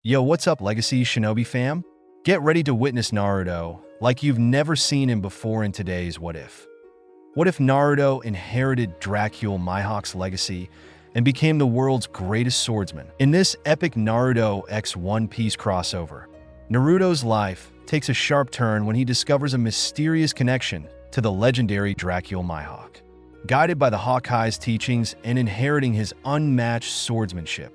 Yo, what's up, Legacy Shinobi fam? Get ready to witness Naruto like you've never seen him before in today's What If. What if Naruto inherited Dracule Mihawk's legacy and became the world's greatest swordsman? In this epic Naruto x One Piece crossover, Naruto's life takes a sharp turn when he discovers a mysterious connection to the legendary Dracule Mihawk. Guided by the Hawkeye's teachings and inheriting his unmatched swordsmanship,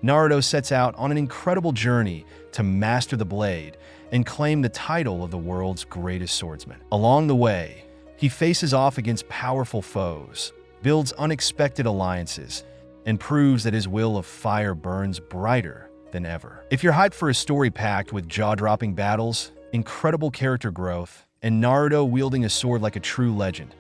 Naruto sets out on an incredible journey to master the blade and claim the title of the world's greatest swordsman. Along the way, he faces off against powerful foes, builds unexpected alliances, and proves that his will of fire burns brighter than ever. If you're hyped for a story packed with jaw-dropping battles, incredible character growth, and Naruto wielding a sword like a true legend,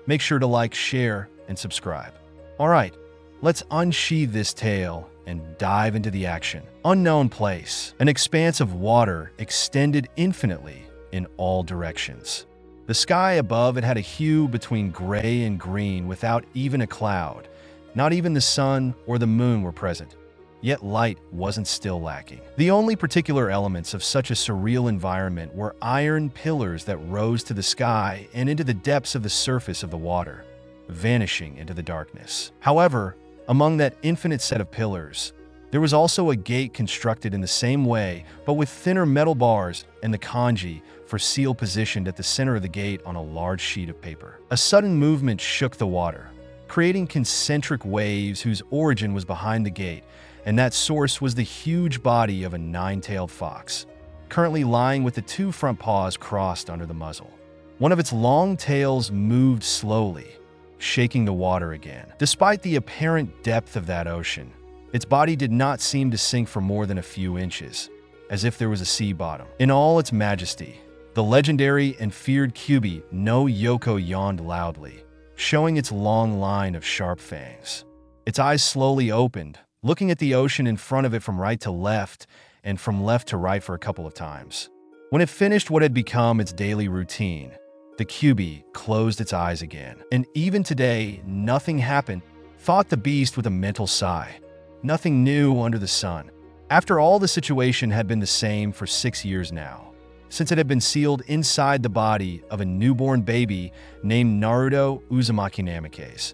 make sure to like, share, and subscribe. Alright, let's unsheathe this tale and dive into the action. Unknown place, an expanse of water extended infinitely in all directions. The sky above it had a hue between gray and green without even a cloud. Not even the sun or the moon were present. Yet light wasn't still lacking. The only particular elements of such a surreal environment were iron pillars that rose to the sky and into the depths of the surface of the water, vanishing into the darkness. However, among that infinite set of pillars, there was also a gate constructed in the same way, but with thinner metal bars and the kanji for seal positioned at the center of the gate on a large sheet of paper. A sudden movement shook the water, creating concentric waves whose origin was behind the gate, and that source was the huge body of a nine-tailed fox, currently lying with the two front paws crossed under the muzzle. One of its long tails moved slowly, shaking the water again. Despite the apparent depth of that ocean, its body did not seem to sink for more than a few inches, as if there was a sea bottom. In all its majesty, the legendary and feared Kyuubi no Yoko yawned loudly, showing its long line of sharp fangs. Its eyes slowly opened, looking at the ocean in front of it from right to left and from left to right for a couple of times. When it finished what had become its daily routine, the Kyuubi closed its eyes again. And even today, nothing happened, thought the beast with a mental sigh. Nothing new under the sun. After all, the situation had been the same for 6 years now, since it had been sealed inside the body of a newborn baby named Naruto Uzumaki Namikaze,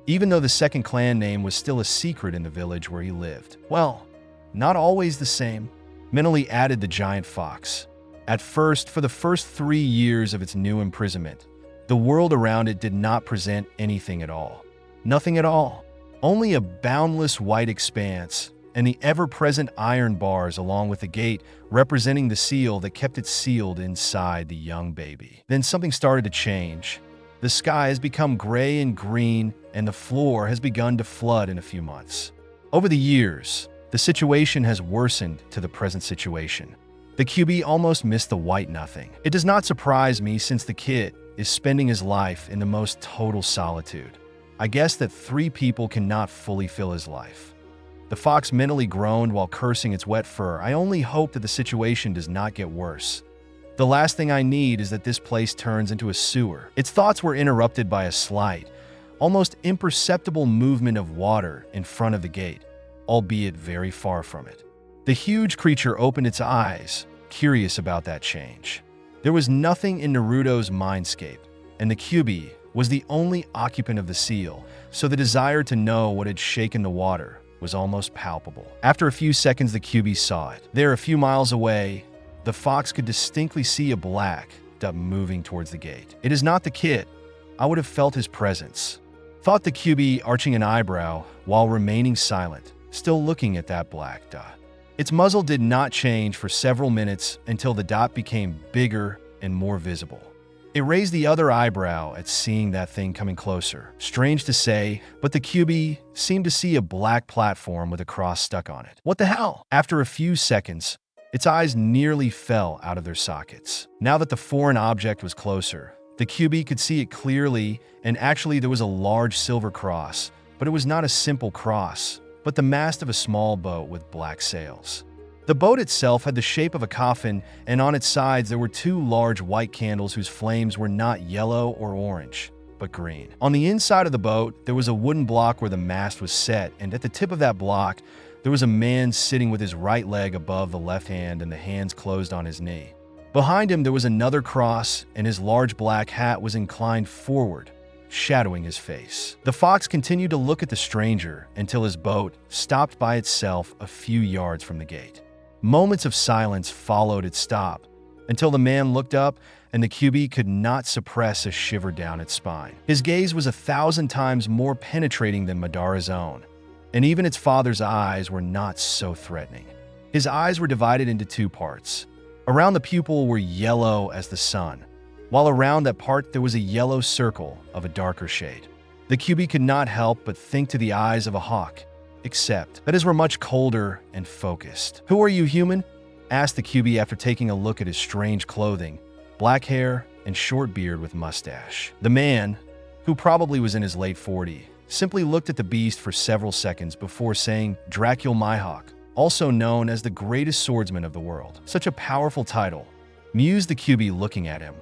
even though the second clan name was still a secret in the village where he lived. Well, not always the same, mentally added the giant fox. At first, for the first 3 years of its new imprisonment, the world around it did not present anything at all. Nothing at all. Only a boundless white expanse and the ever-present iron bars along with the gate representing the seal that kept it sealed inside the young baby. Then something started to change. The sky has become gray and green, and the floor has begun to flood in a few months. Over the years, the situation has worsened to the present situation. The Kyuubi almost missed the white nothing. It does not surprise me since the kid is spending his life in the most total solitude. I guess that 3 people cannot fully fill his life. The fox mentally groaned while cursing its wet fur. I only hope that the situation does not get worse. The last thing I need is that this place turns into a sewer. Its thoughts were interrupted by a slight, almost imperceptible movement of water in front of the gate, albeit very far from it. The huge creature opened its eyes, curious about that change. There was nothing in Naruto's mindscape, and the Kyuubi was the only occupant of the seal, so the desire to know what had shaken the water was almost palpable. After a few seconds, the Kyuubi saw it. There, a few miles away, the fox could distinctly see a black dot moving towards the gate. It is not the kid. I would have felt his presence, thought the Kyuubi, arching an eyebrow while remaining silent, still looking at that black dot. Its muzzle did not change for several minutes until the dot became bigger and more visible. It raised the other eyebrow at seeing that thing coming closer. Strange to say, but the Kyuubi seemed to see a black platform with a cross stuck on it. What the hell? After a few seconds, its eyes nearly fell out of their sockets. Now that the foreign object was closer, the Kyuubi could see it clearly, and actually there was a large silver cross, but it was not a simple cross, but the mast of a small boat with black sails. The boat itself had the shape of a coffin, and on its sides there were 2 large white candles whose flames were not yellow or orange, but green. On the inside of the boat, there was a wooden block where the mast was set, and at the tip of that block, There was a man sitting with his right leg above the left hand and the hands closed on his knee. Behind him there was another cross, and his large black hat was inclined forward, shadowing his face. The fox continued to look at the stranger until his boat stopped by itself a few yards from the gate. Moments of silence followed its stop, until the man looked up and the QB could not suppress a shiver down its spine. His gaze was 1,000 times more penetrating than Madara's own, and even its father's eyes were not so threatening. His eyes were divided into two parts. Around the pupil were yellow as the sun, while around that part there was a yellow circle of a darker shade. The QB could not help but think to the eyes of a hawk, except that his were much colder and focused. "Who are you, human?" asked the QB after taking a look at his strange clothing, black hair, and short beard with mustache. The man, who probably was in his late 40s, simply looked at the beast for several seconds before saying, "Dracule Mihawk, also known as the greatest swordsman of the world." "Such a powerful title," mused the QB looking at him.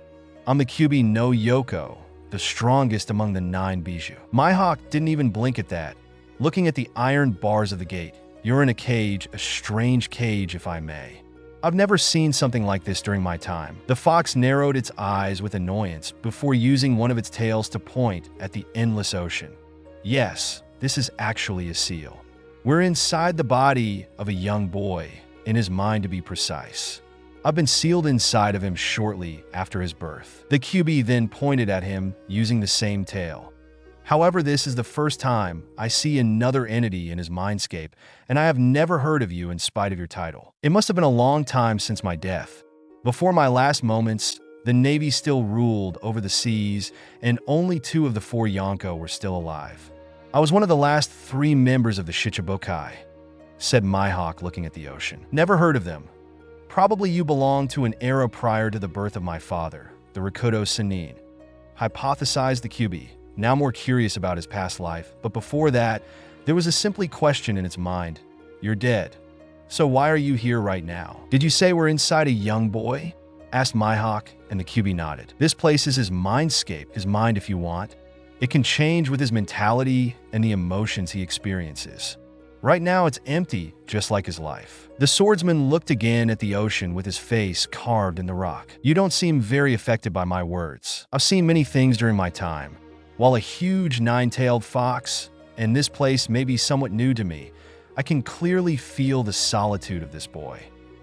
"I'm the QB no Yoko, the strongest among the 9 Bijou." Mihawk didn't even blink at that, looking at the iron bars of the gate. "You're in a cage, a strange cage if I may. I've never seen something like this during my time." The fox narrowed its eyes with annoyance before using one of its tails to point at the endless ocean. "Yes, this is actually a seal. We're inside the body of a young boy, in his mind to be precise. I've been sealed inside of him shortly after his birth." The QB then pointed at him using the same tail. "However, this is the first time I see another entity in his mindscape, and I have never heard of you in spite of your title. It must have been a long time since my death. Before my last moments, the Navy still ruled over the seas, and only 2 of the 4 Yonko were still alive. I was one of the last 3 members of the Shichibukai," said Mihawk looking at the ocean. "Never heard of them. Probably you belong to an era prior to the birth of my father, the Rikudo Sennin," hypothesized the QB, now more curious about his past life. But before that, there was a simple question in its mind. "You're dead. So why are you here right now?" "Did you say we're inside a young boy?" asked Mihawk, and the QB nodded. "This place is his mindscape, his mind if you want. It can change with his mentality and the emotions he experiences. Right now it's empty, just like his life." The swordsman looked again at the ocean with his face carved in the rock. "You don't seem very affected by my words. I've seen many things during my time. While a huge 9-tailed fox, and this place may be somewhat new to me, I can clearly feel the solitude of this boy.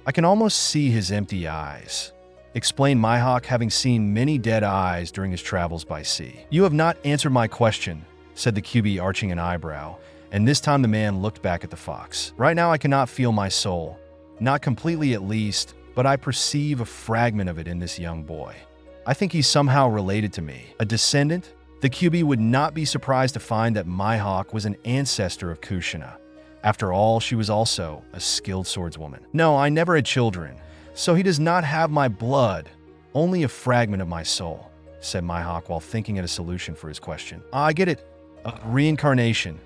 I can almost see his empty eyes," explained Mihawk, having seen many dead eyes during his travels by sea. "You have not answered my question," said the QB, arching an eyebrow, and this time the man looked back at the fox. "Right now I cannot feel my soul. Not completely at least, but I perceive a fragment of it in this young boy. I think he's somehow related to me. A descendant?" The QB would not be surprised to find that Mihawk was an ancestor of Kushina. After all, she was also a skilled swordswoman. "No, I never had children, so he does not have my blood, only a fragment of my soul," said Mihawk while thinking at a solution for his question. "I get it. Reincarnation,"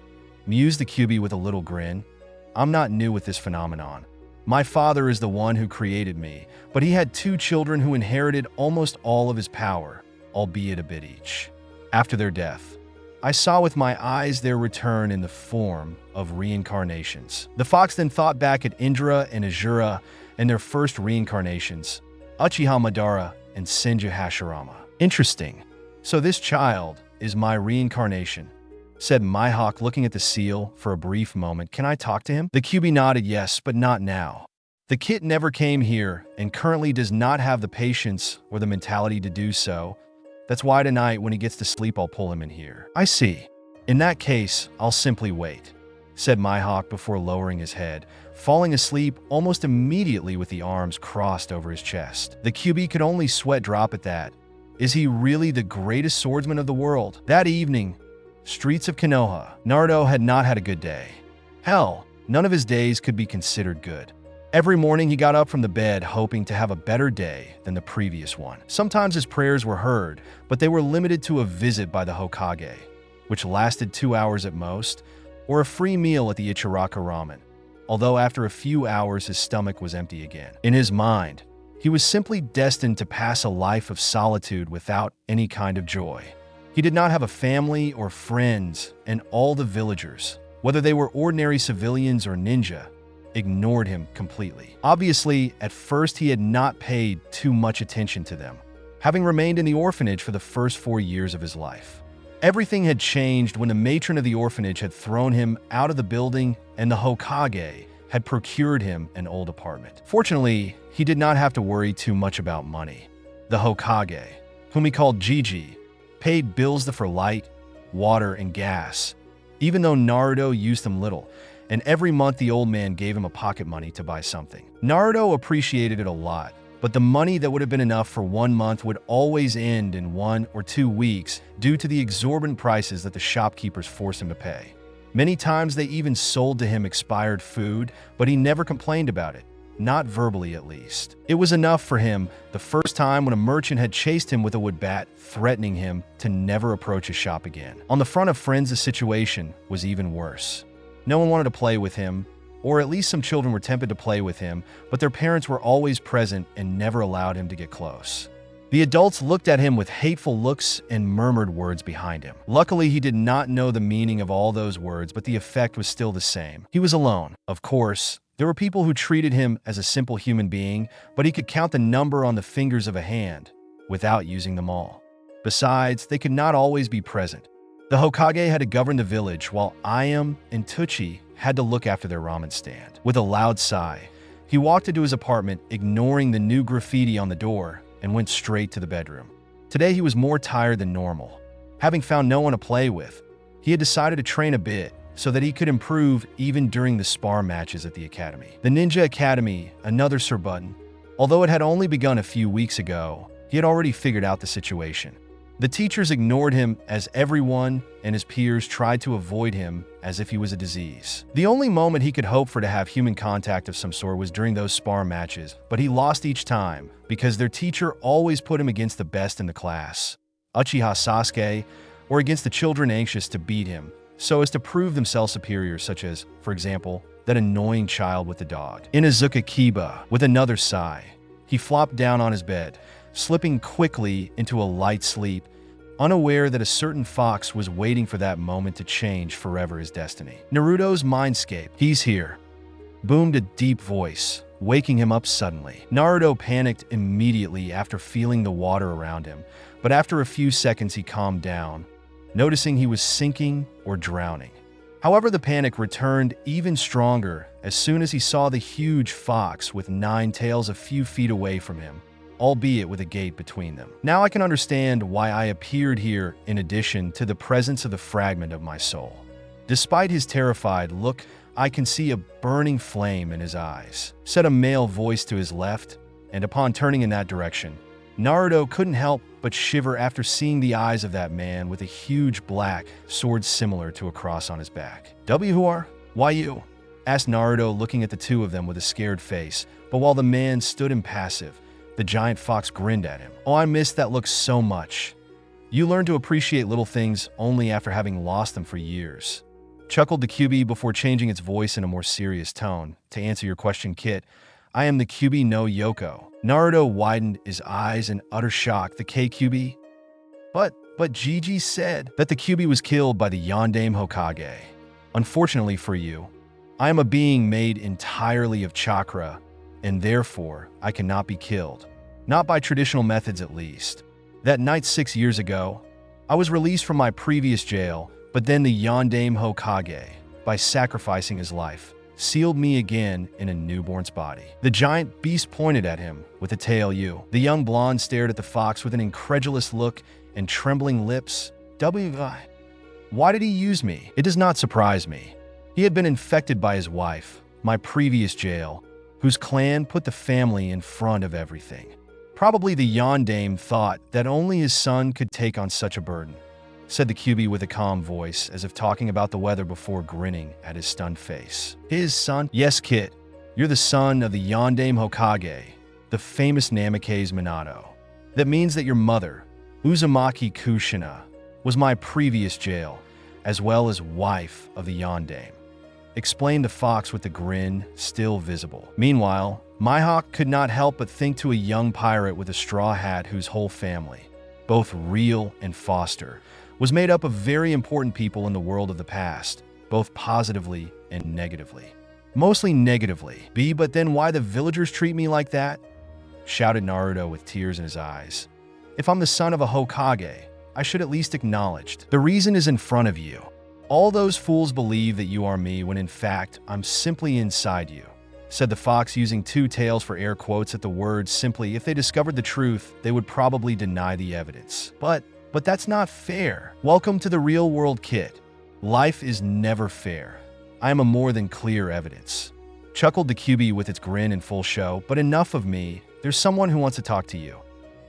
mused the QB with a little grin. "I'm not new with this phenomenon. My father is the one who created me, but he had 2 children who inherited almost all of his power, albeit a bit each. After their death, I saw with my eyes their return in the form of reincarnations." The fox then thought back at Indra and Azura and their first reincarnations, Uchiha Madara and Senju Hashirama. "Interesting. So this child is my reincarnation," said Mihawk looking at the seal for a brief moment. "Can I talk to him?" The QB nodded yes, but not now. "The kid never came here and currently does not have the patience or the mentality to do so. That's why tonight when he gets to sleep I'll pull him in here." "I see. In that case, I'll simply wait," said Mihawk before lowering his head, falling asleep almost immediately with the arms crossed over his chest. The QB could only sweat drop at that. Is he really the greatest swordsman of the world? That evening, streets of Konoha, Naruto had not had a good day. Hell, none of his days could be considered good. Every morning he got up from the bed hoping to have a better day than the previous one. Sometimes his prayers were heard, but they were limited to a visit by the Hokage, which lasted 2 hours at most, or a free meal at the Ichiraka Ramen, although after a few hours his stomach was empty again. In his mind, he was simply destined to pass a life of solitude without any kind of joy. He did not have a family or friends, and all the villagers, whether they were ordinary civilians or ninja, ignored him completely. Obviously, at first he had not paid too much attention to them, having remained in the orphanage for the first 4 years of his life. Everything had changed when the matron of the orphanage had thrown him out of the building and the Hokage had procured him an old apartment. Fortunately, he did not have to worry too much about money. The Hokage, whom he called Gigi, paid bills for light, water, and gas, even though Naruto used them little, and every month the old man gave him a pocket money to buy something. Naruto appreciated it a lot, but the money that would have been enough for 1 month would always end in 1 or 2 weeks due to the exorbitant prices that the shopkeepers forced him to pay. Many times they even sold to him expired food, but he never complained about it, not verbally at least. It was enough for him the first time when a merchant had chased him with a wood bat, threatening him to never approach his shop again. On the front of Friends, the situation was even worse. No one wanted to play with him, or at least some children were tempted to play with him, but their parents were always present and never allowed him to get close. The adults looked at him with hateful looks and murmured words behind him. Luckily, he did not know the meaning of all those words, but the effect was still the same. He was alone. Of course, there were people who treated him as a simple human being, but he could count the number on the fingers of a hand without using them all. Besides, they could not always be present. The Hokage had to govern the village, while Ayam and Tucci had to look after their ramen stand. With a loud sigh, he walked into his apartment, ignoring the new graffiti on the door, and went straight to the bedroom. Today he was more tired than normal. Having found no one to play with, he had decided to train a bit so that he could improve even during the spar matches at the academy. The Ninja Academy, another Sir Button. Although it had only begun a few weeks ago, he had already figured out the situation. The teachers ignored him as everyone and his peers tried to avoid him as if he was a disease. The only moment he could hope for to have human contact of some sort was during those spar matches, but he lost each time because their teacher always put him against the best in the class, Uchiha Sasuke, or against the children anxious to beat him, so as to prove themselves superior, such as, for example, that annoying child with the dog. Inazuka Kiba, with another sigh, he flopped down on his bed, slipping quickly into a light sleep, unaware that a certain fox was waiting for that moment to change forever his destiny. Naruto's mindscape. He's here, boomed a deep voice, waking him up suddenly. Naruto panicked immediately after feeling the water around him, but after a few seconds he calmed down, noticing he was sinking or drowning. However, the panic returned even stronger as soon as he saw the huge fox with 9 tails a few feet away from him, albeit with a gate between them. Now I can understand why I appeared here in addition to the presence of the fragment of my soul. Despite his terrified look, I can see a burning flame in his eyes, said a male voice to his left, and upon turning in that direction, Naruto couldn't help but shiver after seeing the eyes of that man with a huge black sword similar to a cross on his back. Who are? Why you? Asked Naruto, looking at the two of them with a scared face, but while the man stood impassive, the giant fox grinned at him. Oh, I missed that look so much. You learn to appreciate little things only after having lost them for years. Chuckled the Kyuubi before changing its voice in a more serious tone. To answer your question, Kit, I am the Kyuubi no Yoko. Naruto widened his eyes in utter shock. The Kyuubi? But Gigi said that the Kyuubi was killed by the Yondaime Hokage. Unfortunately for you, I am a being made entirely of chakra, and therefore I cannot be killed. Not by traditional methods, at least. That night 6 years ago, I was released from my previous jail, but then the Yondaime Hokage, by sacrificing his life, sealed me again in a newborn's body. The giant beast pointed at him with a tail. The young blonde stared at the fox with an incredulous look and trembling lips. Why did he use me? It does not surprise me. He had been infected by his wife, my previous jail, whose clan put the family in front of everything. Probably the Yondaime thought that only his son could take on such a burden, said the Kyuubi with a calm voice, as if talking about the weather before grinning at his stunned face. His son? Yes, Kit. You're the son of the Yondaime Hokage, the famous Namikaze Minato. That means that your mother, Uzumaki Kushina, was my previous jail, as well as wife of the Yondaime, explained the fox with the grin still visible. Meanwhile, Mihawk could not help but think to a young pirate with a straw hat whose whole family, both real and foster, was made up of very important people in the world of the past, both positively and negatively. Mostly negatively. But then why the villagers treat me like that? Shouted Naruto with tears in his eyes. If I'm the son of a Hokage, I should at least acknowledge. The reason is in front of you. All those fools believe that you are me when in fact I'm simply inside you, said the fox, using two tails for air quotes at the word simply. If they discovered the truth, they would probably deny the evidence. But that's not fair. Welcome to the real world, kid. Life is never fair. I am a more than clear evidence. Chuckled the QB with its grin in full show. But enough of me. There's someone who wants to talk to you.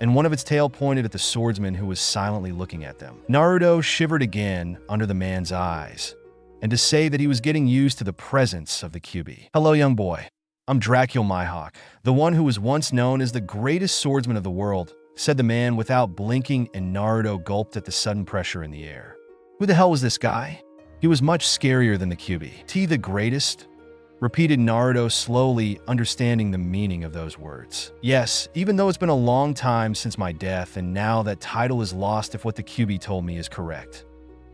And one of its tail pointed at the swordsman who was silently looking at them. Naruto shivered again under the man's eyes, and to say that he was getting used to the presence of the QB. Hello, young boy. I'm Dracule Mihawk, the one who was once known as the greatest swordsman of the world, said the man without blinking, and Naruto gulped at the sudden pressure in the air. Who the hell was this guy? He was much scarier than the QB. The greatest? Repeated Naruto slowly, understanding the meaning of those words. Yes, even though it's been a long time since my death, and now that title is lost if what the QB told me is correct,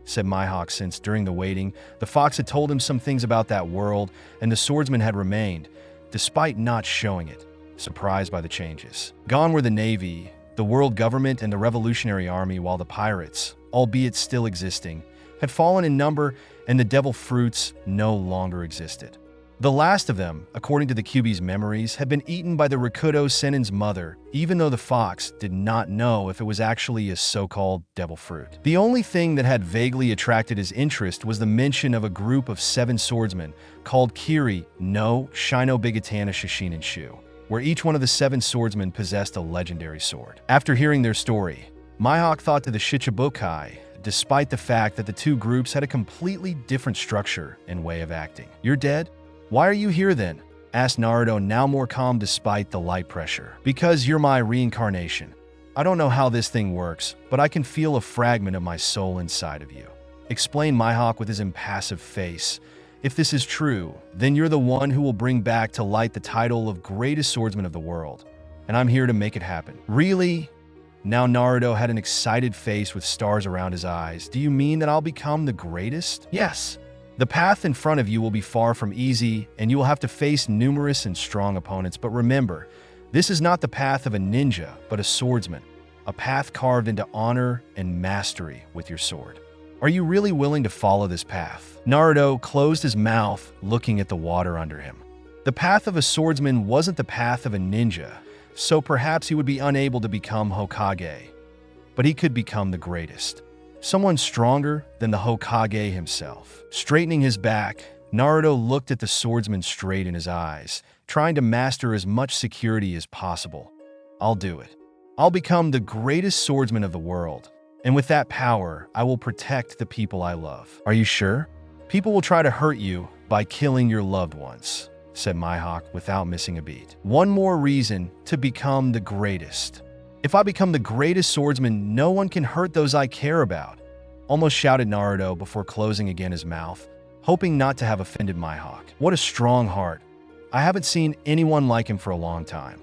said Mihawk, since during the waiting, the fox had told him some things about that world, and the swordsman had remained, despite not showing it, surprised by the changes. Gone were the Navy, the world government, and the Revolutionary Army, while the pirates, albeit still existing, had fallen in number, and the devil fruits no longer existed. The last of them, according to the QB's memories, had been eaten by the Rakuto Sennin's mother, even though the fox did not know if it was actually a so-called devil fruit. The only thing that had vaguely attracted his interest was the mention of a group of 7 swordsmen called Kiri no Shino Bigatana Shishinen Shu, where each one of the 7 swordsmen possessed a legendary sword. After hearing their story, Mihawk thought to the Shichibukai, despite the fact that the two groups had a completely different structure and way of acting. You're dead? Why are you here then? Asked Naruto, now more calm despite the light pressure. Because you're my reincarnation. I don't know how this thing works, but I can feel a fragment of my soul inside of you, explained Mihawk with his impassive face. If this is true, then you're the one who will bring back to light the title of greatest swordsman of the world, and I'm here to make it happen. Really? Now Naruto had an excited face with stars around his eyes. Do you mean that I'll become the greatest? Yes. The path in front of you will be far from easy, and you will have to face numerous and strong opponents. But remember, this is not the path of a ninja, but a swordsman, a path carved into honor and mastery with your sword. Are you really willing to follow this path? Naruto closed his mouth, looking at the water under him. The path of a swordsman wasn't the path of a ninja, so perhaps he would be unable to become Hokage, but he could become the greatest. Someone stronger than the Hokage himself. Straightening his back, Naruto looked at the swordsman straight in his eyes, trying to master as much security as possible. I'll do it. I'll become the greatest swordsman of the world, and with that power, I will protect the people I love. Are you sure? People will try to hurt you by killing your loved ones, said Mihawk without missing a beat. One more reason to become the greatest. If I become the greatest swordsman, no one can hurt those I care about, almost shouted Naruto before closing again his mouth, hoping not to have offended Mihawk. What a strong heart. I haven't seen anyone like him for a long time,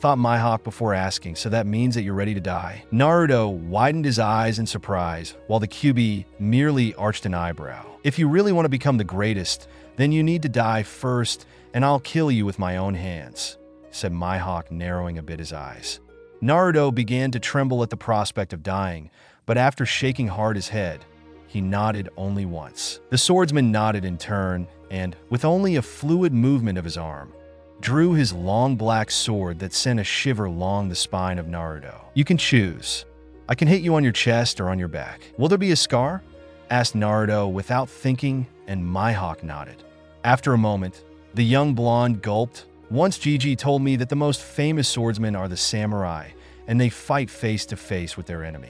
thought Mihawk before asking, so that means that you're ready to die? Naruto widened his eyes in surprise, while the QB merely arched an eyebrow. If you really want to become the greatest, then you need to die first, and I'll kill you with my own hands, said Mihawk, narrowing a bit his eyes. Naruto began to tremble at the prospect of dying, but after shaking hard his head, he nodded only once. The swordsman nodded in turn, and, with only a fluid movement of his arm, drew his long black sword that sent a shiver along the spine of Naruto. You can choose. I can hit you on your chest or on your back. Will there be a scar? Asked Naruto without thinking, and Mihawk nodded. After a moment, the young blonde gulped. Once Gigi told me that the most famous swordsmen are the samurai, and they fight face to face with their enemy.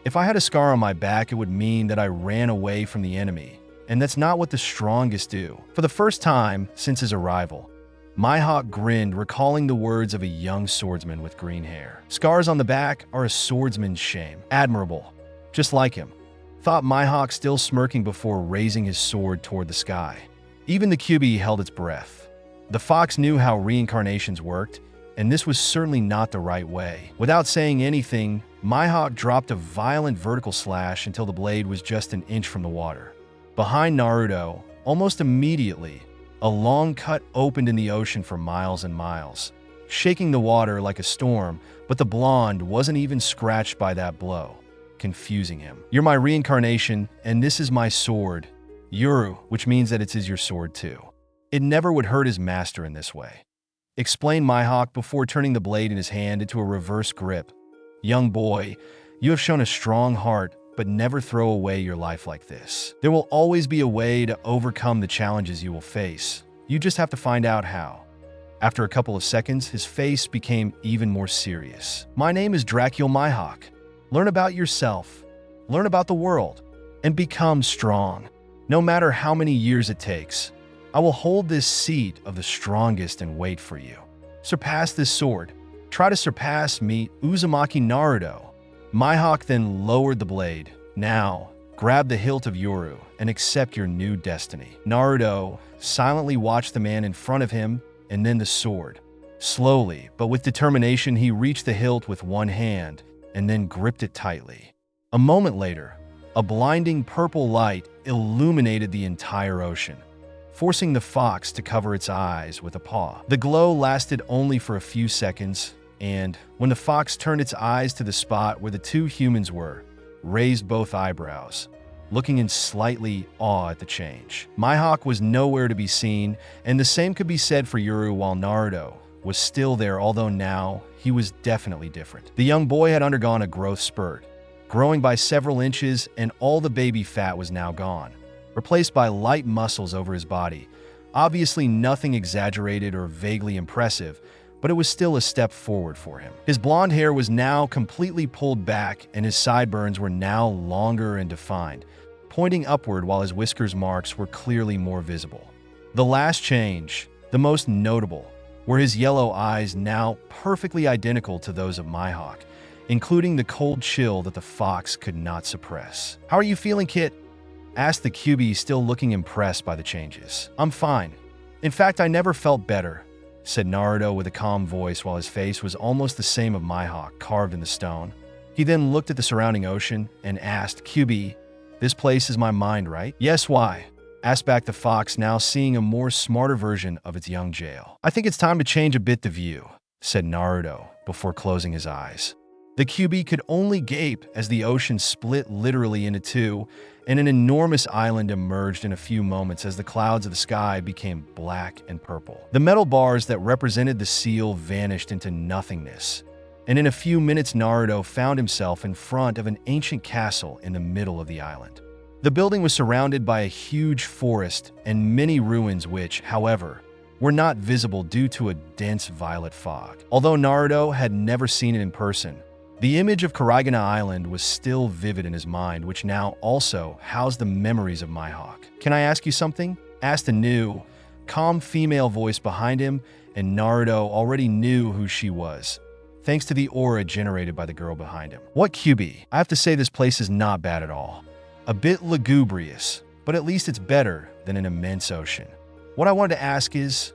If I had a scar on my back, it would mean that I ran away from the enemy, and that's not what the strongest do. For the first time since his arrival, Mihawk grinned, recalling the words of a young swordsman with green hair. Scars on the back are a swordsman's shame. Admirable. Just like him, thought Mihawk, still smirking before raising his sword toward the sky. Even the QB held its breath. The fox knew how reincarnations worked, and this was certainly not the right way. Without saying anything, Mihawk dropped a violent vertical slash until the blade was just an inch from the water. Behind Naruto, almost immediately, a long cut opened in the ocean for miles and miles, shaking the water like a storm, but the blonde wasn't even scratched by that blow, confusing him. "You're my reincarnation, and this is my sword, Yuru," which means that it is your sword too. It never would hurt his master in this way, explained Mihawk before turning the blade in his hand into a reverse grip. "Young boy, you have shown a strong heart, but never throw away your life like this. There will always be a way to overcome the challenges you will face. You just have to find out how." After a couple of seconds, his face became even more serious. "My name is Dracule Mihawk. Learn about yourself, learn about the world, and become strong. No matter how many years it takes, I will hold this seat of the strongest and wait for you. Surpass this sword. Try to surpass me, Uzumaki Naruto." Mihawk then lowered the blade. "Now, grab the hilt of Yuru and accept your new destiny." Naruto silently watched the man in front of him and then the sword. Slowly, but with determination, he reached the hilt with one hand and then gripped it tightly. A moment later, a blinding purple light illuminated the entire ocean, forcing the fox to cover its eyes with a paw. The glow lasted only for a few seconds, and when the fox turned its eyes to the spot where the two humans were, raised both eyebrows, looking in slightly awe at the change. Mihawk was nowhere to be seen, and the same could be said for Yuru, while Naruto was still there, although now he was definitely different. The young boy had undergone a growth spurt, growing by several inches, and all the baby fat was now gone, replaced by light muscles over his body. Obviously nothing exaggerated or vaguely impressive, but it was still a step forward for him. His blonde hair was now completely pulled back, and his sideburns were now longer and defined, pointing upward, while his whiskers marks were clearly more visible. The last change, the most notable, were his yellow eyes, now perfectly identical to those of Mihawk, including the cold chill that the fox could not suppress. "How are you feeling, Kit?" asked the QB, still looking impressed by the changes. "I'm fine. In fact, I never felt better," said Naruto with a calm voice, while his face was almost the same of Mihawk, carved in the stone. He then looked at the surrounding ocean and asked, "QB, this place is my mind, right?" "Yes, why?" asked back the fox, now seeing a more smarter version of its young jail. "I think it's time to change a bit the view," said Naruto before closing his eyes. The QB could only gape as the ocean split literally into two, and an enormous island emerged in a few moments as the clouds of the sky became black and purple. The metal bars that represented the seal vanished into nothingness, and in a few minutes Naruto found himself in front of an ancient castle in the middle of the island. The building was surrounded by a huge forest and many ruins which, however, were not visible due to a dense violet fog. Although Naruto had never seen it in person, the image of Karigana Island was still vivid in his mind, which now also housed the memories of Mihawk. "Can I ask you something?" asked a new, calm female voice behind him, and Naruto already knew who she was, thanks to the aura generated by the girl behind him. "What, QB? I have to say this place is not bad at all. A bit lugubrious, but at least it's better than an immense ocean. What I wanted to ask is,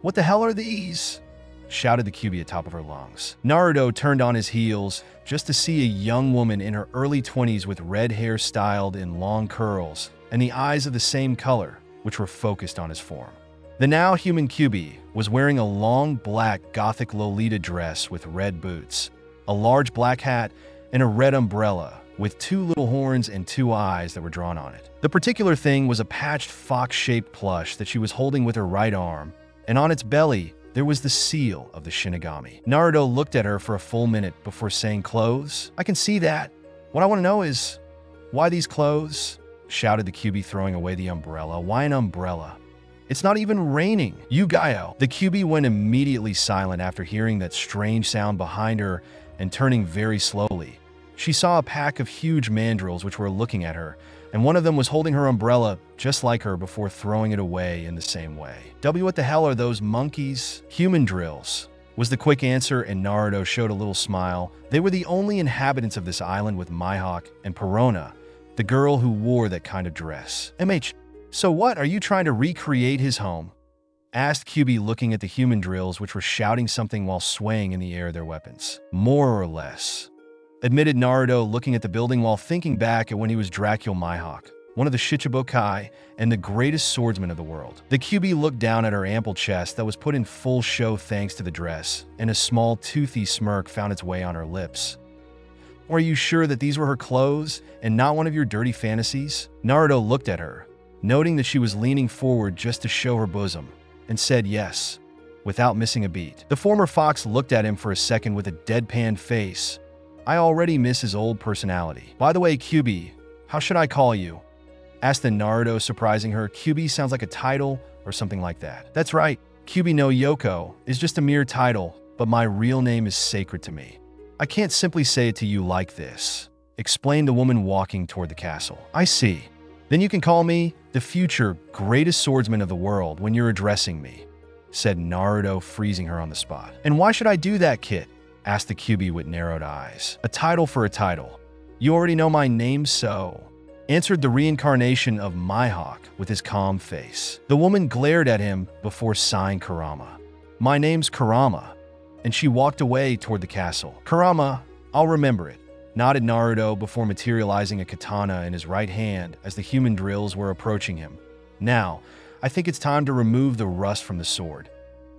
what the hell are these?" shouted the QB at the top of her lungs. Naruto turned on his heels just to see a young woman in her early 20s with red hair styled in long curls and the eyes of the same color, which were focused on his form. The now human QB was wearing a long black gothic Lolita dress with red boots, a large black hat, and a red umbrella with two little horns and two eyes that were drawn on it. The particular thing was a patched fox-shaped plush that she was holding with her right arm, and on its belly there was the seal of the Shinigami. Naruto looked at her for a full minute before saying, "Clothes? I can see that. What I want to know is, why these clothes?" shouted the QB, throwing away the umbrella. "Why an umbrella? It's not even raining. You Gaio." The QB went immediately silent after hearing that strange sound behind her, and turning very slowly, she saw a pack of huge mandrills which were looking at her, and one of them was holding her umbrella just like her before throwing it away in the same way. What the hell are those monkeys?" "Human drills," was the quick answer, and Naruto showed a little smile. They were the only inhabitants of this island, with Mihawk and Perona, the girl who wore that kind of dress. So what, are you trying to recreate his home?" asked QB, looking at the human drills which were shouting something while swaying in the air their weapons. "More or less," admitted Naruto, looking at the building while thinking back at when he was Dracule Mihawk. one of the Shichibukai, and the greatest swordsman of the world. The QB looked down at her ample chest that was put in full show thanks to the dress, and a small toothy smirk found its way on her lips. Are you sure that these were her clothes and not one of your dirty fantasies? Naruto looked at her, noting that she was leaning forward just to show her bosom, and said yes, without missing a beat. The former fox looked at him for a second with a deadpan face. I already miss his old personality. By the way, QB, how should I call you? Asked the Naruto, surprising her. QB sounds like a title or something like that. That's right, QB no Yoko is just a mere title, but my real name is sacred to me. I can't simply say it to you like this, explained the woman walking toward the castle. I see. Then you can call me the future greatest swordsman of the world when you're addressing me, said Naruto, freezing her on the spot. And why should I do that, Kit? Asked the QB with narrowed eyes. A title for a title. You already know my name, so... answered the reincarnation of Mihawk with his calm face. The woman glared at him before sighing Kurama. My name's Kurama. And she walked away toward the castle. Kurama, I'll remember it, nodded Naruto before materializing a katana in his right hand as the human drills were approaching him. Now, I think it's time to remove the rust from the sword.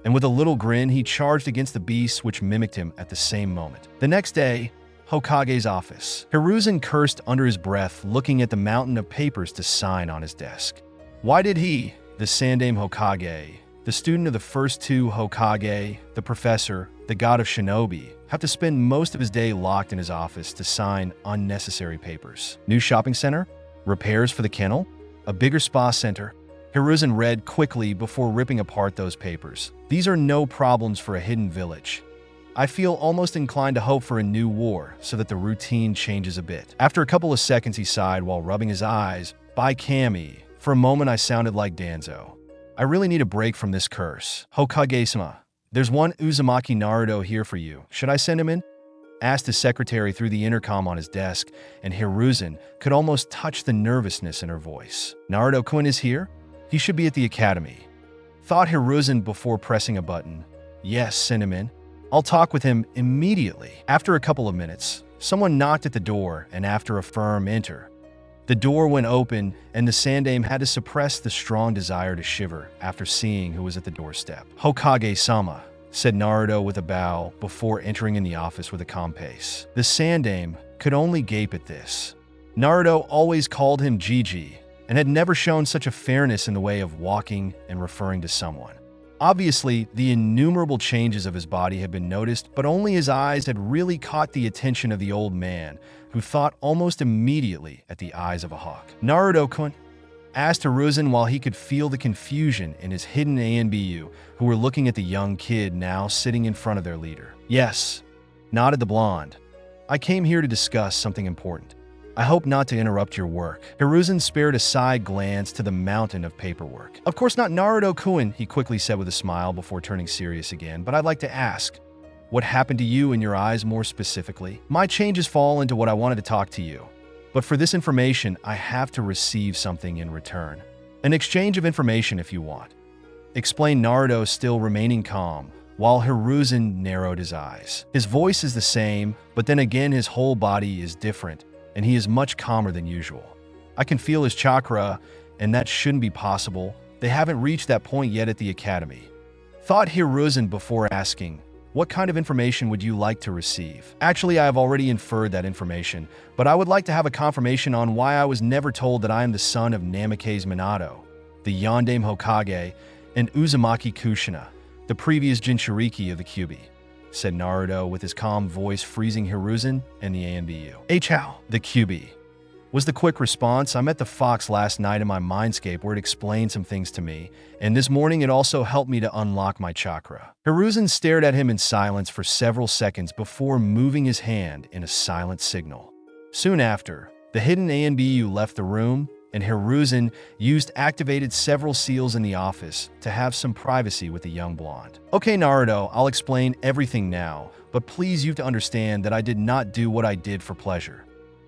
And with a little grin, he charged against the beasts which mimicked him at the same moment. The next day, Hokage's office. Hiruzen cursed under his breath, looking at the mountain of papers to sign on his desk. Why did he, the Sandaime Hokage, the student of the first two Hokage, the professor, the god of shinobi, have to spend most of his day locked in his office to sign unnecessary papers? New shopping center? Repairs for the kennel? A bigger spa center? Hiruzen read quickly before ripping apart those papers. These are no problems for a hidden village. I feel almost inclined to hope for a new war so that the routine changes a bit. After a couple of seconds, he sighed while rubbing his eyes. By Kami, for a moment I sounded like Danzo. I really need a break from this curse. Hokage-sama, there's one Uzumaki Naruto here for you. Should I send him in? Asked his secretary through the intercom on his desk, and Hiruzen could almost touch the nervousness in her voice. Naruto-kun is here? He should be at the academy. Thought Hiruzen before pressing a button. Yes, send him in. I'll talk with him immediately. After a couple of minutes, someone knocked at the door, and after a firm enter, the door went open, and the Sandaime had to suppress the strong desire to shiver after seeing who was at the doorstep. Hokage-sama, said Naruto with a bow before entering in the office with a calm pace. The Sandaime could only gape at this. Naruto always called him Gigi, and had never shown such a fairness in the way of walking and referring to someone. Obviously, the innumerable changes of his body had been noticed, but only his eyes had really caught the attention of the old man, who thought almost immediately at the eyes of a hawk. Naruto-kun? Asked Hiruzen while he could feel the confusion in his hidden ANBU, who were looking at the young kid now sitting in front of their leader. Yes, nodded the blonde. I came here to discuss something important. I hope not to interrupt your work. Hiruzen spared a side glance to the mountain of paperwork. Of course not, Naruto-kun, he quickly said with a smile before turning serious again, but I'd like to ask, what happened to you in your eyes more specifically? My changes fall into what I wanted to talk to you. But for this information, I have to receive something in return. An exchange of information if you want. Explained Naruto, still remaining calm, while Hiruzen narrowed his eyes. His voice is the same, but then again his whole body is different, and he is much calmer than usual. I can feel his chakra, and that shouldn't be possible. They haven't reached that point yet at the academy. Thought Hiruzen before asking, what kind of information would you like to receive? Actually, I have already inferred that information, but I would like to have a confirmation on why I was never told that I am the son of Namikaze Minato, the Yondaime Hokage, and Uzumaki Kushina, the previous Jinchuriki of the Kyuubi, said Naruto with his calm voice, freezing Hiruzen and the ANBU. How? The Kyuubi, was the quick response. I met the fox last night in my mindscape where it explained some things to me, and this morning it also helped me to unlock my chakra. Hiruzen stared at him in silence for several seconds before moving his hand in a silent signal. Soon after, the hidden ANBU left the room, and Hiruzen activated several seals in the office to have some privacy with the young blonde. Okay, Naruto, I'll explain everything now, but please you to understand that I did not do what I did for pleasure,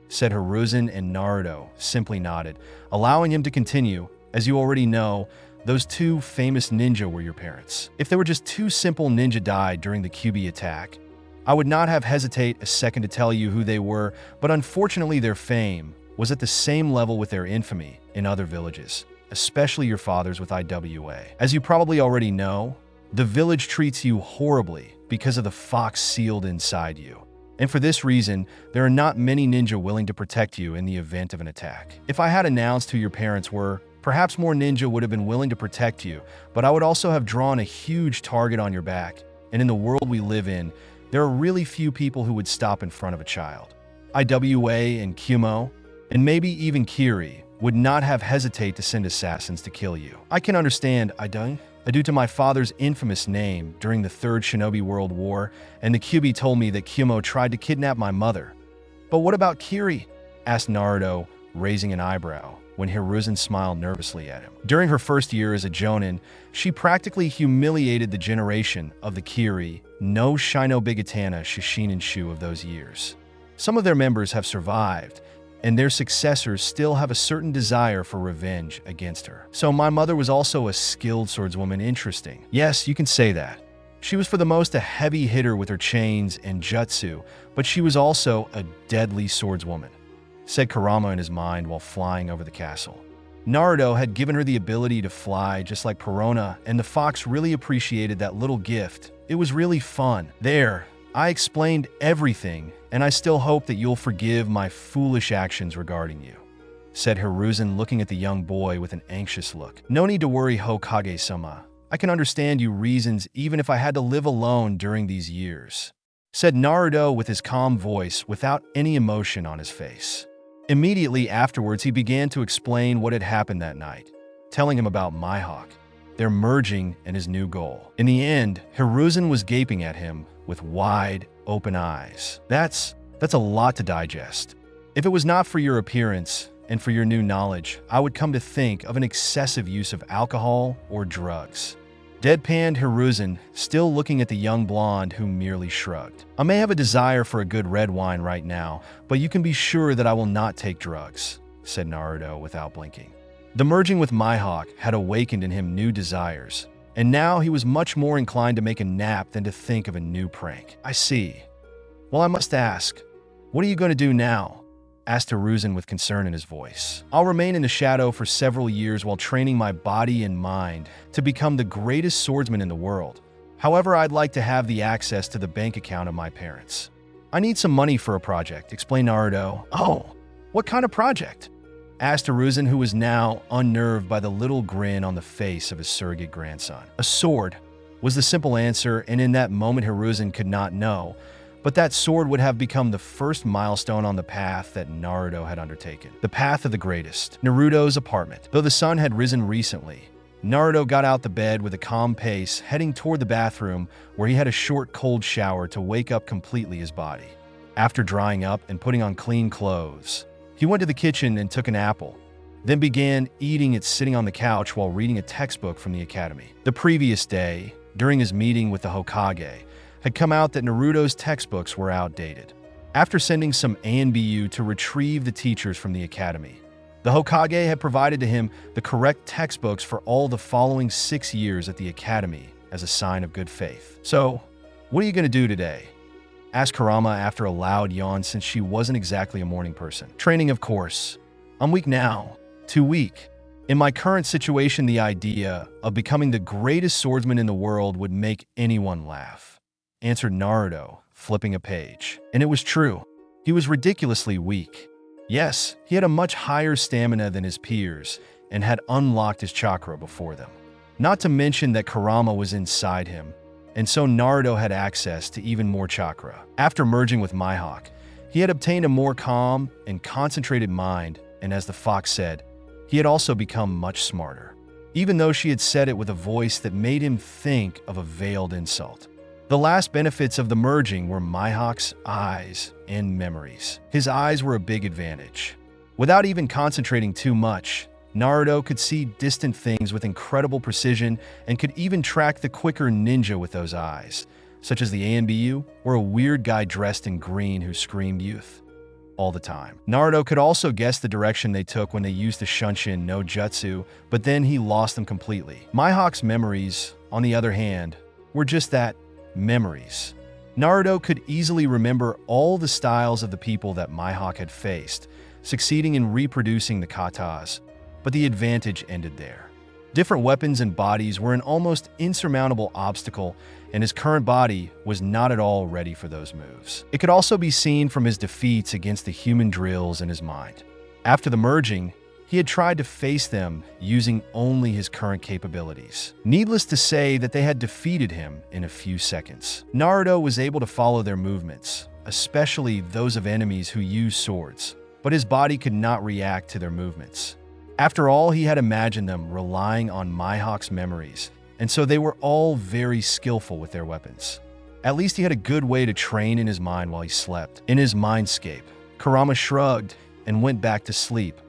said Hiruzen, and Naruto simply nodded, allowing him to continue. As you already know, those two famous ninja were your parents. If there were just two simple ninja died during the Kyuubi attack, I would not have hesitate a second to tell you who they were, but unfortunately their fame was at the same level with their infamy in other villages, especially your father's with IWA. As you probably already know, the village treats you horribly because of the fox sealed inside you. And for this reason, there are not many ninja willing to protect you in the event of an attack. If I had announced who your parents were, perhaps more ninja would have been willing to protect you, but I would also have drawn a huge target on your back. And in the world we live in, there are really few people who would stop in front of a child. IWA and Kumo, and maybe even Kiri, would not have hesitate to send assassins to kill you. I can understand, due to my father's infamous name during the Third Shinobi World War, and the Kyuubi told me that Kumo tried to kidnap my mother. But what about Kiri? Asked Naruto, raising an eyebrow, when Hiruzen smiled nervously at him. During her first year as a Jonin, she practically humiliated the generation of the Kiri no Shinobigatana Shishinshu of those years. Some of their members have survived, and their successors still have a certain desire for revenge against her. So my mother was also a skilled swordswoman. Interesting. Yes, you can say that. She was for the most a heavy hitter with her chains and jutsu, but she was also a deadly swordswoman, said Kurama in his mind while flying over the castle. Naruto had given her the ability to fly just like Perona, and the fox really appreciated that little gift. It was really fun. There, I explained everything, and I still hope that you'll forgive my foolish actions regarding you, said Hiruzen, looking at the young boy with an anxious look. No need to worry, Hokage-sama. I can understand your reasons even if I had to live alone during these years, said Naruto with his calm voice without any emotion on his face. Immediately afterwards, he began to explain what had happened that night, telling him about Mihawk, their merging, and his new goal. In the end, Hiruzen was gaping at him with wide, open eyes. That's a lot to digest. If it was not for your appearance and for your new knowledge, I would come to think of an excessive use of alcohol or drugs. Deadpanned Hiruzen, still looking at the young blonde who merely shrugged. I may have a desire for a good red wine right now, but you can be sure that I will not take drugs, said Naruto without blinking. The merging with Mihawk had awakened in him new desires, and now he was much more inclined to make a nap than to think of a new prank. I see. Well, I must ask, what are you going to do now? Asked Hiruzen with concern in his voice. I'll remain in the shadow for several years while training my body and mind to become the greatest swordsman in the world. However, I'd like to have the access to the bank account of my parents. I need some money for a project, explained Naruto. Oh, what kind of project? Asked Hiruzen, who was now unnerved by the little grin on the face of his surrogate grandson. A sword was the simple answer, and in that moment Hiruzen could not know, but that sword would have become the first milestone on the path that Naruto had undertaken. The path of the greatest. Naruto's apartment. Though the sun had risen recently, Naruto got out the bed with a calm pace, heading toward the bathroom where he had a short cold shower to wake up completely his body. After drying up and putting on clean clothes, he went to the kitchen and took an apple, then began eating it sitting on the couch while reading a textbook from the academy. The previous day, during his meeting with the Hokage, had come out that Naruto's textbooks were outdated. After sending some ANBU to retrieve the teachers from the academy, the Hokage had provided to him the correct textbooks for all the following 6 years at the academy as a sign of good faith. So, what are you going to do today? Asked Kurama after a loud yawn, since she wasn't exactly a morning person. Training, of course. I'm weak now. Too weak. In my current situation, the idea of becoming the greatest swordsman in the world would make anyone laugh, answered Naruto, flipping a page. And it was true. He was ridiculously weak. Yes, he had a much higher stamina than his peers and had unlocked his chakra before them. Not to mention that Kurama was inside him, and so Naruto had access to even more chakra. After merging with Mihawk, he had obtained a more calm and concentrated mind, and as the fox said, he had also become much smarter, even though she had said it with a voice that made him think of a veiled insult. The last benefits of the merging were Mihawk's eyes and memories. His eyes were a big advantage. Without even concentrating too much, Naruto could see distant things with incredible precision and could even track the quicker ninja with those eyes, such as the ANBU or a weird guy dressed in green who screamed youth all the time. Naruto could also guess the direction they took when they used the Shunshin no Jutsu, but then he lost them completely. Mihawk's memories, on the other hand, were just that, memories. Naruto could easily remember all the styles of the people that Mihawk had faced, succeeding in reproducing the katas, but the advantage ended there. Different weapons and bodies were an almost insurmountable obstacle, and his current body was not at all ready for those moves. It could also be seen from his defeats against the human drills in his mind. After the merging, he had tried to face them using only his current capabilities. Needless to say that they had defeated him in a few seconds. Naruto was able to follow their movements, especially those of enemies who use swords, but his body could not react to their movements. After all, he had imagined them relying on Mihawk's memories, and so they were all very skillful with their weapons. At least he had a good way to train in his mind while he slept. In his mindscape, Kurama shrugged and went back to sleep,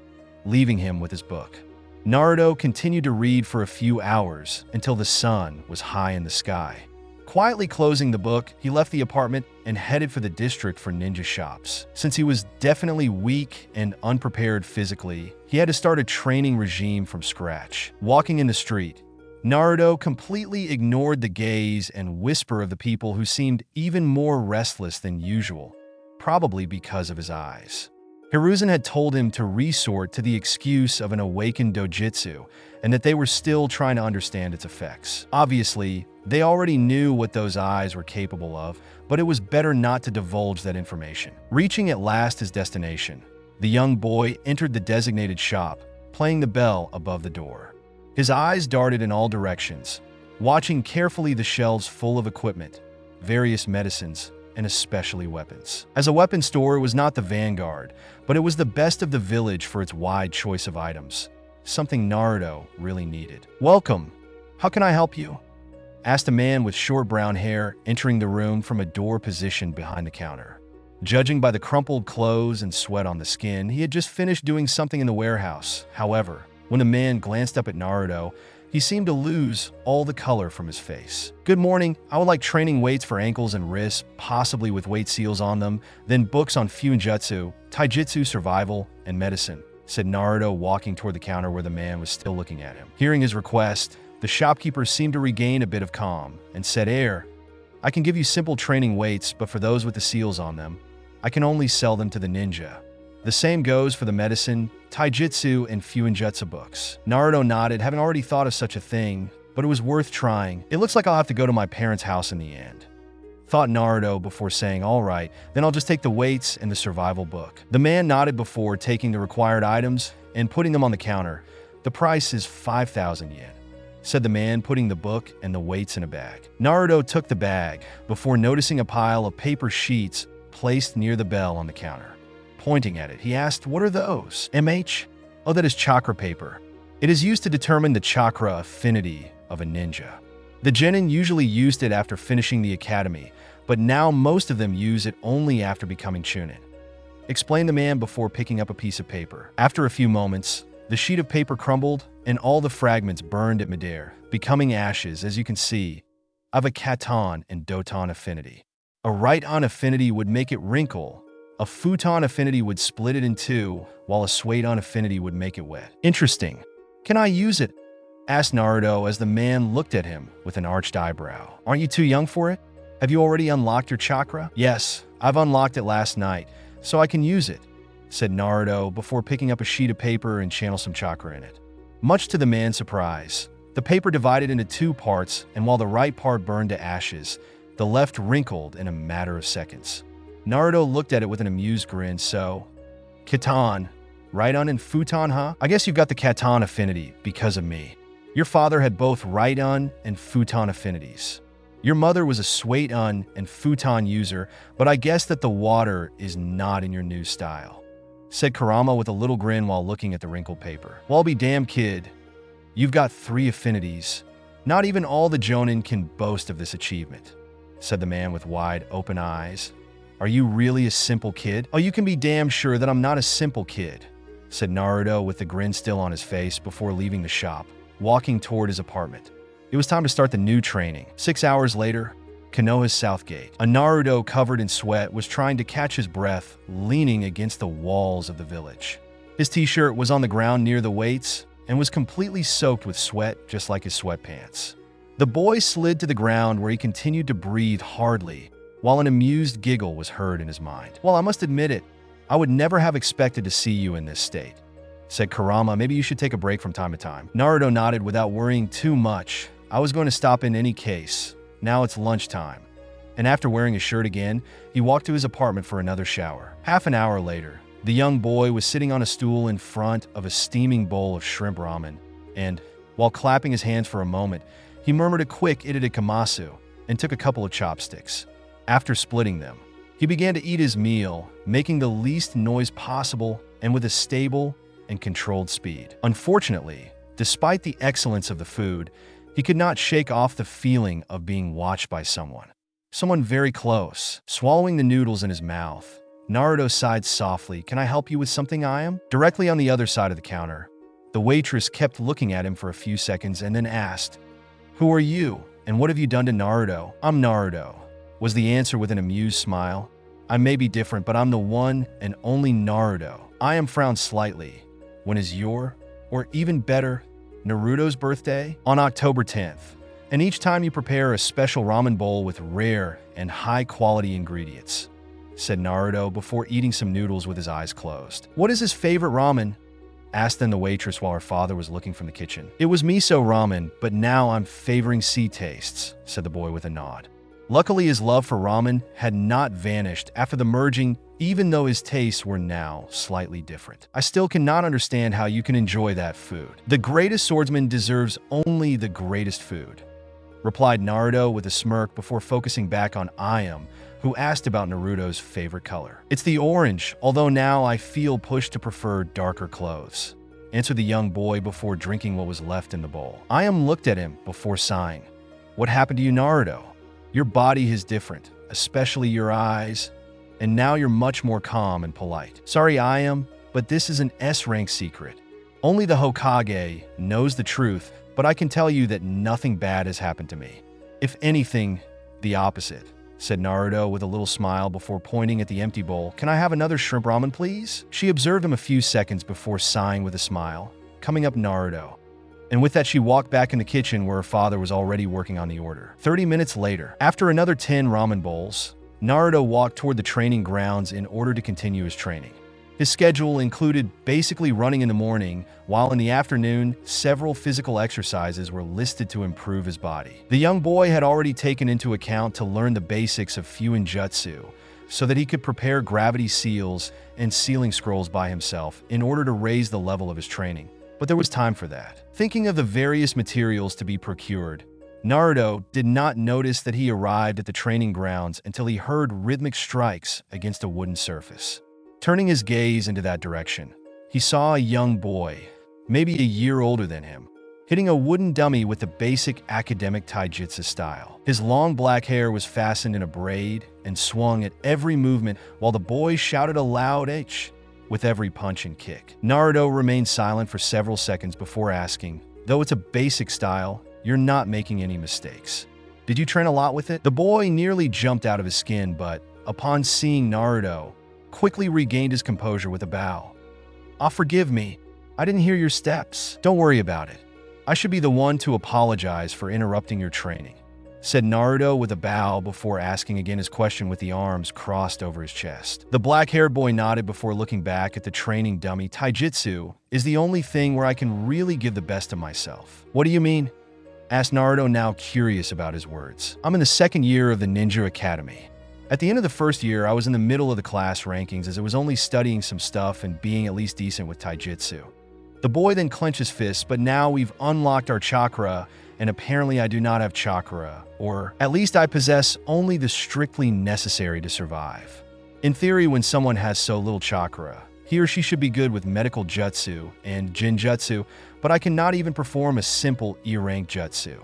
leaving him with his book. Naruto continued to read for a few hours until the sun was high in the sky. Quietly closing the book, he left the apartment and headed for the district for ninja shops. Since he was definitely weak and unprepared physically, he had to start a training regime from scratch. Walking in the street, Naruto completely ignored the gaze and whisper of the people who seemed even more restless than usual, probably because of his eyes. Hiruzen had told him to resort to the excuse of an awakened dojutsu and that they were still trying to understand its effects. Obviously, they already knew what those eyes were capable of, but it was better not to divulge that information. Reaching at last his destination, the young boy entered the designated shop, playing the bell above the door. His eyes darted in all directions, watching carefully the shelves full of equipment, various medicines, and especially weapons. As a weapon store, it was not the vanguard, but it was the best of the village for its wide choice of items, something Naruto really needed. "Welcome. How can I help you?" asked a man with short brown hair entering the room from a door positioned behind the counter. Judging by the crumpled clothes and sweat on the skin, he had just finished doing something in the warehouse. However, when the man glanced up at Naruto, he seemed to lose all the color from his face. "Good morning. I would like training weights for ankles and wrists, possibly with weight seals on them, then books on Fuinjutsu, Taijutsu survival, and medicine," said Naruto, walking toward the counter where the man was still looking at him. Hearing his request, the shopkeeper seemed to regain a bit of calm and said, "I can give you simple training weights, but for those with the seals on them, I can only sell them to the ninja. The same goes for the medicine, Taijutsu, and Fuinjutsu books." Naruto nodded, having already thought of such a thing, but it was worth trying. "It looks like I'll have to go to my parents' house in the end," thought Naruto before saying, "All right, then I'll just take the weights and the survival book." The man nodded before taking the required items and putting them on the counter. "The price is 5,000 yen, said the man, putting the book and the weights in a bag. Naruto took the bag before noticing a pile of paper sheets placed near the bell on the counter. Pointing at it, he asked, "What are those?" "MH? Oh, that is chakra paper. It is used to determine the chakra affinity of a ninja. The genin usually used it after finishing the academy, but now most of them use it only after becoming chunin," explained the man before picking up a piece of paper. After a few moments, the sheet of paper crumbled and all the fragments burned at midair, becoming ashes. As you can see, I have a katan and doton affinity. A right-on affinity would make it wrinkle. A futon affinity would split it in two, while a swade-on affinity would make it wet. "Interesting. Can I use it?" asked Naruto as the man looked at him with an arched eyebrow. "Aren't you too young for it? Have you already unlocked your chakra?" "Yes, I've unlocked it last night, so I can use it," said Naruto before picking up a sheet of paper and channel some chakra in it. Much to the man's surprise, the paper divided into two parts, and while the right part burned to ashes, the left wrinkled in a matter of seconds. Naruto looked at it with an amused grin. "So, Katan, right-on and futon, huh? I guess you've got the Katan affinity because of me. Your father had both right-on and futon affinities. Your mother was a swade-on and futon user, but I guess that the water is not in your new style," said Kurama with a little grin while looking at the wrinkled paper. "Well, I'll be damned, kid. You've got 3 affinities. Not even all the jonin can boast of this achievement," said the man with wide, open eyes. "Are you really a simple kid?" "Oh, you can be damn sure that I'm not a simple kid," said Naruto with the grin still on his face before leaving the shop, walking toward his apartment. It was time to start the new training. 6 hours later, Konoha's South Gate. A Naruto covered in sweat was trying to catch his breath, leaning against the walls of the village. His t-shirt was on the ground near the weights and was completely soaked with sweat, just like his sweatpants. The boy slid to the ground where he continued to breathe hardly, while an amused giggle was heard in his mind. "Well, I must admit it. I would never have expected to see you in this state," said Kurama. "Maybe you should take a break from time to time." Naruto nodded without worrying too much. "I was going to stop in any case. Now it's lunchtime." And after wearing his shirt again, he walked to his apartment for another shower. Half an hour later, the young boy was sitting on a stool in front of a steaming bowl of shrimp ramen, and, while clapping his hands for a moment, he murmured a quick "itadikamasu" and took a couple of chopsticks. After splitting them, he began to eat his meal, making the least noise possible and with a stable and controlled speed. Unfortunately, despite the excellence of the food, he could not shake off the feeling of being watched by someone very close. Swallowing the noodles in his mouth, Naruto sighed softly. "Can I help you with something, I am?" Directly on the other side of the counter, the waitress kept looking at him for a few seconds and then asked, "Who are you, and what have you done to Naruto?" "I'm Naruto," was the answer with an amused smile. "I may be different, but I'm the one and only Naruto." I am frowned slightly. "When is your, or even better, Naruto's birthday?" "On October 10th. And each time you prepare a special ramen bowl with rare and high-quality ingredients," said Naruto before eating some noodles with his eyes closed. "What is his favorite ramen?" asked then the waitress while her father was looking from the kitchen. "It was miso ramen, but now I'm favoring sea tastes," said the boy with a nod. Luckily, his love for ramen had not vanished after the merging, even though his tastes were now slightly different. "I still cannot understand how you can enjoy that food. The greatest swordsman deserves only the greatest food," replied Naruto with a smirk before focusing back on Ayam, who asked about Naruto's favorite color. "It's the orange, although now I feel pushed to prefer darker clothes," answered the young boy before drinking what was left in the bowl. Ayam looked at him before sighing. "What happened to you, Naruto? Your body is different, especially your eyes, and now you're much more calm and polite." "Sorry, Ayam, but this is an S-rank secret. Only the Hokage knows the truth, but I can tell you that nothing bad has happened to me. If anything, the opposite," said Naruto with a little smile before pointing at the empty bowl. "Can I have another shrimp ramen, please?" She observed him a few seconds before sighing with a smile, coming up Naruto. And with that, she walked back in the kitchen where her father was already working on the order. 30 minutes later, after another 10 ramen bowls, Naruto walked toward the training grounds in order to continue his training. His schedule included basically running in the morning, while in the afternoon, several physical exercises were listed to improve his body. The young boy had already taken into account to learn the basics of Fuin Jutsu, so that he could prepare gravity seals and sealing scrolls by himself in order to raise the level of his training. But there was time for that. Thinking of the various materials to be procured, Naruto did not notice that he arrived at the training grounds until he heard rhythmic strikes against a wooden surface. Turning his gaze into that direction, he saw a young boy, maybe a year older than him, hitting a wooden dummy with the basic academic taijutsu style. His long black hair was fastened in a braid and swung at every movement while the boy shouted a loud H with every punch and kick. Naruto remained silent for several seconds before asking, "Though it's a basic style, you're not making any mistakes. Did you train a lot with it?" The boy nearly jumped out of his skin, but upon seeing Naruto, quickly regained his composure with a bow. Forgive me. I didn't hear your steps." "Don't worry about it. I should be the one to apologize for interrupting your training," said Naruto with a bow before asking again his question with the arms crossed over his chest. The black-haired boy nodded before looking back at the training dummy. "Taijutsu is the only thing where I can really give the best of myself." "What do you mean?" asked Naruto, now curious about his words. "I'm in the second year of the Ninja Academy. At the end of the first year, I was in the middle of the class rankings as I was only studying some stuff and being at least decent with taijutsu." The boy then clenched his fists, "But now we've unlocked our chakra, and apparently I do not have chakra, or at least I possess only the strictly necessary to survive. In theory, when someone has so little chakra, he or she should be good with medical jutsu and jinjutsu, but I cannot even perform a simple E-rank jutsu."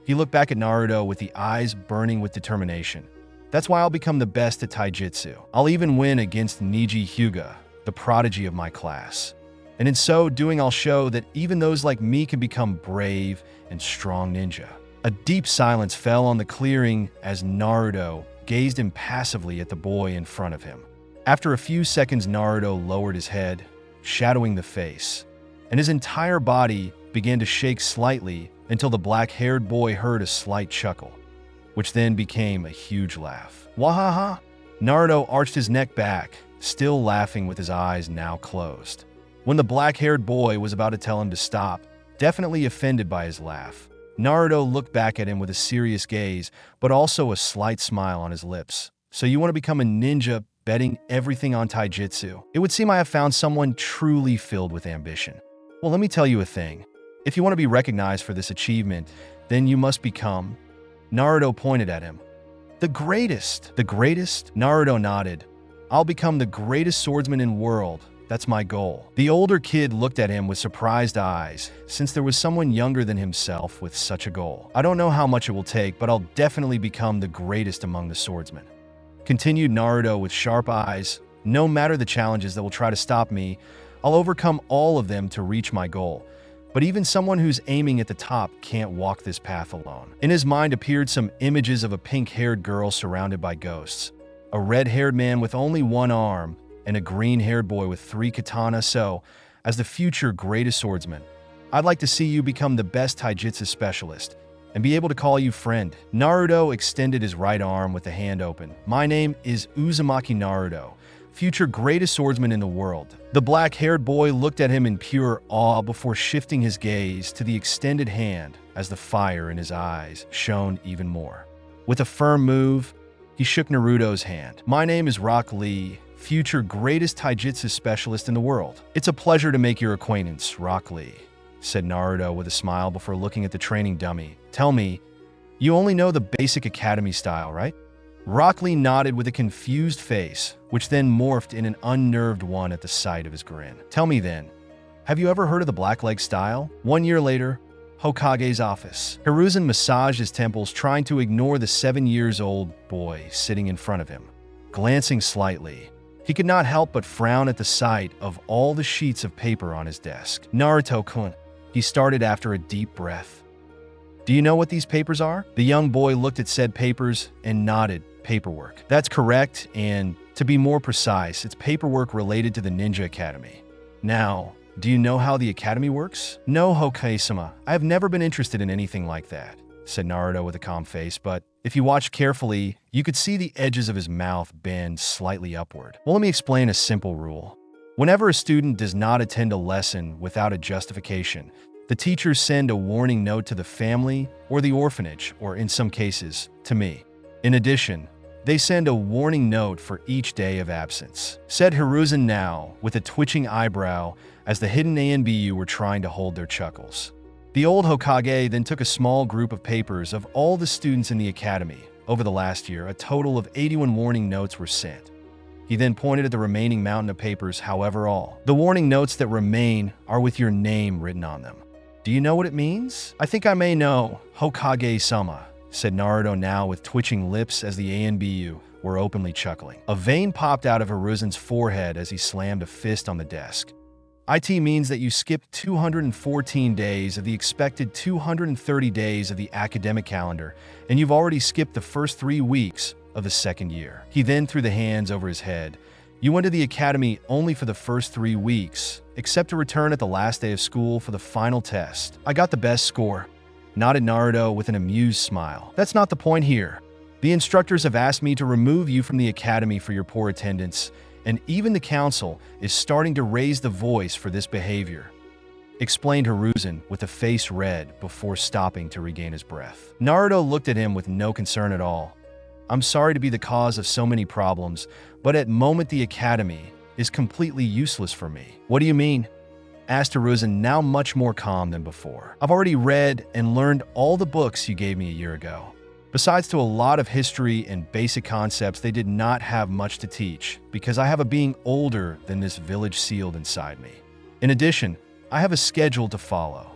He looked back at Naruto with the eyes burning with determination. "That's why I'll become the best at taijutsu. I'll even win against Niji Hyuga, the prodigy of my class. And in so doing, I'll show that even those like me can become brave and strong ninja." A deep silence fell on the clearing as Naruto gazed impassively at the boy in front of him. After a few seconds, Naruto lowered his head, shadowing the face, and his entire body began to shake slightly until the black-haired boy heard a slight chuckle, which then became a huge laugh. "Wahaha! Naruto arched his neck back, still laughing with his eyes now closed. When the black-haired boy was about to tell him to stop, definitely offended by his laugh, Naruto looked back at him with a serious gaze, but also a slight smile on his lips. "So you want to become a ninja, betting everything on taijutsu? It would seem I have found someone truly filled with ambition. Well, let me tell you a thing. If you want to be recognized for this achievement, then you must become..." Naruto pointed at him. "The greatest." "The greatest?" Naruto nodded. "I'll become the greatest swordsman in the world. That's my goal." The older kid looked at him with surprised eyes, since there was someone younger than himself with such a goal. "I don't know how much it will take, but I'll definitely become the greatest among the swordsmen," continued Naruto with sharp eyes. "No matter the challenges that will try to stop me, I'll overcome all of them to reach my goal. But even someone who's aiming at the top can't walk this path alone." In his mind appeared some images of a pink-haired girl surrounded by ghosts, a red-haired man with only one arm, and a green-haired boy with 3 katanas. "So, as the future greatest swordsman, I'd like to see you become the best taijutsu specialist and be able to call you friend." Naruto extended his right arm with the hand open. "My name is Uzumaki Naruto, future greatest swordsman in the world." The black-haired boy looked at him in pure awe before shifting his gaze to the extended hand as the fire in his eyes shone even more. With a firm move, he shook Naruto's hand. "My name is Rock Lee, future greatest taijutsu specialist in the world." "It's a pleasure to make your acquaintance, Rock Lee," said Naruto with a smile before looking at the training dummy. "Tell me, you only know the basic academy style, right?" Rock Lee nodded with a confused face, which then morphed in an unnerved one at the sight of his grin. "Tell me then, have you ever heard of the Blackleg style?" 1 year later, Hokage's office. Hiruzen massaged his temples, trying to ignore the 7-year-old boy sitting in front of him. Glancing slightly, he could not help but frown at the sight of all the sheets of paper on his desk. "Naruto-kun," he started after a deep breath. "Do you know what these papers are?" The young boy looked at said papers and nodded. "Paperwork." "That's correct, and to be more precise, it's paperwork related to the Ninja Academy. Now, do you know how the academy works?" "No, Hokage-sama. I have never been interested in anything like that," said Naruto with a calm face, but if you watched carefully, you could see the edges of his mouth bend slightly upward. "Well, let me explain a simple rule. Whenever a student does not attend a lesson without a justification, the teachers send a warning note to the family or the orphanage, or in some cases, to me. In addition, they send a warning note for each day of absence," said Hiruzen now, with a twitching eyebrow as the hidden ANBU were trying to hold their chuckles. The old Hokage then took a small group of papers of all the students in the academy. Over the last year, a total of 81 warning notes were sent. He then pointed at the remaining mountain of papers. "However, all the warning notes that remain are with your name written on them. Do you know what it means?" "I think I may know, Hokage-sama," said Naruto now with twitching lips as the ANBU were openly chuckling. A vein popped out of Hiruzen's forehead as he slammed a fist on the desk. "IT means that you skipped 214 days of the expected 230 days of the academic calendar, and you've already skipped the first 3 weeks of the second year." He then threw the hands over his head. "You went to the academy only for the first 3 weeks, except to return at the last day of school for the final test." "I got the best score," nodded Naruto with an amused smile. "That's not the point here. The instructors have asked me to remove you from the academy for your poor attendance, and even the council is starting to raise the voice for this behavior," explained Hiruzen with a face red before stopping to regain his breath. Naruto looked at him with no concern at all. "I'm sorry to be the cause of so many problems, but at the moment the academy is completely useless for me." "What do you mean?" asked Hiruzen, now much more calm than before. "I've already read and learned all the books you gave me a year ago. Besides to a lot of history and basic concepts, they did not have much to teach, because I have a being older than this village sealed inside me. In addition, I have a schedule to follow,"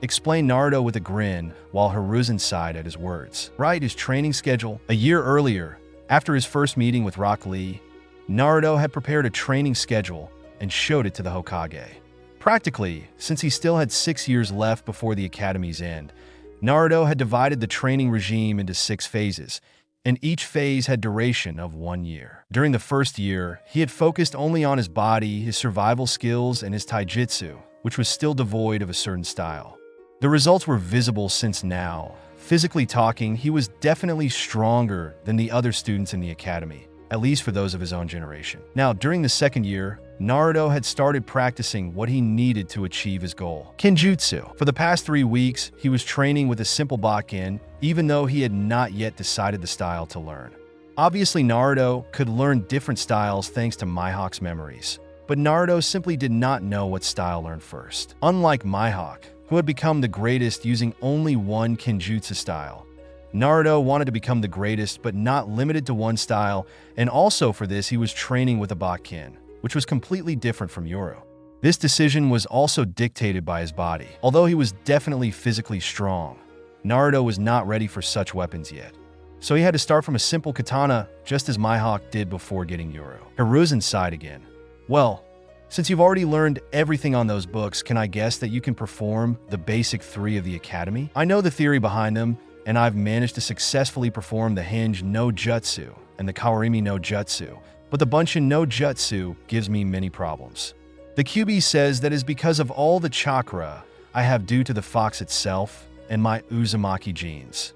explained Naruto with a grin, while Hiruzen sighed at his words. Right, his training schedule. A year earlier, after his first meeting with Rock Lee, Naruto had prepared a training schedule and showed it to the Hokage. Practically, since he still had 6 years left before the academy's end, Naruto had divided the training regime into 6 phases, and each phase had duration of 1 year. During the first year, he had focused only on his body, his survival skills, and his taijutsu, which was still devoid of a certain style. The results were visible since now, physically talking, he was definitely stronger than the other students in the academy. at least for those of his own generation. Now, during the second year, Naruto had started practicing what he needed to achieve his goal, Kenjutsu. For the past 3 weeks, he was training with a simple Bakken, even though he had not yet decided the style to learn. Obviously, Naruto could learn different styles thanks to Mihawk's memories, but Naruto simply did not know what style to learn first. Unlike Mihawk, who had become the greatest using only one Kenjutsu style, Naruto wanted to become the greatest but not limited to one style, and also for this he was training with a Bakken, which was completely different from Yoru. This decision was also dictated by his body. Although he was definitely physically strong, Naruto was not ready for such weapons yet. So he had to start from a simple katana, just as Mihawk did before getting Yoru. Hiruzen sighed again. Well, since you've already learned everything on those books, can I guess that you can perform the basic 3 of the academy? I know the theory behind them, and I've managed to successfully perform the Hinge no Jutsu and the Kawarimi no Jutsu, but the Bunshin no Jutsu gives me many problems. The QB says that is because of all the chakra I have due to the fox itself and my Uzumaki genes.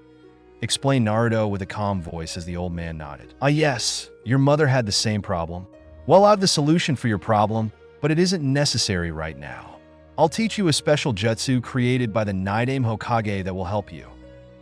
Explained Naruto with a calm voice as the old man nodded. Ah yes, your mother had the same problem. Well, I have the solution for your problem, but it isn't necessary right now. I'll teach you a special jutsu created by the Naidame Hokage that will help you,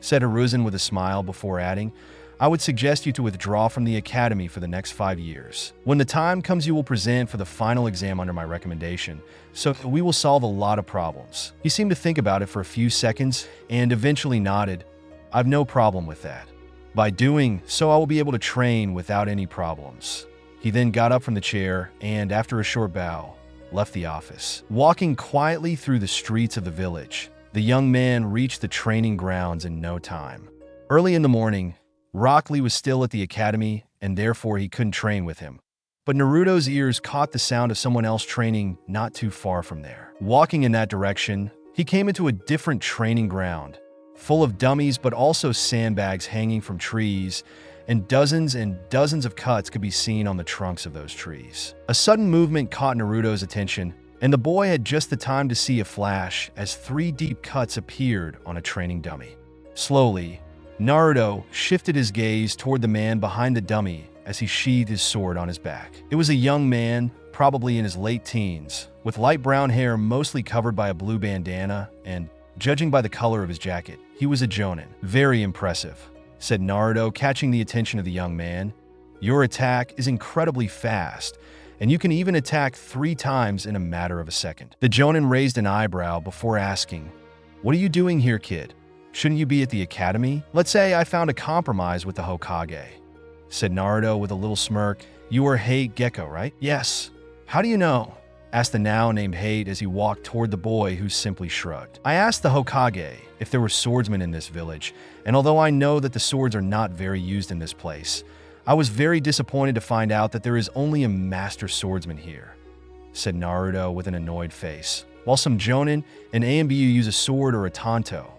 said Hiruzen with a smile before adding, I would suggest you to withdraw from the academy for the next 5 years. When the time comes, you will present for the final exam under my recommendation, so we will solve a lot of problems. He seemed to think about it for a few seconds and eventually nodded. I've no problem with that. By doing so, I will be able to train without any problems. He then got up from the chair and, after a short bow, left the office. Walking quietly through the streets of the village, the young man reached the training grounds in no time. Early in the morning, Rock Lee was still at the academy, and therefore he couldn't train with him. But Naruto's ears caught the sound of someone else training not too far from there. Walking in that direction, he came into a different training ground, full of dummies but also sandbags hanging from trees, and dozens of cuts could be seen on the trunks of those trees. A sudden movement caught Naruto's attention, and the boy had just the time to see a flash as 3 deep cuts appeared on a training dummy. Slowly, Naruto shifted his gaze toward the man behind the dummy as he sheathed his sword on his back. It was a young man, probably in his late teens, with light brown hair mostly covered by a blue bandana, and, judging by the color of his jacket, he was a jonin. Very impressive, said Naruto, catching the attention of the young man. Your attack is incredibly fast, and you can even attack 3 times in a matter of a second. The jonin raised an eyebrow before asking, What are you doing here, kid? Shouldn't you be at the academy? Let's say I found a compromise with the Hokage, said Naruto with a little smirk. You are Hate Gecko, right? Yes. How do you know? Asked the now named Hate as he walked toward the boy, who simply shrugged. I asked the Hokage if there were swordsmen in this village, and although I know that the swords are not very used in this place, I was very disappointed to find out that there is only a master swordsman here, said Naruto with an annoyed face. While some jonin and AMBU use a sword or a tanto,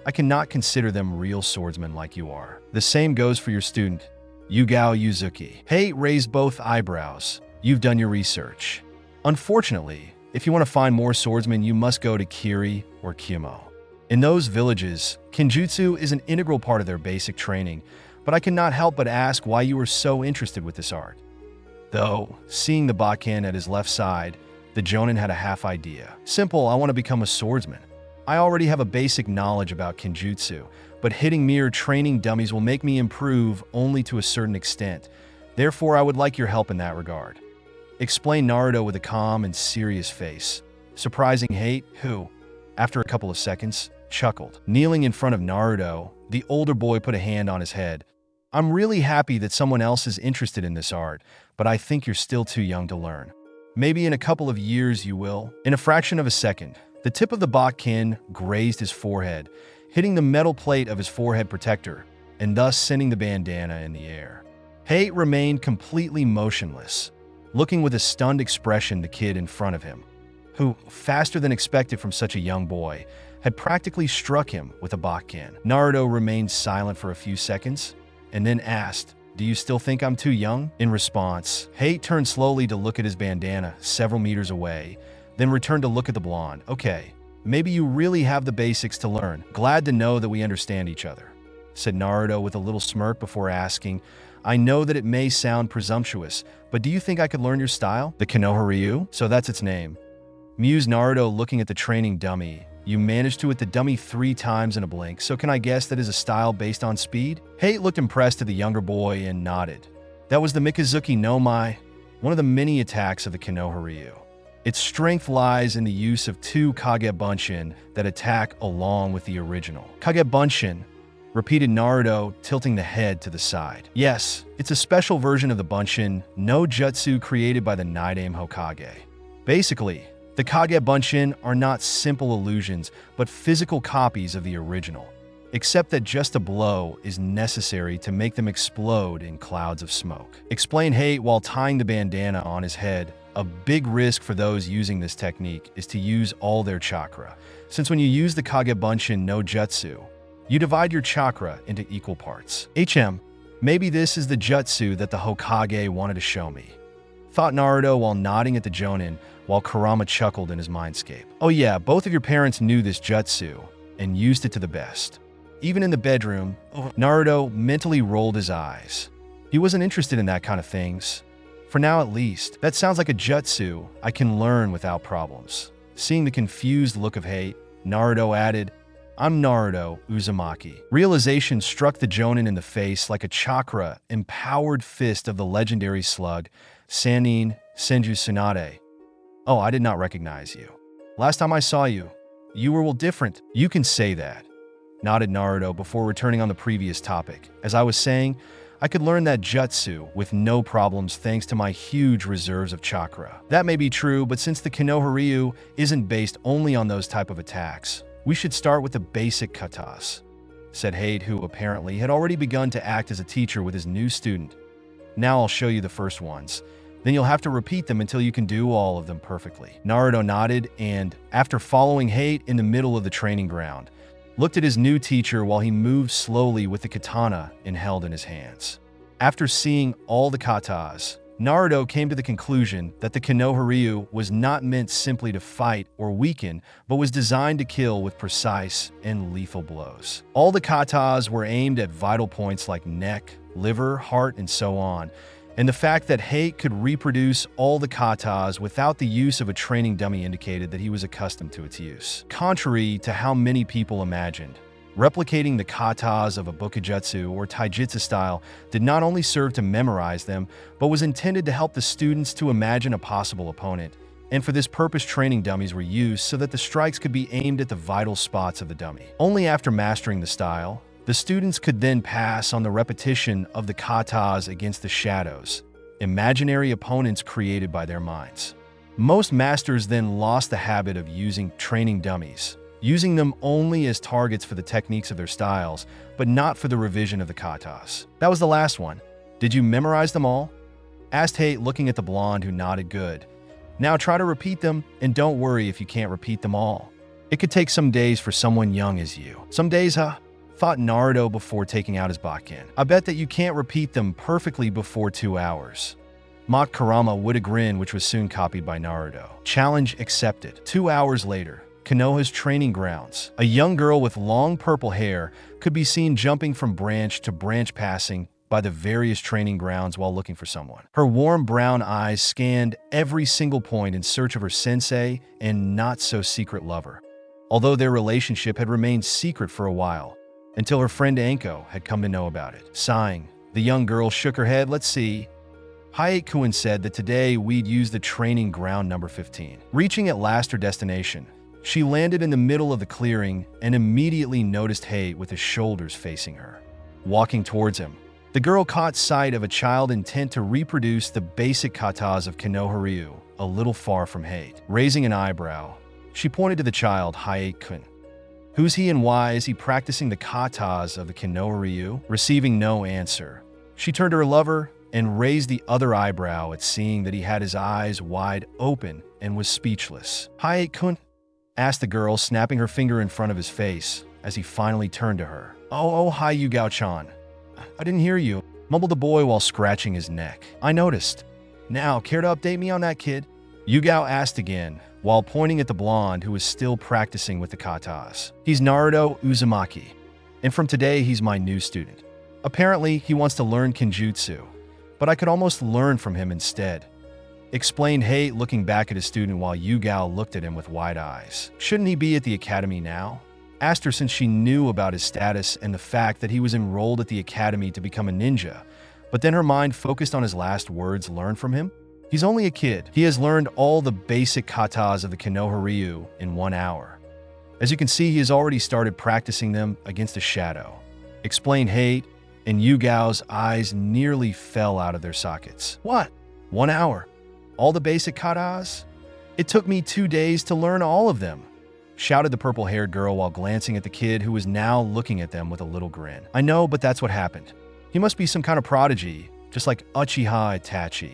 I cannot consider them real swordsmen like you are. The same goes for your student, Yugao Yuzuki. Hate raised both eyebrows. You've done your research. Unfortunately, if you want to find more swordsmen, you must go to Kiri or Kyumo. In those villages, Kenjutsu is an integral part of their basic training, but I cannot help but ask why you are so interested with this art. Though, seeing the Bakken at his left side, the jonin had a half idea. Simple, I want to become a swordsman. I already have a basic knowledge about Kenjutsu, but hitting mere training dummies will make me improve only to a certain extent. Therefore, I would like your help in that regard, explained Naruto with a calm and serious face, surprising Hate, who, after a couple of seconds, chuckled. Kneeling in front of Naruto, the older boy put a hand on his head. I'm really happy that someone else is interested in this art, but I think you're still too young to learn. Maybe in a couple of years you will. In a fraction of a second, the tip of the Bakken grazed his forehead, hitting the metal plate of his forehead protector, and thus sending the bandana in the air. Hate remained completely motionless, looking with a stunned expression the kid in front of him, who, faster than expected from such a young boy, had practically struck him with a Bakken. Naruto remained silent for a few seconds, and then asked, Do you still think I'm too young? In response, Hate turned slowly to look at his bandana several meters away, then returned to look at the blonde. Okay, maybe you really have the basics to learn. Glad to know that we understand each other, said Naruto with a little smirk before asking, I know that it may sound presumptuous, but do you think I could learn your style? The Konoha-ryu? So that's its name. Mused Naruto, looking at the training dummy. You managed to hit the dummy 3 times in a blink, so can I guess that is a style based on speed? Hate looked impressed at the younger boy and nodded. That was the Mikazuki no Mai, one of the many attacks of the Konoha-ryu. Its strength lies in the use of 2 Kage Bunshin that attack along with the original. Kage Bunshin, repeated Naruto, tilting the head to the side. Yes, it's a special version of the Bunshin no Jutsu created by the Nidaime Hokage. Basically, the Kage Bunshin are not simple illusions, but physical copies of the original, except that just a blow is necessary to make them explode in clouds of smoke. Explained Hate while tying the bandana on his head. A big risk for those using this technique is to use all their chakra, since when you use the Kage Bunshin no Jutsu, you divide your chakra into equal parts. Maybe this is the jutsu that the Hokage wanted to show me, thought Naruto while nodding at the Jonin, while Kurama chuckled in his mindscape. Oh yeah, both of your parents knew this jutsu and used it to the best. Even in the bedroom, Naruto mentally rolled his eyes. He wasn't interested in that kind of things. For now at least. That sounds like a jutsu I can learn without problems. Seeing the confused look of Hate, Naruto added, I'm Naruto Uzumaki. Realization struck the Jonin in the face like a chakra-empowered fist of the legendary slug, Sannin Senju Tsunade. Oh, I did not recognize you. Last time I saw you, you were well different. You can say that, nodded Naruto before returning on the previous topic. As I was saying, I could learn that jutsu with no problems thanks to my huge reserves of chakra. That may be true, but since the Konoha-ryu isn't based only on those type of attacks, we should start with the basic katas, said Hade, who apparently had already begun to act as a teacher with his new student. Now I'll show you the first ones. Then you'll have to repeat them until you can do all of them perfectly. Naruto nodded and, after following Hade in the middle of the training ground, looked at his new teacher while he moved slowly with the katana held in his hands. After seeing all the katas, Naruto came to the conclusion that the Konoha-ryu was not meant simply to fight or weaken, but was designed to kill with precise and lethal blows. All the katas were aimed at vital points like neck, liver, heart, and so on, and the fact that Hate could reproduce all the katas without the use of a training dummy indicated that he was accustomed to its use. Contrary to how many people imagined, replicating the katas of a bukijutsu or taijutsu style did not only serve to memorize them, but was intended to help the students to imagine a possible opponent. And for this purpose, training dummies were used so that the strikes could be aimed at the vital spots of the dummy. Only after mastering the style, the students could then pass on the repetition of the katas against the shadows, imaginary opponents created by their minds. Most masters then lost the habit of using training dummies, using them only as targets for the techniques of their styles, but not for the revision of the katas. That was the last one. Did you memorize them all? Asked Hate, looking at the blonde, who nodded good. Now try to repeat them, and don't worry if you can't repeat them all. It could take some days for someone young as you. Some days, huh? Thought Naruto before taking out his bakken. I bet that you can't repeat them perfectly before 2 hours. Mocked Kurama with a grin, which was soon copied by Naruto. Challenge accepted. 2 hours later, Konoha's training grounds. A young girl with long purple hair could be seen jumping from branch to branch, passing by the various training grounds while looking for someone. Her warm brown eyes scanned every single point in search of her sensei and not-so-secret lover, although their relationship had remained secret for a while, until her friend Anko had come to know about it. Sighing, the young girl shook her head. Let's see. Hayate-kun said that today we'd use the training ground number 15. Reaching at last her destination, she landed in the middle of the clearing and immediately noticed Hate with his shoulders facing her. Walking towards him, the girl caught sight of a child intent to reproduce the basic katas of Konoha-ryu a little far from Hate. Raising an eyebrow, she pointed to the child. Hayate-kun. Who's he and why is he practicing the katas of the Konoha-ryu? Receiving no answer, she turned to her lover and raised the other eyebrow at seeing that he had his eyes wide open and was speechless. Hayate-kun? Asked the girl, snapping her finger in front of his face as he finally turned to her. Oh, hi, Yugao-chan. I didn't hear you, mumbled the boy while scratching his neck. I noticed. Now, care to update me on that kid? Yugao asked again, while pointing at the blonde who was still practicing with the katas. He's Naruto Uzumaki, and from today he's my new student. Apparently, he wants to learn Kenjutsu, but I could almost learn from him instead. Explained Hate, looking back at his student while Yugao looked at him with wide eyes. Shouldn't he be at the academy now? Asked her since she knew about his status and the fact that he was enrolled at the academy to become a ninja, but then her mind focused on his last words learned from him. He's only a kid. He has learned all the basic katas of the Konoha-ryu in 1 hour. As you can see, he has already started practicing them against a shadow. Explained Hate, and Yugao's eyes nearly fell out of their sockets. What? 1 hour? All the basic katas? It took me 2 days to learn all of them, shouted the purple-haired girl while glancing at the kid who was now looking at them with a little grin. I know, but that's what happened. He must be some kind of prodigy, just like Uchiha Itachi.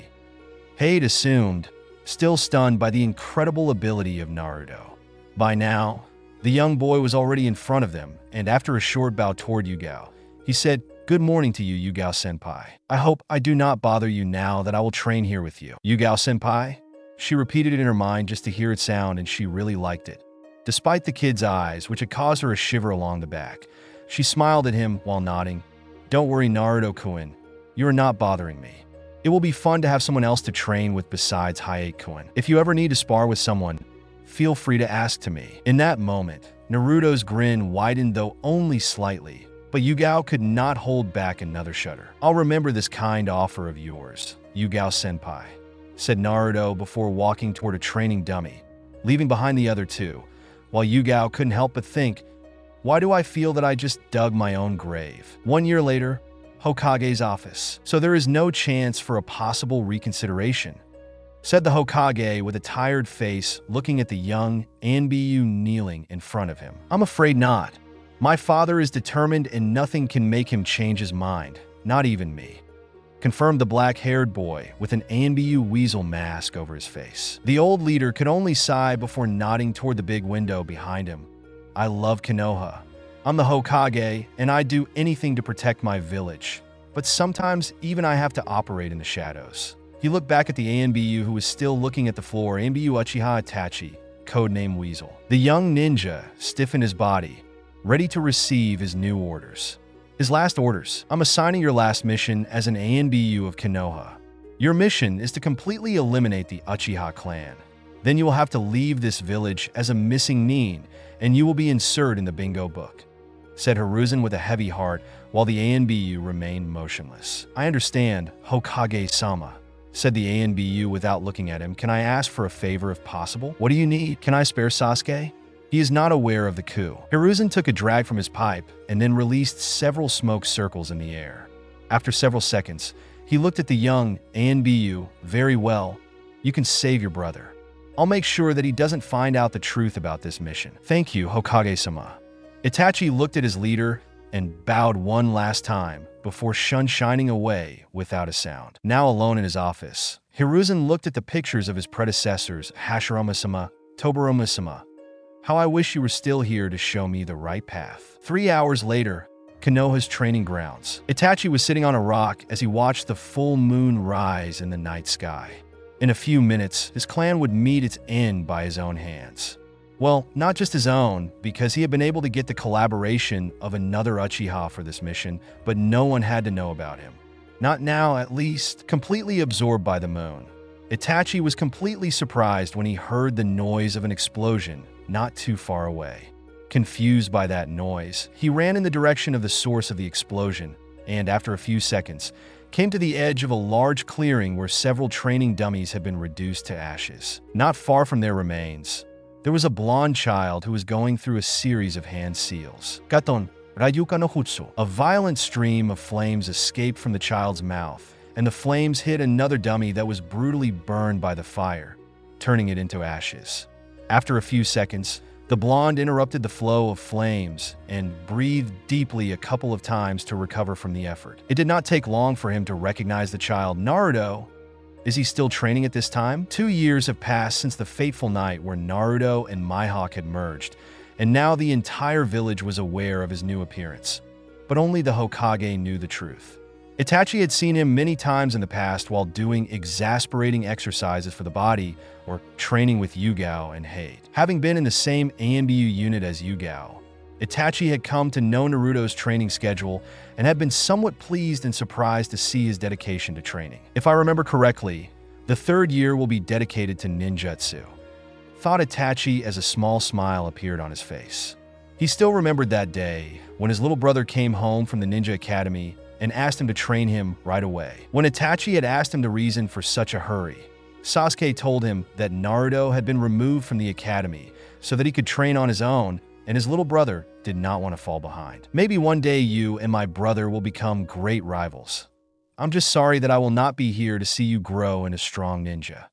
Hate assumed, still stunned by the incredible ability of Naruto. By now, the young boy was already in front of them, and after a short bow toward Yugao, he said, "Good morning to you, Yugao-senpai. I hope I do not bother you now that I will train here with you." Yugao-senpai? She repeated it in her mind just to hear it sound, and she really liked it. Despite the kid's eyes, which had caused her a shiver along the back, she smiled at him while nodding. Don't worry, Naruto-kun. You are not bothering me. It will be fun to have someone else to train with besides Hayate-kun. If you ever need to spar with someone, feel free to ask to me. In that moment, Naruto's grin widened, though only slightly, but Yugao could not hold back another shudder. I'll remember this kind offer of yours, Yugao-senpai, said Naruto before walking toward a training dummy, leaving behind the other two, while Yugao couldn't help but think, why do I feel that I just dug my own grave? 1 year later, Hokage's office. So there is no chance for a possible reconsideration, said the Hokage with a tired face, looking at the young Anbiyu kneeling in front of him. I'm afraid not. My father is determined and nothing can make him change his mind, not even me, confirmed the black-haired boy with an Anbiyu weasel mask over his face. The old leader could only sigh before nodding toward the big window behind him. I love Konoha. I'm the Hokage, and I'd do anything to protect my village. But sometimes, even I have to operate in the shadows. He looked back at the Anbiyu who was still looking at the floor, Anbiyu Uchiha Itachi, codename Weasel. The young ninja stiffened his body, ready to receive his new orders. His last orders. I'm assigning your last mission as an Anbiyu of Konoha. Your mission is to completely eliminate the Uchiha clan. Then you will have to leave this village as a missing nin, and you will be inserted in the bingo book, said Hiruzen with a heavy heart while the Anbiyu remained motionless. I understand, Hokage-sama, said the Anbiyu without looking at him. Can I ask for a favor if possible? What do you need? Can I spare Sasuke? He is not aware of the coup. Hiruzen took a drag from his pipe and then released several smoke circles in the air. After several seconds, he looked at the young Anbiyu. Very well. You can save your brother. I'll make sure that he doesn't find out the truth about this mission. Thank you, Hokage-sama. Itachi looked at his leader and bowed one last time before shining away without a sound. Now alone in his office, Hiruzen looked at the pictures of his predecessors, Hashirama-sama, Tobirama-sama. How I wish you were still here to show me the right path. 3 hours later, Konoha's training grounds. Itachi was sitting on a rock as he watched the full moon rise in the night sky. In a few minutes, his clan would meet its end by his own hands. Well, not just his own, because he had been able to get the collaboration of another Uchiha for this mission, but no one had to know about him. Not now, at least. Completely absorbed by the moon, Itachi was completely surprised when he heard the noise of an explosion not too far away. Confused by that noise, he ran in the direction of the source of the explosion, and after a few seconds, came to the edge of a large clearing where several training dummies had been reduced to ashes. Not far from their remains, there was a blonde child who was going through a series of hand seals. Gaton, Rayuka no Jutsu. A violent stream of flames escaped from the child's mouth, and the flames hit another dummy that was brutally burned by the fire, turning it into ashes. After a few seconds, the blonde interrupted the flow of flames and breathed deeply a couple of times to recover from the effort. It did not take long for him to recognize the child. Naruto? Is he still training at this time? 2 years have passed since the fateful night where Naruto and Mihawk had merged, and now the entire village was aware of his new appearance. But only the Hokage knew the truth. Itachi had seen him many times in the past while doing exasperating exercises for the body or training with Yugao and Hate. Having been in the same Anbiyu unit as Yugao, Itachi had come to know Naruto's training schedule and had been somewhat pleased and surprised to see his dedication to training. If I remember correctly, the third year will be dedicated to ninjutsu, thought Itachi as a small smile appeared on his face. He still remembered that day when his little brother came home from the ninja academy and asked him to train him right away. When Itachi had asked him the reason for such a hurry, Sasuke told him that Naruto had been removed from the academy so that he could train on his own, and his little brother did not want to fall behind. Maybe one day you and my brother will become great rivals. I'm just sorry that I will not be here to see you grow in a strong ninja,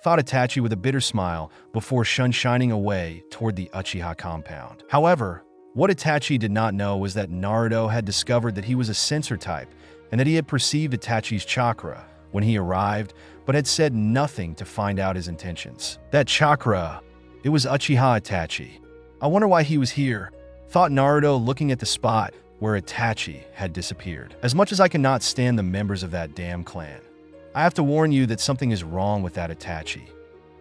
thought Itachi with a bitter smile before shining away toward the Uchiha compound. However, what Itachi did not know was that Naruto had discovered that he was a sensor type and that he had perceived Itachi's chakra when he arrived, but had said nothing to find out his intentions. That chakra, it was Uchiha Itachi. I wonder why he was here, thought Naruto looking at the spot where Itachi had disappeared. As much as I cannot stand the members of that damn clan, I have to warn you that something is wrong with that Itachi,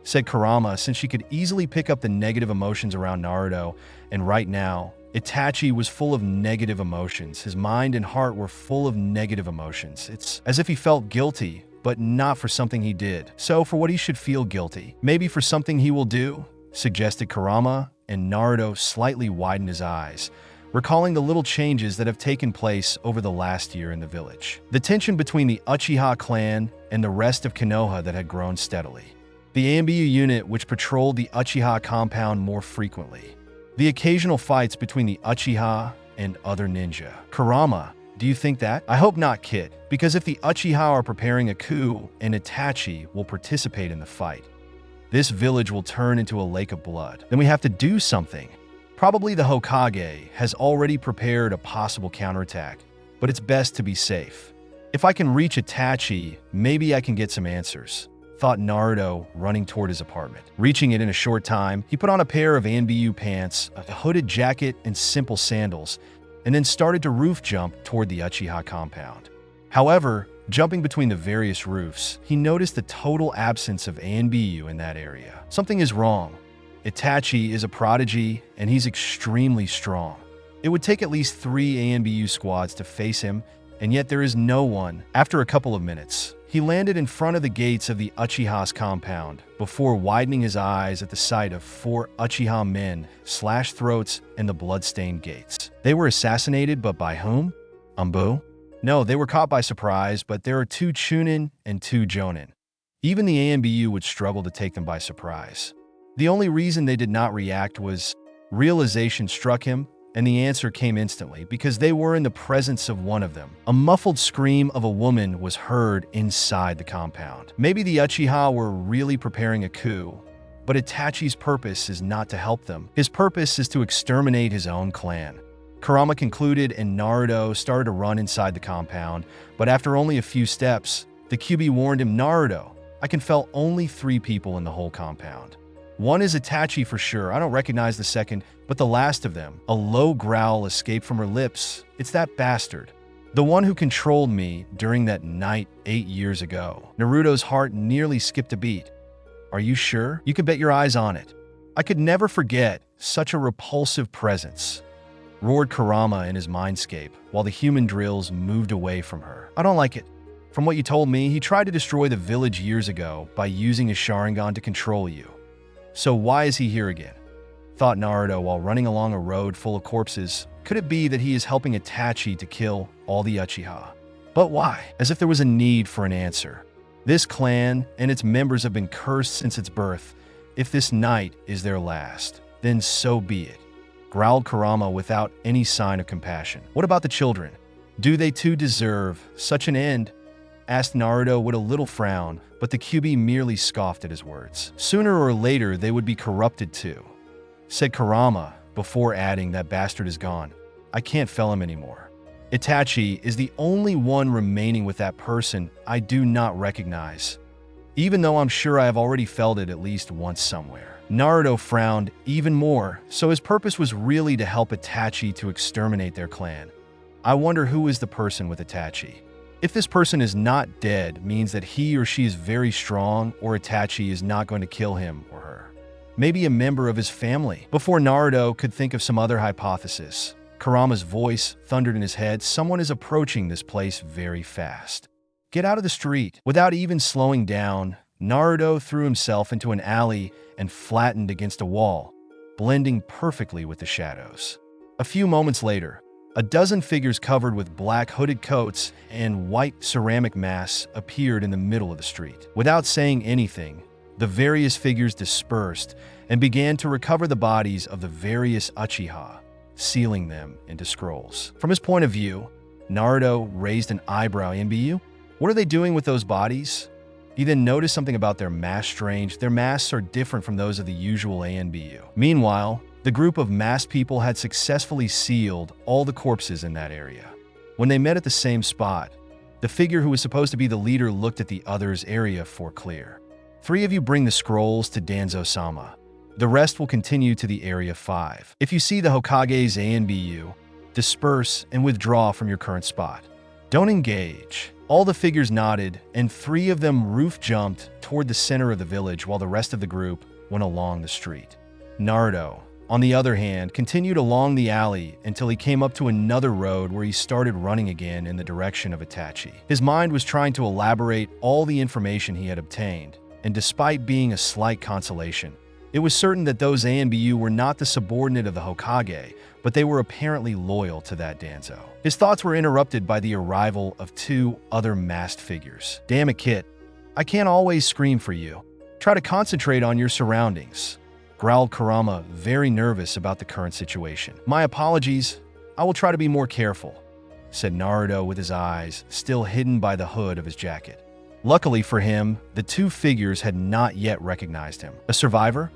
said Kurama, since she could easily pick up the negative emotions around Naruto, and right now, Itachi was full of negative emotions. His mind and heart were full of negative emotions. It's as if he felt guilty, but not for something he did. So for what he should feel guilty, maybe for something he will do, suggested Kurama, and Naruto slightly widened his eyes, recalling the little changes that have taken place over the last year in the village. The tension between the Uchiha clan and the rest of Konoha that had grown steadily. The Ambu unit which patrolled the Uchiha compound more frequently. The occasional fights between the Uchiha and other ninja. Kurama, do you think that? I hope not, kid, because if the Uchiha are preparing a coup and Itachi will participate in the fight, this village will turn into a lake of blood. Then we have to do something. Probably the Hokage has already prepared a possible counterattack, but it's best to be safe. If I can reach Itachi, maybe I can get some answers, thought Naruto, running toward his apartment. Reaching it in a short time, he put on a pair of Anbu pants, a hooded jacket, and simple sandals, and then started to roof jump toward the Uchiha compound. However, jumping between the various roofs, he noticed the total absence of Anbu in that area. Something is wrong. Itachi is a prodigy, and he's extremely strong. It would take at least 3 Anbu squads to face him, and yet there is no one. After a couple of minutes, he landed in front of the gates of the Uchiha's compound before widening his eyes at the sight of 4 Uchiha men slashed throats and the blood-stained gates. They were assassinated, but by whom? Anbu? No, they were caught by surprise, but there are 2 Chunin and 2 Jonin. Even the Anbu would struggle to take them by surprise. The only reason they did not react was realization struck him, and the answer came instantly, because they were in the presence of one of them. A muffled scream of a woman was heard inside the compound. Maybe the Uchiha were really preparing a coup, but Itachi's purpose is not to help them. His purpose is to exterminate his own clan. Kurama concluded, and Naruto started to run inside the compound, but after only a few steps, the QB warned him, "Naruto, I can feel only 3 people in the whole compound. One is Itachi for sure, I don't recognize the second, but the last of them." A low growl escaped from her lips. "It's that bastard. The one who controlled me during that night 8 years ago." Naruto's heart nearly skipped a beat. "Are you sure? You can bet your eyes on it. I could never forget such a repulsive presence," roared Kurama in his mindscape while the human drills moved away from her. "I don't like it. From what you told me, he tried to destroy the village years ago by using his Sharingan to control you. So why is he here again?" thought Naruto while running along a road full of corpses. Could it be that he is helping Itachi to kill all the Uchiha? But why? As if there was a need for an answer. This clan and its members have been cursed since its birth. If this night is their last, then so be it, growled Kurama without any sign of compassion. "What about the children? Do they too deserve such an end?" asked Naruto with a little frown, but the QB merely scoffed at his words. "Sooner or later they would be corrupted too," said Kurama, before adding, "That bastard is gone. I can't fell him anymore. Itachi is the only one remaining with that person I do not recognize, even though I'm sure I have already felt it at least once somewhere." Naruto frowned even more, so his purpose was really to help Itachi to exterminate their clan. I wonder who is the person with Itachi. If this person is not dead, means that he or she is very strong, or Itachi is not going to kill him or her. maybe a member of his family. Before Naruto could think of some other hypothesis, Kurama's voice thundered in his head, "Someone is approaching this place very fast. Get out of the street." Without even slowing down, Naruto threw himself into an alley and flattened against a wall, blending perfectly with the shadows. A few moments later, a dozen figures covered with black hooded coats and white ceramic masks appeared in the middle of the street. Without saying anything, the various figures dispersed and began to recover the bodies of the various Uchiha, sealing them into scrolls. From his point of view, Naruto raised an eyebrow. "NBU? What are they doing with those bodies?" He then noticed something about their masks strange. Their masks are different from those of the usual ANBU. Meanwhile, the group of masked people had successfully sealed all the corpses in that area. When they met at the same spot, the figure who was supposed to be the leader looked at the other's area for clear. "3 of you bring the scrolls to Danzo-sama. The rest will continue to the Area 5. If you see the Hokage's ANBU, disperse and withdraw from your current spot. Don't engage." All the figures nodded, and 3 of them roof jumped toward the center of the village while the rest of the group went along the street. Naruto, on the other hand, continued along the alley until he came up to another road where he started running again in the direction of Itachi. His mind was trying to elaborate all the information he had obtained, and despite being a slight consolation, it was certain that those ANBU were not the subordinate of the Hokage, but they were apparently loyal to that Danzo. His thoughts were interrupted by the arrival of 2 other masked figures. "Damn it, Kit. I can't always scream for you. Try to concentrate on your surroundings," growled Kurama, very nervous about the current situation. "My apologies. I will try to be more careful," said Naruto with his eyes still hidden by the hood of his jacket. Luckily for him, the 2 figures had not yet recognized him. "A survivor?"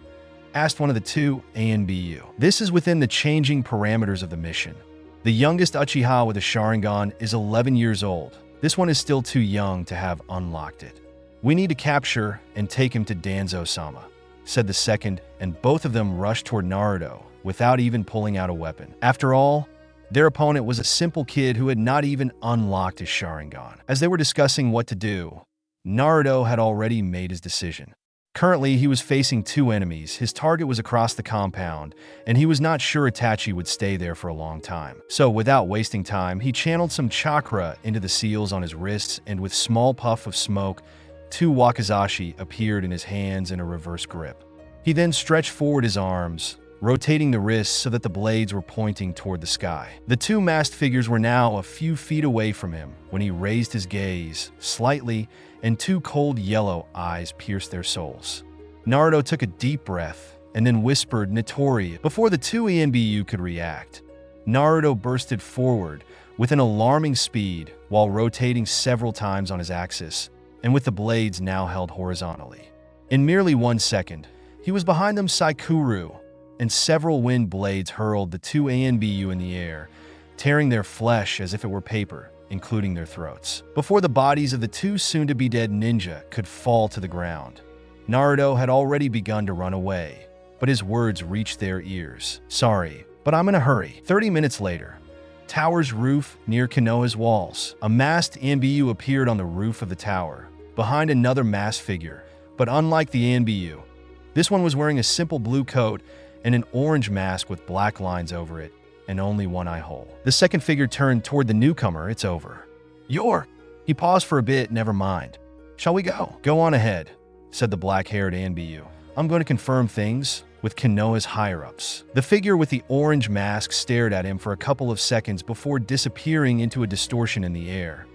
asked one of the 2 ANBU. "This is within the changing parameters of the mission. The youngest Uchiha with a Sharingan is 11 years old. This one is still too young to have unlocked it. We need to capture and take him to Danzo-sama," said the second, and both of them rushed toward Naruto without even pulling out a weapon. After all, their opponent was a simple kid who had not even unlocked his Sharingan. As they were discussing what to do, Naruto had already made his decision. Currently, he was facing 2 enemies. His target was across the compound, and he was not sure Itachi would stay there for a long time. So, without wasting time, he channeled some chakra into the seals on his wrists, and with small puff of smoke, 2 wakizashi appeared in his hands in a reverse grip. He then stretched forward his arms, rotating the wrists so that the blades were pointing toward the sky. The 2 masked figures were now a few feet away from him when he raised his gaze slightly, and 2 cold yellow eyes pierced their souls. Naruto took a deep breath and then whispered "Notori" before the 2 ANBU could react. Naruto bursted forward with an alarming speed while rotating several times on his axis, and with the blades now held horizontally. In merely 1 second, he was behind them. Saikuru and several wind blades hurled the 2 ANBU in the air, tearing their flesh as if it were paper, including their throats. Before the bodies of the 2 soon-to-be-dead ninja could fall to the ground, Naruto had already begun to run away, but his words reached their ears. "Sorry, but I'm in a hurry." 30 minutes later, tower's roof near Konoha's walls. A masked ANBU appeared on the roof of the tower, behind another masked figure, but unlike the ANBU, this one was wearing a simple blue coat and an orange mask with black lines over it, and only 1 eye hole. The second figure turned toward the newcomer. "It's over." "You're..." He paused for a bit. "Never mind. Shall we go?" "Go on ahead," said the black-haired ANBU. "I'm going to confirm things with Konoha's higher-ups." The figure with the orange mask stared at him for a couple of seconds before disappearing into a distortion in the air,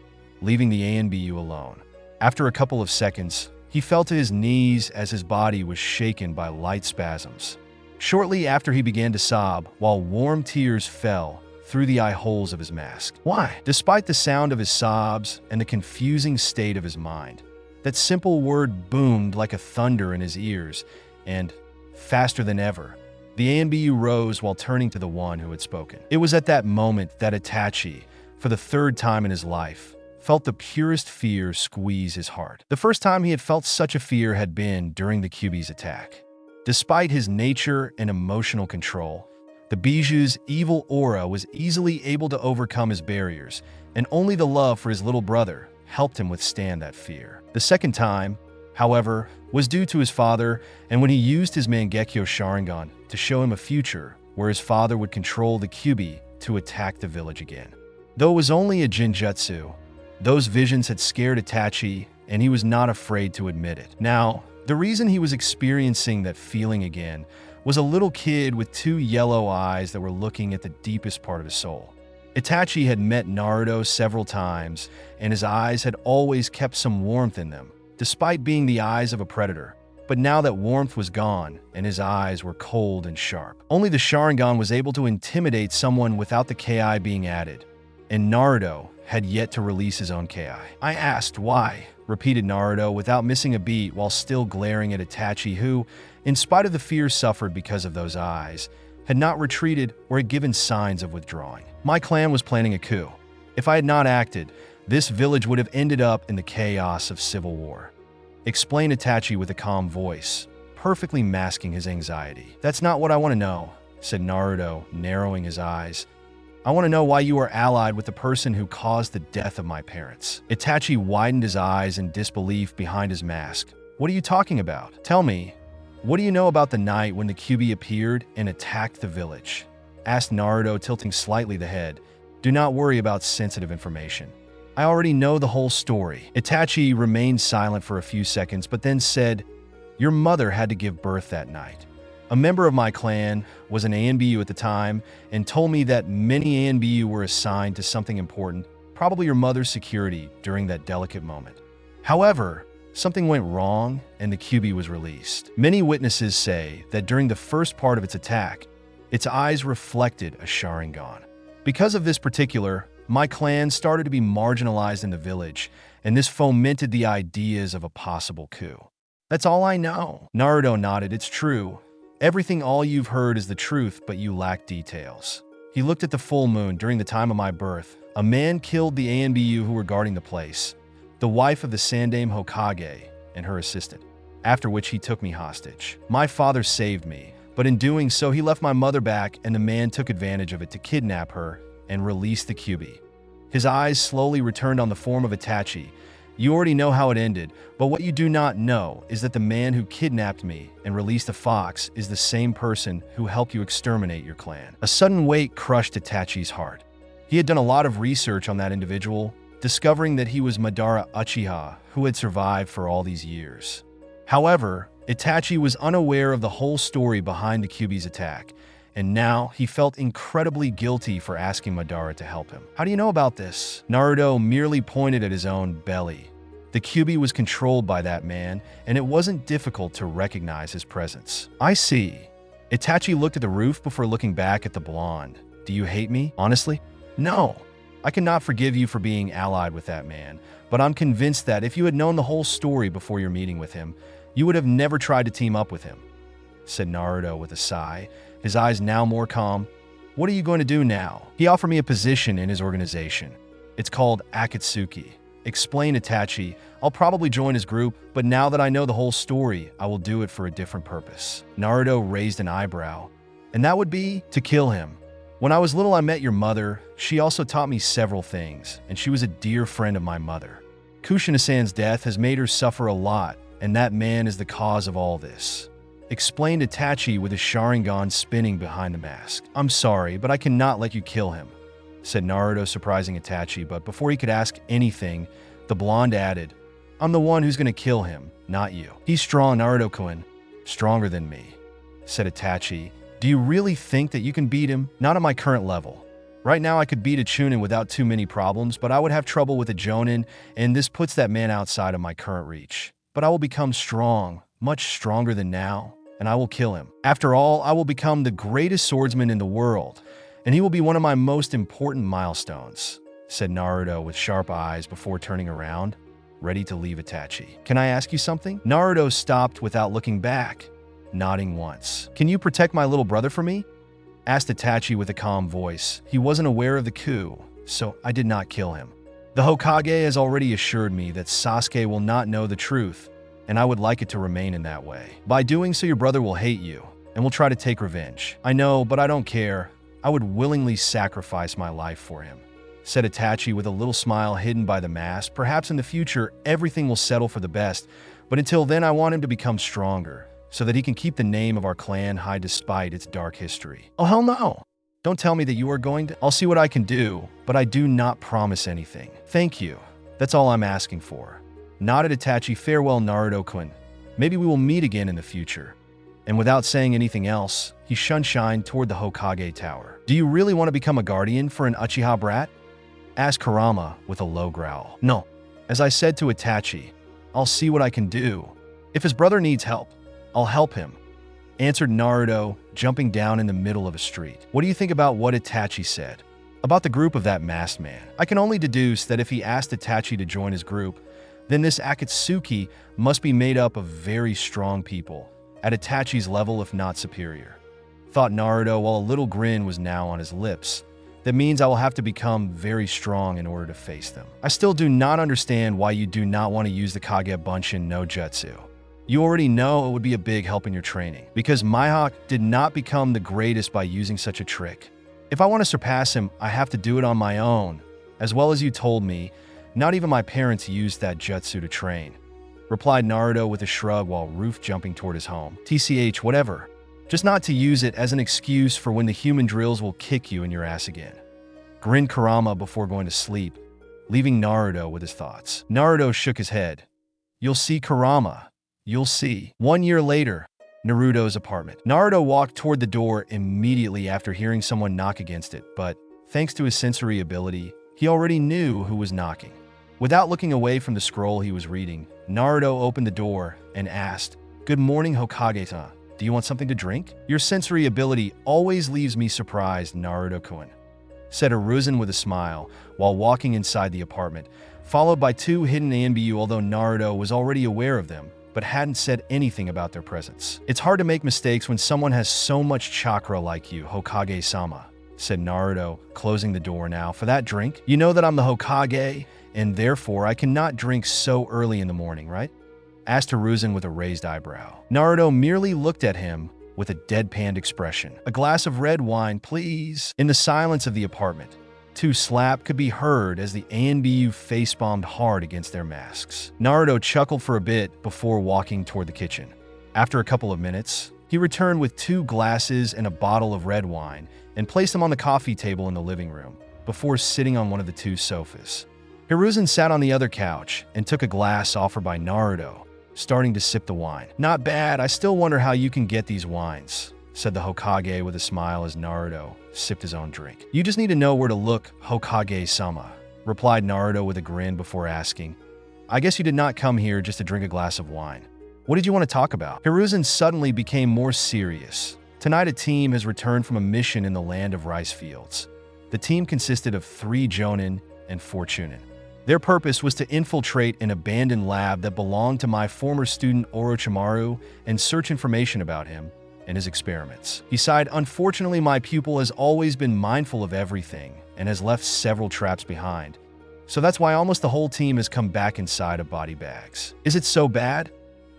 leaving the ANBU alone. After a couple of seconds, he fell to his knees as his body was shaken by light spasms. Shortly after, he began to sob while warm tears fell through the eye holes of his mask. Why? Despite the sound of his sobs and the confusing state of his mind, that simple word boomed like a thunder in his ears, and, faster than ever, the ANBU rose while turning to the one who had spoken. It was at that moment that Itachi, for the 3rd time in his life, felt the purest fear squeeze his heart. The first time he had felt such a fear had been during the Kyuubi's attack. Despite his nature and emotional control, the Bijuu's evil aura was easily able to overcome his barriers, and only the love for his little brother helped him withstand that fear. The second time, however, was due to his father, and when he used his Mangekyo Sharingan to show him a future where his father would control the Kyuubi to attack the village again. Though it was only a Jinjutsu, those visions had scared Itachi, and he was not afraid to admit it. Now, the reason he was experiencing that feeling again was a little kid with two yellow eyes that were looking at the deepest part of his soul. Itachi had met Naruto several times, and his eyes had always kept some warmth in them, despite being the eyes of a predator. But now that warmth was gone, and his eyes were cold and sharp. Only the Sharingan was able to intimidate someone without the Ki being added, and Naruto had yet to release his own Ki. "I asked why," repeated Naruto without missing a beat while still glaring at Itachi who, in spite of the fear suffered because of those eyes, had not retreated or had given signs of withdrawing. "My clan was planning a coup. If I had not acted, this village would have ended up in the chaos of civil war," explained Itachi with a calm voice, perfectly masking his anxiety. "That's not what I want to know," said Naruto, narrowing his eyes. "I want to know why you are allied with the person who caused the death of my parents." Itachi widened his eyes in disbelief behind his mask. "What are you talking about? Tell me, what do you know about the night when the Kyuubi appeared and attacked the village?" asked Naruto, tilting slightly the head. "Do not worry about sensitive information. I already know the whole story." Itachi remained silent for a few seconds, but then said, "Your mother had to give birth that night. A member of my clan was an ANBU at the time and told me that many ANBU were assigned to something important, probably your mother's security during that delicate moment. However, something went wrong and the Kyuubi was released. Many witnesses say that during the first part of its attack, its eyes reflected a Sharingan. Because of this particular, my clan started to be marginalized in the village, and this fomented the ideas of a possible coup. That's all I know." Naruto nodded. "It's true. Everything all you've heard is the truth, but you lack details. He looked at the full moon during the time of my birth. A man killed the ANBU who were guarding the place, the wife of the Sandaime Hokage and her assistant, after which he took me hostage. My father saved me, but in doing so he left my mother back and the man took advantage of it to kidnap her and release the Kyuubi." His eyes slowly returned on the form of Itachi. "You already know how it ended, but what you do not know is that the man who kidnapped me and released the fox is the same person who helped you exterminate your clan." A sudden weight crushed Itachi's heart. He had done a lot of research on that individual, discovering that he was Madara Uchiha, who had survived for all these years. However, Itachi was unaware of the whole story behind the Kyuubi's attack, and now he felt incredibly guilty for asking Madara to help him. "How do you know about this?" Naruto merely pointed at his own belly. The Kyuubi was controlled by that man, and it wasn't difficult to recognize his presence. "I see." Itachi looked at the roof before looking back at the blonde. "Do you hate me, honestly?" "No. I cannot forgive you for being allied with that man, but I'm convinced that if you had known the whole story before your meeting with him, you would have never tried to team up with him," said Naruto with a sigh, his eyes now more calm. "What are you going to do now?" "He offered me a position in his organization. It's called Akatsuki," explained Itachi. "I'll probably join his group, but now that I know the whole story, I will do it for a different purpose." Naruto raised an eyebrow. "And that would be to kill him. When I was little, I met your mother. She also taught me several things, and she was a dear friend of my mother. Kushina-san's death has made her suffer a lot, and that man is the cause of all this," explained Itachi with his Sharingan spinning behind the mask. "I'm sorry, but I cannot let you kill him," said Naruto, surprising Itachi, but before he could ask anything, the blonde added, "I'm the one who's going to kill him, not you. He's strong, Naruto-kun. Stronger than me," said Itachi. "Do you really think that you can beat him? Not at my current level. Right now I could beat a Chunin without too many problems, but I would have trouble with a Jonin, and this puts that man outside of my current reach. But I will become strong, much stronger than now, and I will kill him. After all, I will become the greatest swordsman in the world, and he will be one of my most important milestones," said Naruto with sharp eyes before turning around, ready to leave Itachi. "Can I ask you something?" Naruto stopped without looking back, nodding once. "Can you protect my little brother for me?" asked Itachi with a calm voice. "He wasn't aware of the coup, so I did not kill him. The Hokage has already assured me that Sasuke will not know the truth, and I would like it to remain in that way. By doing so, your brother will hate you and will try to take revenge. I know, but I don't care. I would willingly sacrifice my life for him," said Itachi with a little smile hidden by the mask. "Perhaps in the future, everything will settle for the best But until then, I want him to become stronger, so that he can keep the name of our clan high despite its dark history. Oh, hell no! Don't tell me that you are going to— I'll see what I can do, but I do not promise anything. Thank you. That's all I'm asking for. Nodded Itachi. Farewell, Naruto-kun. Maybe we will meet again in the future. And without saying anything else, he shunshined toward the Hokage tower. Do you really want to become a guardian for an Uchiha brat? Asked Kurama with a low growl. No. As I said to Itachi, I'll see what I can do. If his brother needs help, I'll help him. Answered Naruto, jumping down in the middle of a street. What do you think about what Itachi said? About the group of that masked man? I can only deduce that if he asked Itachi to join his group, then this Akatsuki must be made up of very strong people, at Itachi's level if not superior. Thought Naruto while a little grin was now on his lips. That means I will have to become very strong in order to face them. I still do not understand why you do not want to use the Kage Bunshin no Jutsu. You already know it would be a big help in your training, because Mihawk did not become the greatest by using such a trick. If I want to surpass him, I have to do it on my own. As well as you told me, not even my parents used that jutsu to train. Replied Naruto with a shrug while roof jumping toward his home. TCH, whatever. Just not to use it as an excuse for when the human drills will kick you in your ass again. Grinned Kurama before going to sleep, leaving Naruto with his thoughts. Naruto shook his head. You'll see, Kurama. You'll see. 1 year later, Naruto's apartment. Naruto walked toward the door immediately after hearing someone knock against it, but thanks to his sensory ability, he already knew who was knocking. Without looking away from the scroll he was reading, Naruto opened the door and asked, "Good morning, Hokage-san. Do you want something to drink?" "Your sensory ability always leaves me surprised, Naruto-kun," said Hiruzen with a smile while walking inside the apartment, followed by two hidden Anbu, although Naruto was already aware of them, but hadn't said anything about their presence. "It's hard to make mistakes when someone has so much chakra like you, Hokage-sama," said Naruto, closing the door. "Now, for that drink, you know that I'm the Hokage, and therefore I cannot drink so early in the morning, right?" asked Hiruzen with a raised eyebrow. Naruto merely looked at him with a deadpanned expression. "A glass of red wine, please." In the silence of the apartment, two slap could be heard as the ANBU face-bombed hard against their masks. Naruto chuckled for a bit before walking toward the kitchen. After a couple of minutes, he returned with 2 glasses and a bottle of red wine and placed them on the coffee table in the living room, before sitting on one of the 2 sofas. Hiruzen sat on the other couch and took a glass offered by Naruto, starting to sip the wine. "Not bad, I still wonder how you can get these wines," said the Hokage with a smile as Naruto sipped his own drink. "You just need to know where to look, Hokage-sama," replied Naruto with a grin before asking, "I guess you did not come here just to drink a glass of wine. What did you want to talk about?" Hiruzen suddenly became more serious. Tonight a team has returned from a mission in the land of rice fields. The team consisted of 3 Jonin and 4 Chunin. Their purpose was to infiltrate an abandoned lab that belonged to my former student Orochimaru and search information about him and his experiments. He sighed, "Unfortunately, my pupil has always been mindful of everything and has left several traps behind. So that's why almost the whole team has come back inside of body bags." "Is it so bad?"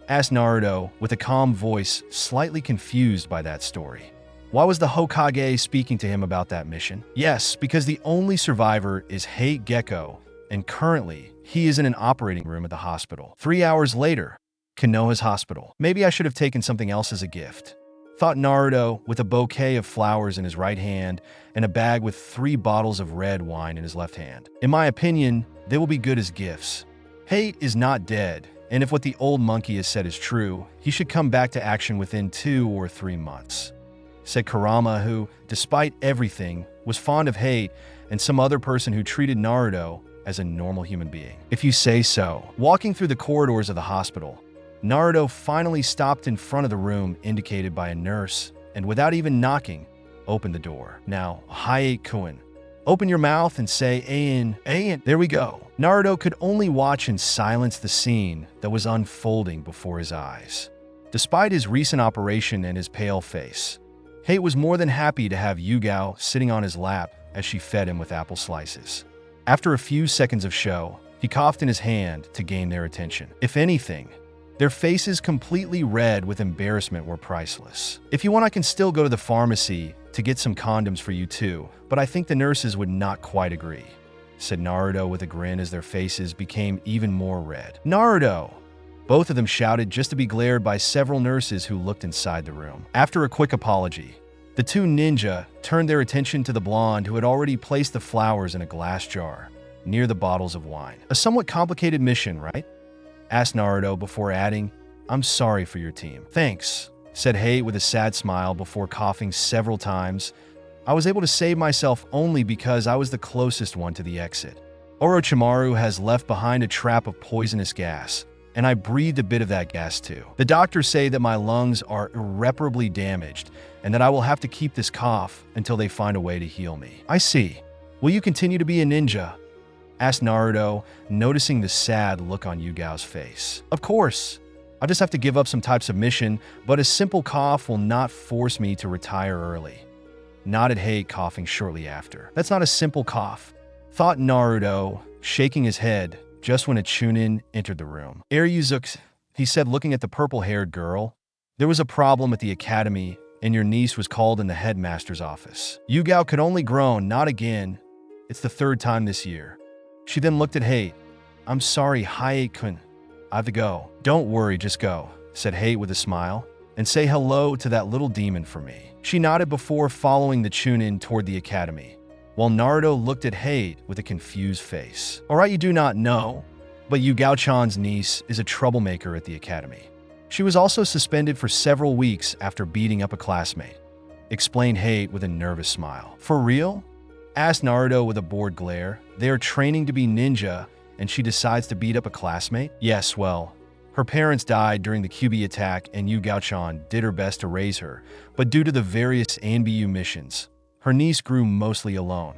asked Naruto with a calm voice, slightly confused by that story. Why was the Hokage speaking to him about that mission? "Yes, because the only survivor is Hate Gecko, and currently, he is in an operating room at the hospital. 3 hours later, Konoha's hospital. Maybe I should have taken something else as a gift," thought Naruto with a bouquet of flowers in his right hand and a bag with 3 bottles of red wine in his left hand. "In my opinion, they will be good as gifts. Hate is not dead, and if what the old monkey has said is true, he should come back to action within 2 or 3 months," said Kurama, who, despite everything, was fond of Hate and some other person who treated Naruto as a normal human being. "If you say so." Walking through the corridors of the hospital, Naruto finally stopped in front of the room indicated by a nurse and, without even knocking, opened the door. "Now, Hayate-kun, open your mouth and say Ain. There we go." Naruto could only watch in silence the scene that was unfolding before his eyes. Despite his recent operation and his pale face, Hate was more than happy to have Yugao sitting on his lap as she fed him with apple slices. After a few seconds of show, he coughed in his hand to gain their attention. If anything, their faces completely red with embarrassment were priceless. "If you want, I can still go to the pharmacy to get some condoms for you too, but I think the nurses would not quite agree," said Naruto with a grin as their faces became even more red. "Naruto, Both of them shouted just to be glared by several nurses who looked inside the room. After a quick apology, the two ninja turned their attention to the blonde who had already placed the flowers in a glass jar near the bottles of wine. A somewhat complicated mission, right? Asked Naruto before adding, "I'm sorry for your team." "Thanks," said Hate with a sad smile before coughing several times. "I was able to save myself only because I was the closest one to the exit. Orochimaru has left behind a trap of poisonous gas, and I breathed a bit of that gas too. The doctors say that my lungs are irreparably damaged and that I will have to keep this cough until they find a way to heal me." "I see. Will you continue to be a ninja?" asked Naruto, noticing the sad look on Yugao's face. "Of course. I'll just have to give up some type submission, but a simple cough will not force me to retire early," nodded Hate, coughing shortly after. "That's not a simple cough," thought Naruto, shaking his head just when a Chunin entered the room. "Eryuzuki," he said, looking at the purple-haired girl, "there was a problem at the academy, and your niece was called in the headmaster's office." Yugao could only groan, "Not again. It's the third time this year." She then looked at Hate. "I'm sorry, Hayate-kun. I have to go." "Don't worry, just go," said Hate with a smile, "and say hello to that little demon for me." She nodded before following the Chunin toward the academy, while Naruto looked at Hate with a confused face. "All right, you do not know, but Yugao-chan's niece is a troublemaker at the academy. She was also suspended for several weeks after beating up a classmate," explained Hate with a nervous smile. "For real?" asked Naruto with a bored glare. "They are training to be ninja, and she decides to beat up a classmate?" "Yes, well, her parents died during the QB attack, and Yugao-chan did her best to raise her, but due to the various ANBU missions, her niece grew mostly alone,"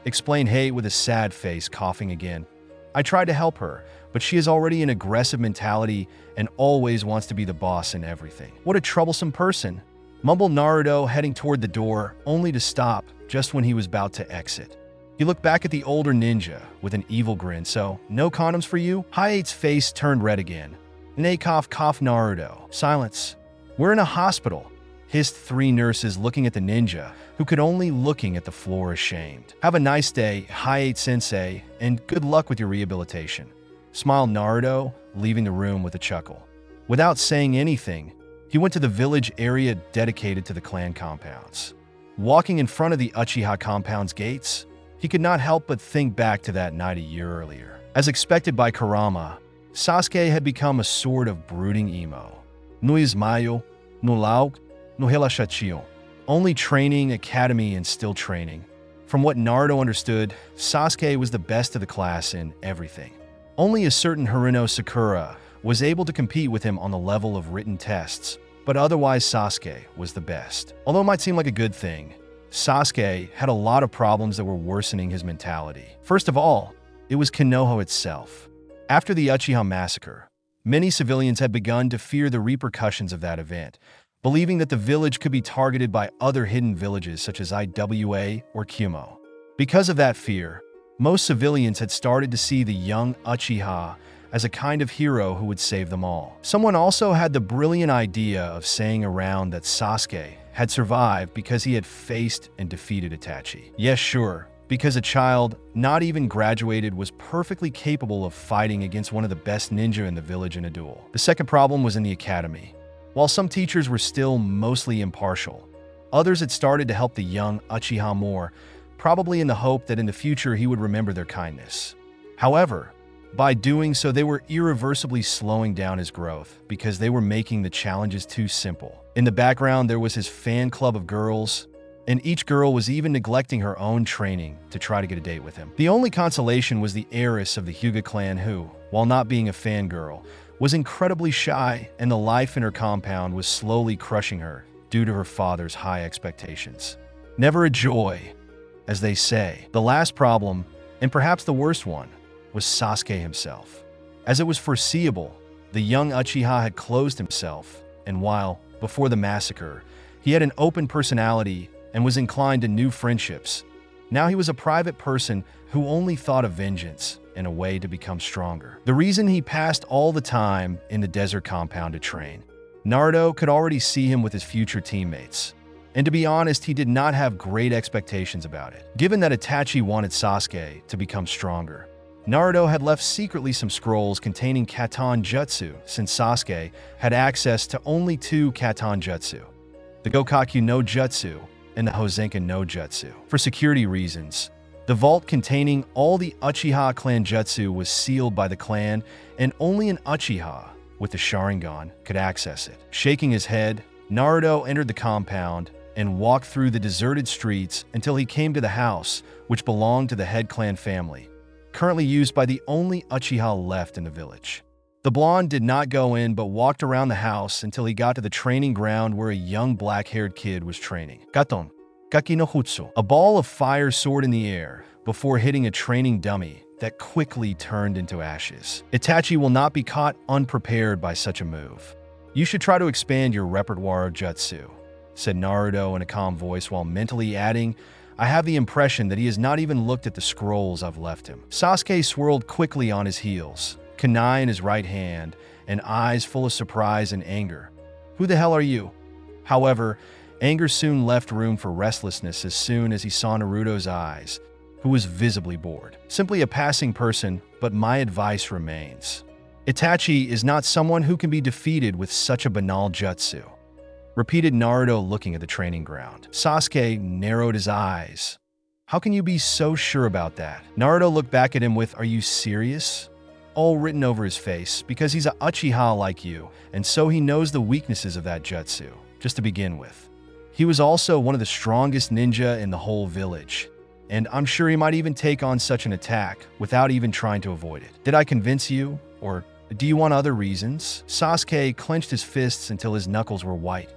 explained Hate with a sad face, coughing again. "I tried to help her, but she has already an aggressive mentality and always wants to be the boss in everything." "What a troublesome person," mumbled Naruto, heading toward the door, only to stop just when he was about to exit. He looked back at the older ninja with an evil grin. "So, no condoms for you?" Hayate's face turned red again. "Nay, cough, cough, Naruto." "Silence. We're in a hospital," hissed three nurses, looking at the ninja, who could only looking at the floor ashamed. "Have a nice day, Hayate-sensei, and good luck with your rehabilitation," smiled Naruto, leaving the room with a chuckle. Without saying anything, he went to the village area dedicated to the clan compounds. Walking in front of the Uchiha compound's gates, he could not help but think back to that night a year earlier. As expected by Kurama, Sasuke had become a sort of brooding emo. No ismayo, no lauk, no relaxation. Only training, academy, and still training. From what Naruto understood, Sasuke was the best of the class in everything. Only a certain Haruno Sakura was able to compete with him on the level of written tests, but otherwise Sasuke was the best. Although it might seem like a good thing, Sasuke had a lot of problems that were worsening his mentality. First of all, it was Konoha itself. After the Uchiha massacre, many civilians had begun to fear the repercussions of that event, believing that the village could be targeted by other hidden villages such as Iwa or Kumo. Because of that fear, most civilians had started to see the young Uchiha as a kind of hero who would save them all. Someone also had the brilliant idea of saying around that Sasuke had survived because he had faced and defeated Itachi. Yes, sure, because a child, not even graduated, was perfectly capable of fighting against one of the best ninja in the village in a duel. The second problem was in the academy. While some teachers were still mostly impartial, others had started to help the young Uchiha more, probably in the hope that in the future he would remember their kindness. However, by doing so, they were irreversibly slowing down his growth because they were making the challenges too simple. In the background, there was his fan club of girls, and each girl was even neglecting her own training to try to get a date with him. The only consolation was the heiress of the Hyuga clan who, while not being a fangirl, was incredibly shy, and the life in her compound was slowly crushing her due to her father's high expectations. Never a joy, as they say. The last problem, and perhaps the worst one, was Sasuke himself. As it was foreseeable, the young Uchiha had closed himself, and while, before the massacre, he had an open personality and was inclined to new friendships, now he was a private person who only thought of vengeance and a way to become stronger. The reason he passed all the time in the desert compound to train. Naruto could already see him with his future teammates, and to be honest, he did not have great expectations about it. Given that Itachi wanted Sasuke to become stronger, Naruto had left secretly some scrolls containing Katan Jutsu, since Sasuke had access to only two Katan Jutsu, the Gokakyu no Jutsu and the Hosenkan no Jutsu. For security reasons, the vault containing all the Uchiha clan Jutsu was sealed by the clan, and only an Uchiha with the Sharingan could access it. Shaking his head, Naruto entered the compound and walked through the deserted streets until he came to the house, which belonged to the head clan family, currently used by the only Uchiha left in the village. The blonde did not go in but walked around the house until he got to the training ground where a young black-haired kid was training. Gaton, Gaki no Jutsu, a ball of fire soared in the air before hitting a training dummy that quickly turned into ashes. Itachi will not be caught unprepared by such a move. You should try to expand your repertoire of jutsu, said Naruto in a calm voice while mentally adding, I have the impression that he has not even looked at the scrolls I've left him. Sasuke swirled quickly on his heels, kunai in his right hand, and eyes full of surprise and anger. Who the hell are you? However, anger soon left room for restlessness as soon as he saw Naruto's eyes, who was visibly bored. Simply a passing person, but my advice remains. Itachi is not someone who can be defeated with such a banal jutsu, repeated Naruto looking at the training ground. Sasuke narrowed his eyes. How can you be so sure about that? Naruto looked back at him with, are you serious? All written over his face, because he's a Uchiha like you, and so he knows the weaknesses of that jutsu, just to begin with. He was also one of the strongest ninja in the whole village, and I'm sure he might even take on such an attack without even trying to avoid it. Did I convince you? Or do you want other reasons? Sasuke clenched his fists until his knuckles were white.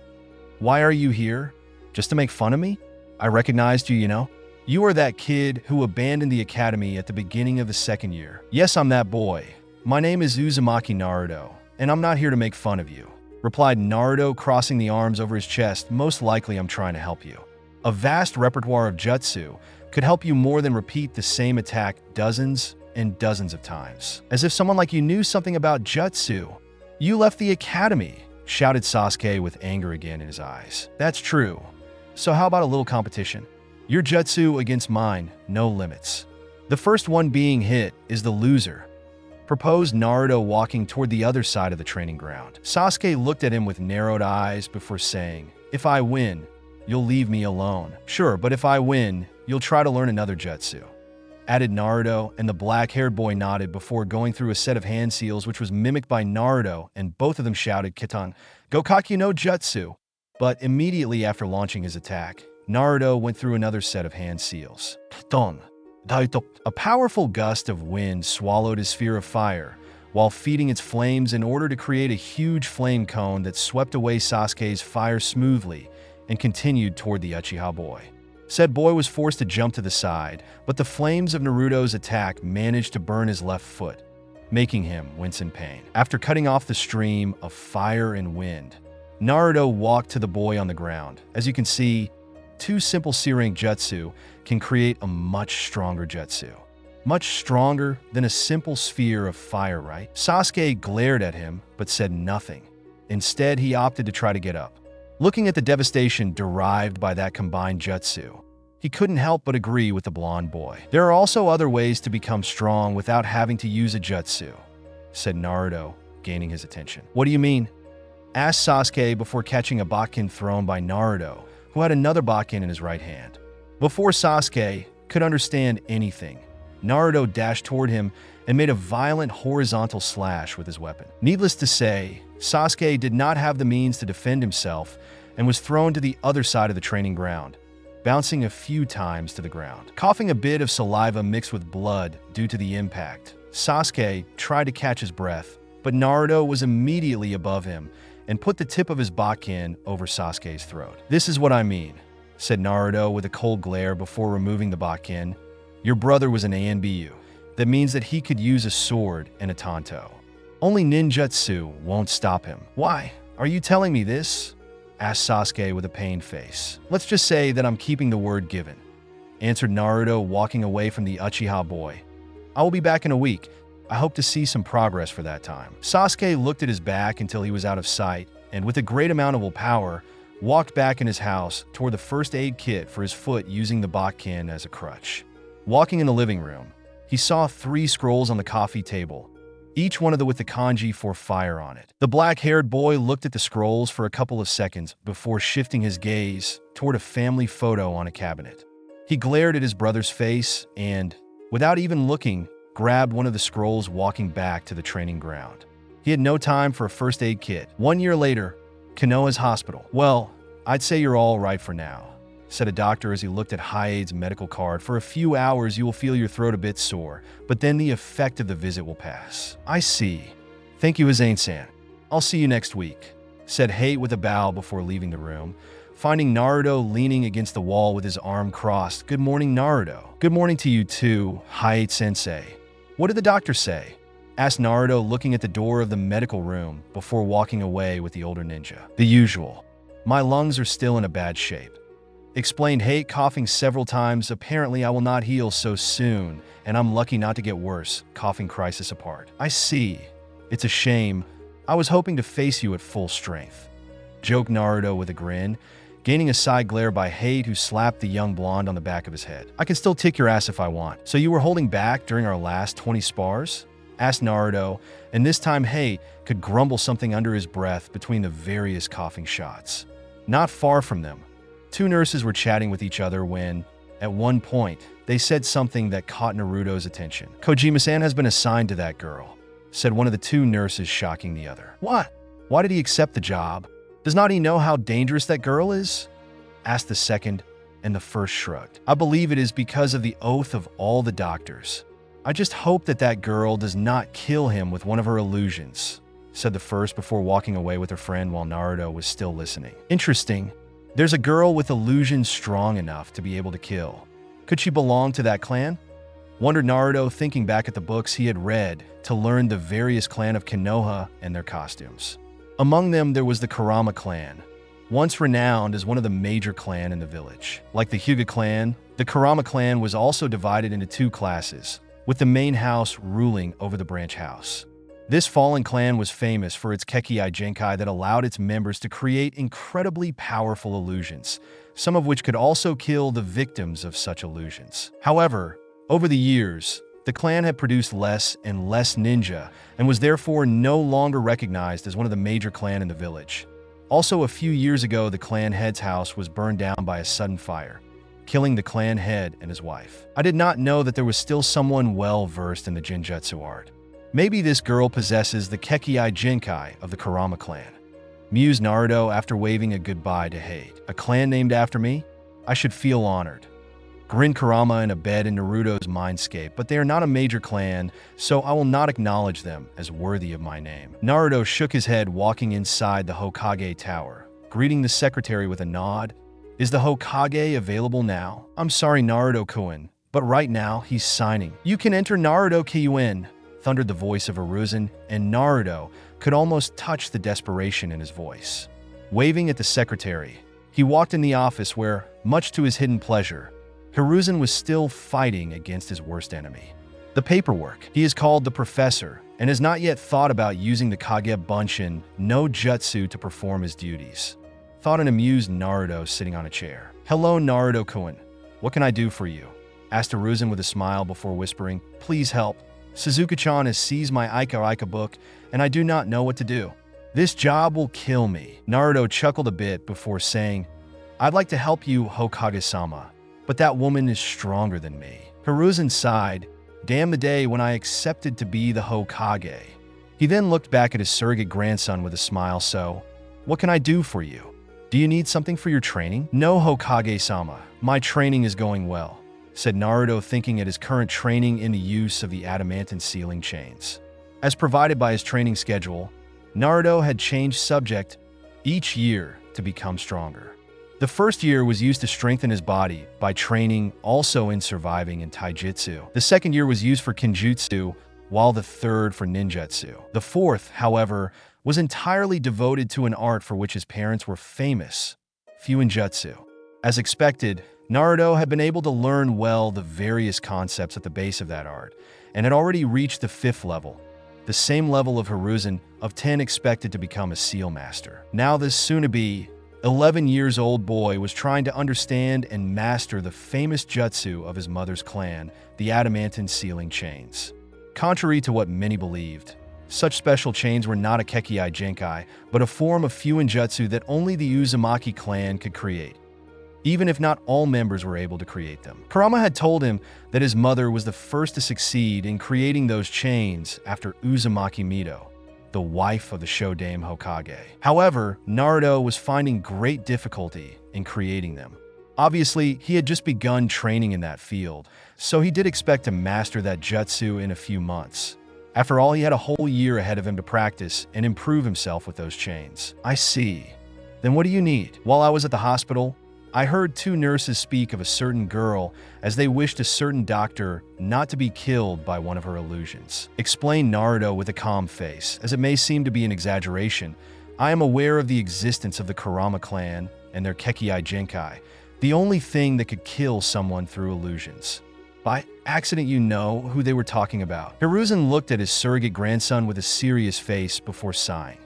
Why are you here? Just to make fun of me? I recognized you, you know? You are that kid who abandoned the academy at the beginning of the second year. Yes, I'm that boy. My name is Uzumaki Naruto, and I'm not here to make fun of you, replied Naruto, crossing the arms over his chest. Most likely I'm trying to help you. A vast repertoire of jutsu could help you more than repeat the same attack dozens and dozens of times. As if someone like you knew something about jutsu. You left the academy, shouted Sasuke with anger again in his eyes. That's true. So how about a little competition? Your jutsu against mine, no limits. The first one being hit is the loser, proposed Naruto, walking toward the other side of the training ground. Sasuke looked at him with narrowed eyes before saying, if I win, you'll leave me alone. Sure, but if I win, you'll try to learn another jutsu, added Naruto, and the black-haired boy nodded before going through a set of hand seals which was mimicked by Naruto, and both of them shouted Kitan, Gokakyu no Jutsu. But immediately after launching his attack, Naruto went through another set of hand seals. A powerful gust of wind swallowed his sphere of fire, while feeding its flames in order to create a huge flame cone that swept away Sasuke's fire smoothly and continued toward the Uchiha boy. Said boy was forced to jump to the side, but the flames of Naruto's attack managed to burn his left foot, making him wince in pain. After cutting off the stream of fire and wind, Naruto walked to the boy on the ground. As you can see, two simple C-rank jutsu can create a much stronger jutsu. Much stronger than a simple sphere of fire, right? Sasuke glared at him, but said nothing. Instead, he opted to try to get up. Looking at the devastation derived by that combined jutsu, he couldn't help but agree with the blonde boy. There are also other ways to become strong without having to use a jutsu, said Naruto, gaining his attention. What do you mean? Asked Sasuke before catching a Bakken thrown by Naruto, who had another Bakken in his right hand. Before Sasuke could understand anything, Naruto dashed toward him and made a violent horizontal slash with his weapon. Needless to say, Sasuke did not have the means to defend himself and was thrown to the other side of the training ground, bouncing a few times to the ground. Coughing a bit of saliva mixed with blood due to the impact, Sasuke tried to catch his breath, but Naruto was immediately above him and put the tip of his Bakken over Sasuke's throat. This is what I mean, said Naruto with a cold glare before removing the Bakken. Your brother was an ANBU. That means that he could use a sword and a tanto. Only ninjutsu won't stop him. Why? Are you telling me this? Asked Sasuke with a pained face. Let's just say that I'm keeping the word given, answered Naruto, walking away from the Uchiha boy. I will be back in a week. I hope to see some progress for that time. Sasuke looked at his back until he was out of sight, and with a great amount of willpower, walked back in his house toward the first aid kit for his foot using the Bakken as a crutch. Walking in the living room, He saw 3 scrolls on the coffee table, each one of them with the kanji for fire on it. The black-haired boy looked at the scrolls for a couple of seconds before shifting his gaze toward a family photo on a cabinet. He glared at his brother's face and, without even looking, grabbed one of the scrolls, walking back to the training ground. He had no time for a first aid kit. 1 year later, Konoha's hospital. "Well, I'd say you're all right for now," said a doctor as he looked at Hyade's medical card. "For a few hours, you will feel your throat a bit sore, but then the effect of the visit will pass." "I see. Thank you, Azane-san. I'll see you next week," said Hayate with a bow before leaving the room, finding Naruto leaning against the wall with his arm crossed. "Good morning, Naruto." "Good morning to you too, Hayate-sensei. What did the doctor say?" asked Naruto, looking at the door of the medical room before walking away with the older ninja. "The usual. My lungs are still in a bad shape," explained Hayate, coughing several times. "Apparently I will not heal so soon, and I'm lucky not to get worse," coughing crisis apart. "I see. It's a shame. I was hoping to face you at full strength," joked Naruto with a grin, gaining a side glare by Hayate, who slapped the young blonde on the back of his head. "I can still kick your ass if I want." "So you were holding back during our last 20 spars?" asked Naruto, and this time Hayate could grumble something under his breath between the various coughing shots. Not far from them, 2 nurses were chatting with each other when, at one point, they said something that caught Naruto's attention. "Kojima-san has been assigned to that girl," said one of the 2 nurses, shocking the other. "What? Why did he accept the job? Does not he know how dangerous that girl is?" asked the second, and the first shrugged. "I believe it is because of the oath of all the doctors. I just hope that that girl does not kill him with one of her illusions," said the first before walking away with her friend while Naruto was still listening. "Interesting. There's a girl with illusions strong enough to be able to kill. Could she belong to that clan?" wondered Naruto, thinking back at the books he had read to learn the various clan of Konoha and their costumes. Among them, there was the Kurama clan, once renowned as one of the major clan in the village. Like the Hyuga clan, the Kurama clan was also divided into 2 classes, with the main house ruling over the branch house. This fallen clan was famous for its Kekkai Genkai that allowed its members to create incredibly powerful illusions, some of which could also kill the victims of such illusions. However, over the years, the clan had produced less and less ninja and was therefore no longer recognized as one of the major clan in the village. Also, a few years ago, the clan head's house was burned down by a sudden fire, killing the clan head and his wife. I did not know that there was still someone well-versed in the Genjutsu art. Maybe this girl possesses the Kekkai Genkai of the Kurama clan, mused Naruto after waving a goodbye to Hayate. "A clan named after me? I should feel honored," grinned Kurama in a bed in Naruto's mindscape, "but they are not a major clan, so I will not acknowledge them as worthy of my name." Naruto shook his head, walking inside the Hokage tower, greeting the secretary with a nod. "Is the Hokage available now?" "I'm sorry, Naruto-kun, but right now he's signing." "You can enter, Naruto-kun," thundered the voice of Hiruzen, and Naruto could almost touch the desperation in his voice. Waving at the secretary, he walked in the office where, much to his hidden pleasure, Hiruzen was still fighting against his worst enemy. The paperwork. He is called the Professor and has not yet thought about using the Kage Bunshin no Jutsu to perform his duties, thought an amused Naruto sitting on a chair. "Hello, Naruto-kun. What can I do for you?" asked Hiruzen with a smile before whispering, "Please help. Suzuka-chan has seized my Aika book, and I do not know what to do. This job will kill me." Naruto chuckled a bit before saying, "I'd like to help you, Hokage-sama, but that woman is stronger than me." Hiruzen sighed. "Damn the day when I accepted to be the Hokage." He then looked back at his surrogate grandson with a smile. "So, what can I do for you? Do you need something for your training?" "No, Hokage-sama. My training is going well," said Naruto, thinking at his current training in the use of the adamantine sealing chains. As provided by his training schedule, Naruto had changed subject each year to become stronger. The first year was used to strengthen his body by training also in surviving and taijutsu. The second year was used for kenjutsu, while the third for ninjutsu. The fourth, however, was entirely devoted to an art for which his parents were famous, Fuinjutsu. As expected, Naruto had been able to learn well the various concepts at the base of that art, and had already reached the 5th level, the same level of Hiruzen of 10 expected to become a seal master. Now this soon-to-be 11-year-old boy was trying to understand and master the famous jutsu of his mother's clan, the adamantine sealing chains. Contrary to what many believed, such special chains were not a Kekkai Genkai, but a form of Fuin jutsu that only the Uzumaki clan could create, even if not all members were able to create them. Kurama had told him that his mother was the first to succeed in creating those chains after Uzumaki Mito, the wife of the Shodaime Hokage. However, Naruto was finding great difficulty in creating them. Obviously, he had just begun training in that field, so he did expect to master that jutsu in a few months. After all, he had a whole year ahead of him to practice and improve himself with those chains. I see. Then what do you need? While I was at the hospital, I heard two nurses speak of a certain girl as they wished a certain doctor not to be killed by one of her illusions. Explained Naruto with a calm face. As it may seem to be an exaggeration, I am aware of the existence of the Kurama clan and their Kekkai Genkai, the only thing that could kill someone through illusions. By accident, you know who they were talking about. Hiruzen looked at his surrogate grandson with a serious face before sighing.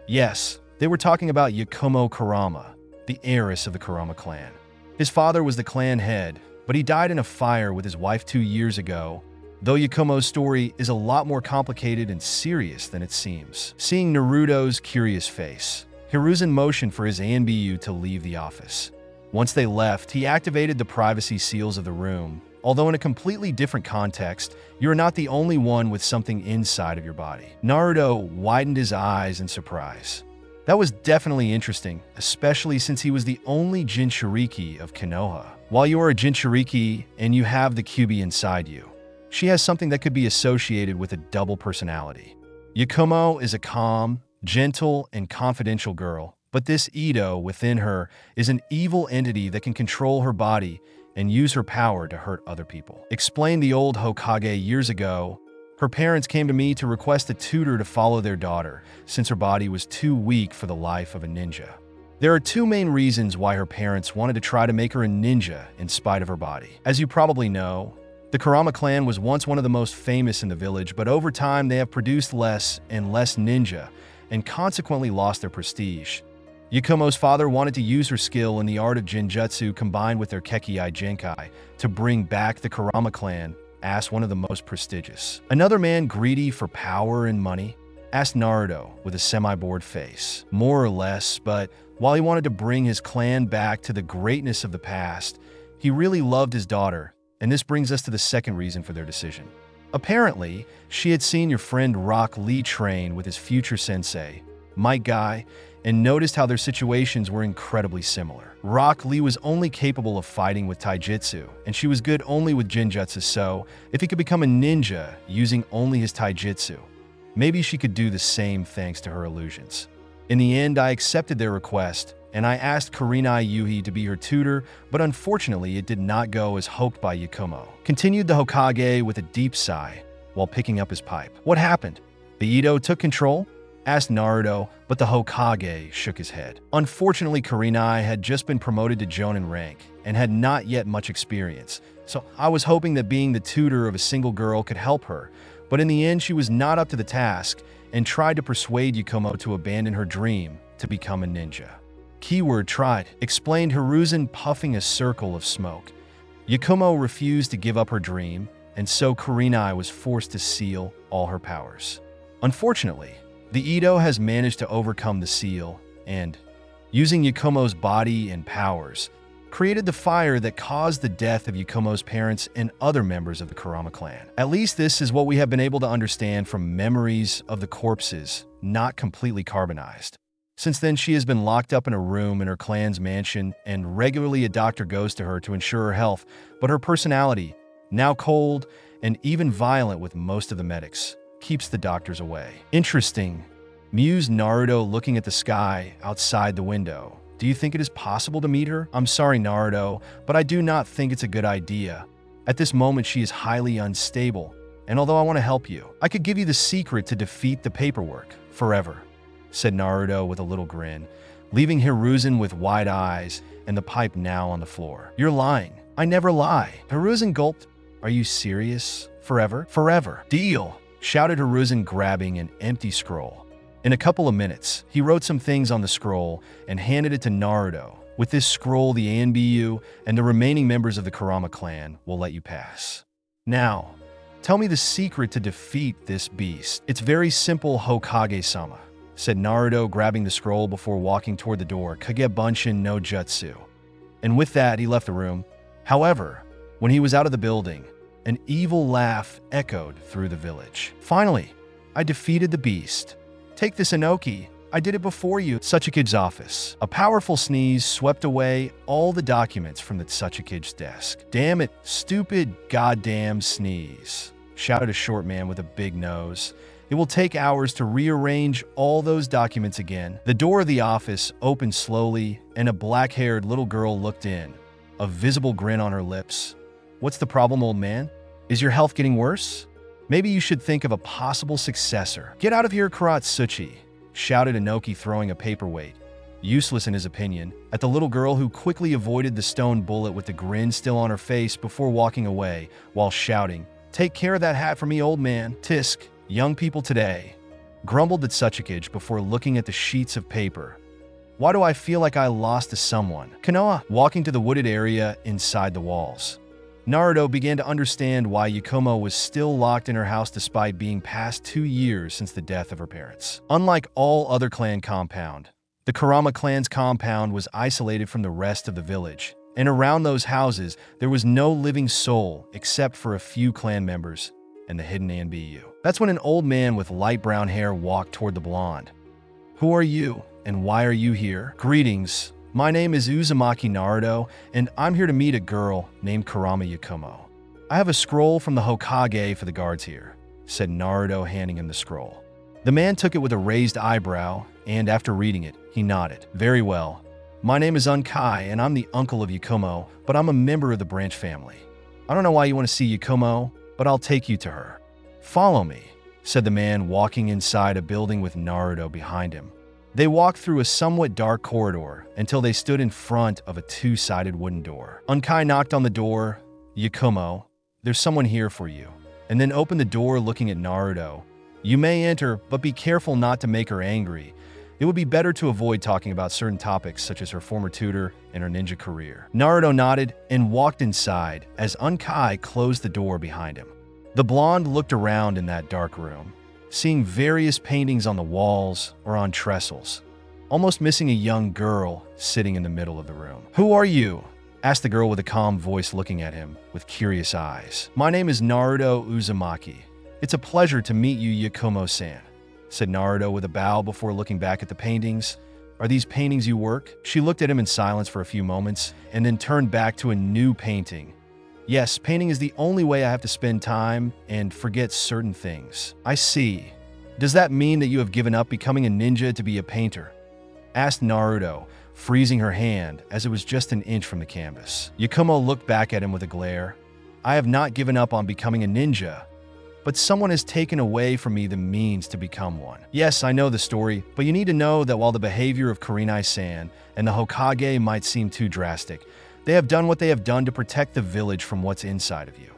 Yes, they were talking about Yakumo Kurama, the heiress of the Kurama clan. His father was the clan head, but he died in a fire with his wife 2 years ago, though Yakumo's story is a lot more complicated and serious than it seems. Seeing Naruto's curious face, Hiruzen motioned for his ANBU to leave the office. Once they left, he activated the privacy seals of the room. Although in a completely different context, you're not the only one with something inside of your body. Naruto widened his eyes in surprise. That was definitely interesting, especially since he was the only Jinchuriki of Konoha. While you are a Jinchuriki and you have the Kyuubi inside you, she has something that could be associated with a double personality. Yakumo is a calm, gentle, and confidential girl, but this Ito within her is an evil entity that can control her body and use her power to hurt other people. Explained the old Hokage years ago, her parents came to me to request a tutor to follow their daughter, since her body was too weak for the life of a ninja. There are two main reasons why her parents wanted to try to make her a ninja in spite of her body. As you probably know, the Kurama clan was once one of the most famous in the village, but over time they have produced less and less ninja, and consequently lost their prestige. Yakumo's father wanted to use her skill in the art of Jinjutsu combined with their Kekkai Genkai to bring back the Kurama clan as one of the most prestigious. Another man greedy for power and money asked Naruto with a semi-bored face. More or less, but while he wanted to bring his clan back to the greatness of the past, he really loved his daughter, and this brings us to the second reason for their decision. Apparently, she had seen your friend Rock Lee train with his future sensei, Might Guy, and noticed how their situations were incredibly similar. Rock Lee was only capable of fighting with taijutsu, and she was good only with jinjutsu, so if he could become a ninja using only his taijutsu, maybe she could do the same thanks to her illusions. In the end, I accepted their request, and I asked Kurenai Yuhi to be her tutor, but unfortunately it did not go as hoped by Yakumo. Continued the Hokage with a deep sigh while picking up his pipe. What happened? The Ito took control? Asked Naruto, but the Hokage shook his head. Unfortunately, Kurenai had just been promoted to Jonin rank and had not yet much experience, so I was hoping that being the tutor of a single girl could help her, but in the end she was not up to the task and tried to persuade Yakumo to abandon her dream to become a ninja. Keyword tried, explained Hiruzen, puffing a circle of smoke. Yakumo refused to give up her dream, and so Kurenai was forced to seal all her powers. Unfortunately, the Ito has managed to overcome the seal and, using Yakumo's body and powers, created the fire that caused the death of Yakumo's parents and other members of the Kurama clan. At least this is what we have been able to understand from memories of the corpses, not completely carbonized. Since then, she has been locked up in a room in her clan's mansion, and regularly a doctor goes to her to ensure her health, but her personality, now cold and even violent with most of the medics, keeps the doctors away. Interesting, mused Naruto, looking at the sky outside the window. Do you think it is possible to meet her? I'm sorry, Naruto, but I do not think it's a good idea. At this moment, she is highly unstable, and although I want to help you, I could give you the secret to defeat the paperwork forever, said Naruto with a little grin, leaving Hiruzen with wide eyes and the pipe now on the floor. You're lying. I never lie. Hiruzen gulped. Are you serious? Forever? Forever. Deal, shouted Hiruzen, grabbing an empty scroll. In a couple of minutes, he wrote some things on the scroll and handed it to Naruto. With this scroll, the ANBU and the remaining members of the Kurama clan will let you pass. Now, tell me the secret to defeat this beast. It's very simple, Hokage-sama, said Naruto, grabbing the scroll before walking toward the door. Kage Bunshin no Jutsu. And with that, he left the room. However, when he was out of the building, an evil laugh echoed through the village. Finally, I defeated the beast. Take this, Inoki. I did it before you. Tsuchikage office. A powerful sneeze swept away all the documents from the Tsuchikage's desk. Damn it, stupid goddamn sneeze, shouted a short man with a big nose. It will take hours to rearrange all those documents again. The door of the office opened slowly, and a black-haired little girl looked in, a visible grin on her lips. What's the problem, old man? Is your health getting worse? Maybe you should think of a possible successor. Get out of here, Karatsuchi, shouted Inoki, throwing a paperweight, useless in his opinion, at the little girl, who quickly avoided the stone bullet with the grin still on her face before walking away while shouting, "Take care of that hat for me, old man." Tisk, young people today, grumbled the Tsuchikage before looking at the sheets of paper. Why do I feel like I lost to someone? Konoha, walking to the wooded area inside the walls. Naruto began to understand why Yakumo was still locked in her house despite being past 2 years since the death of her parents. Unlike all other clan compound, the Kurama clan's compound was isolated from the rest of the village, and around those houses there was no living soul except for a few clan members and the hidden ANBU. That's when an old man with light brown hair walked toward the blonde. Who are you, and why are you here? Greetings. My name is Uzumaki Naruto, and I'm here to meet a girl named Kurama Yakumo. I have a scroll from the Hokage for the guards here, said Naruto, handing him the scroll. The man took it with a raised eyebrow, and after reading it, he nodded. Very well. My name is Unkai, and I'm the uncle of Yakumo, but I'm a member of the branch family. I don't know why you want to see Yakumo, but I'll take you to her. Follow me, said the man, walking inside a building with Naruto behind him. They walked through a somewhat dark corridor until they stood in front of a two-sided wooden door. Unkai knocked on the door. Yakumo, there's someone here for you, and then opened the door, looking at Naruto. You may enter, but be careful not to make her angry. It would be better to avoid talking about certain topics such as her former tutor and her ninja career. Naruto nodded and walked inside as Unkai closed the door behind him. The blonde looked around in that dark room, seeing various paintings on the walls or on trestles, almost missing a young girl sitting in the middle of the room. Who are you? Asked the girl with a calm voice, looking at him with curious eyes. My name is Naruto Uzumaki. It's a pleasure to meet you, Yakumo-san, said Naruto with a bow before looking back at the paintings. Are these paintings you work? She looked at him in silence for a few moments and then turned back to a new painting. Yes, painting is the only way I have to spend time and forget certain things. I see. Does that mean that you have given up becoming a ninja to be a painter? Asked Naruto, freezing her hand as it was just an inch from the canvas. Yakumo looked back at him with a glare. I have not given up on becoming a ninja, but someone has taken away from me the means to become one. Yes, I know the story, but you need to know that while the behavior of Kurenai-san and the Hokage might seem too drastic, they have done what they have done to protect the village from what's inside of you.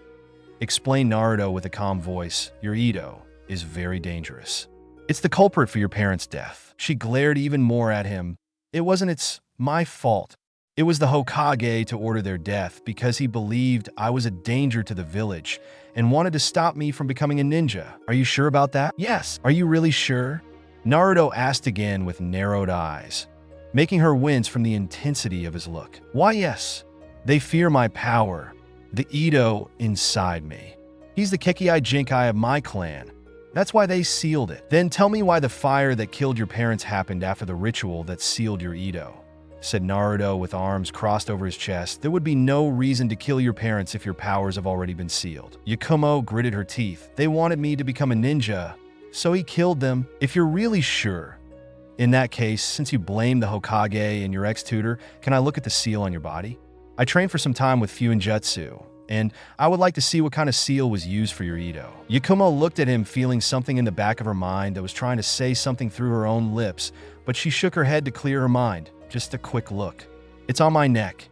Explained Naruto with a calm voice. Your Ito is very dangerous. It's the culprit for your parents' death. She glared even more at him. It's my fault. It was the Hokage to order their death because he believed I was a danger to the village and wanted to stop me from becoming a ninja. Are you sure about that? Yes. Are you really sure? Naruto asked again with narrowed eyes, making her wince from the intensity of his look. Why, yes. They fear my power, the Ito inside me. He's the Kekkei Jinkai of my clan. That's why they sealed it. Then tell me why the fire that killed your parents happened after the ritual that sealed your Ito, said Naruto with arms crossed over his chest. There would be no reason to kill your parents if your powers have already been sealed. Yakumo gritted her teeth. They wanted me to become a ninja, so he killed them. If you're really sure, in that case, since you blame the Hokage and your ex-tutor, can I look at the seal on your body? I trained for some time with Fuinjutsu, and I would like to see what kind of seal was used for your Ito. Yakumo looked at him, feeling something in the back of her mind that was trying to say something through her own lips, but she shook her head to clear her mind. Just a quick look. It's on my neck.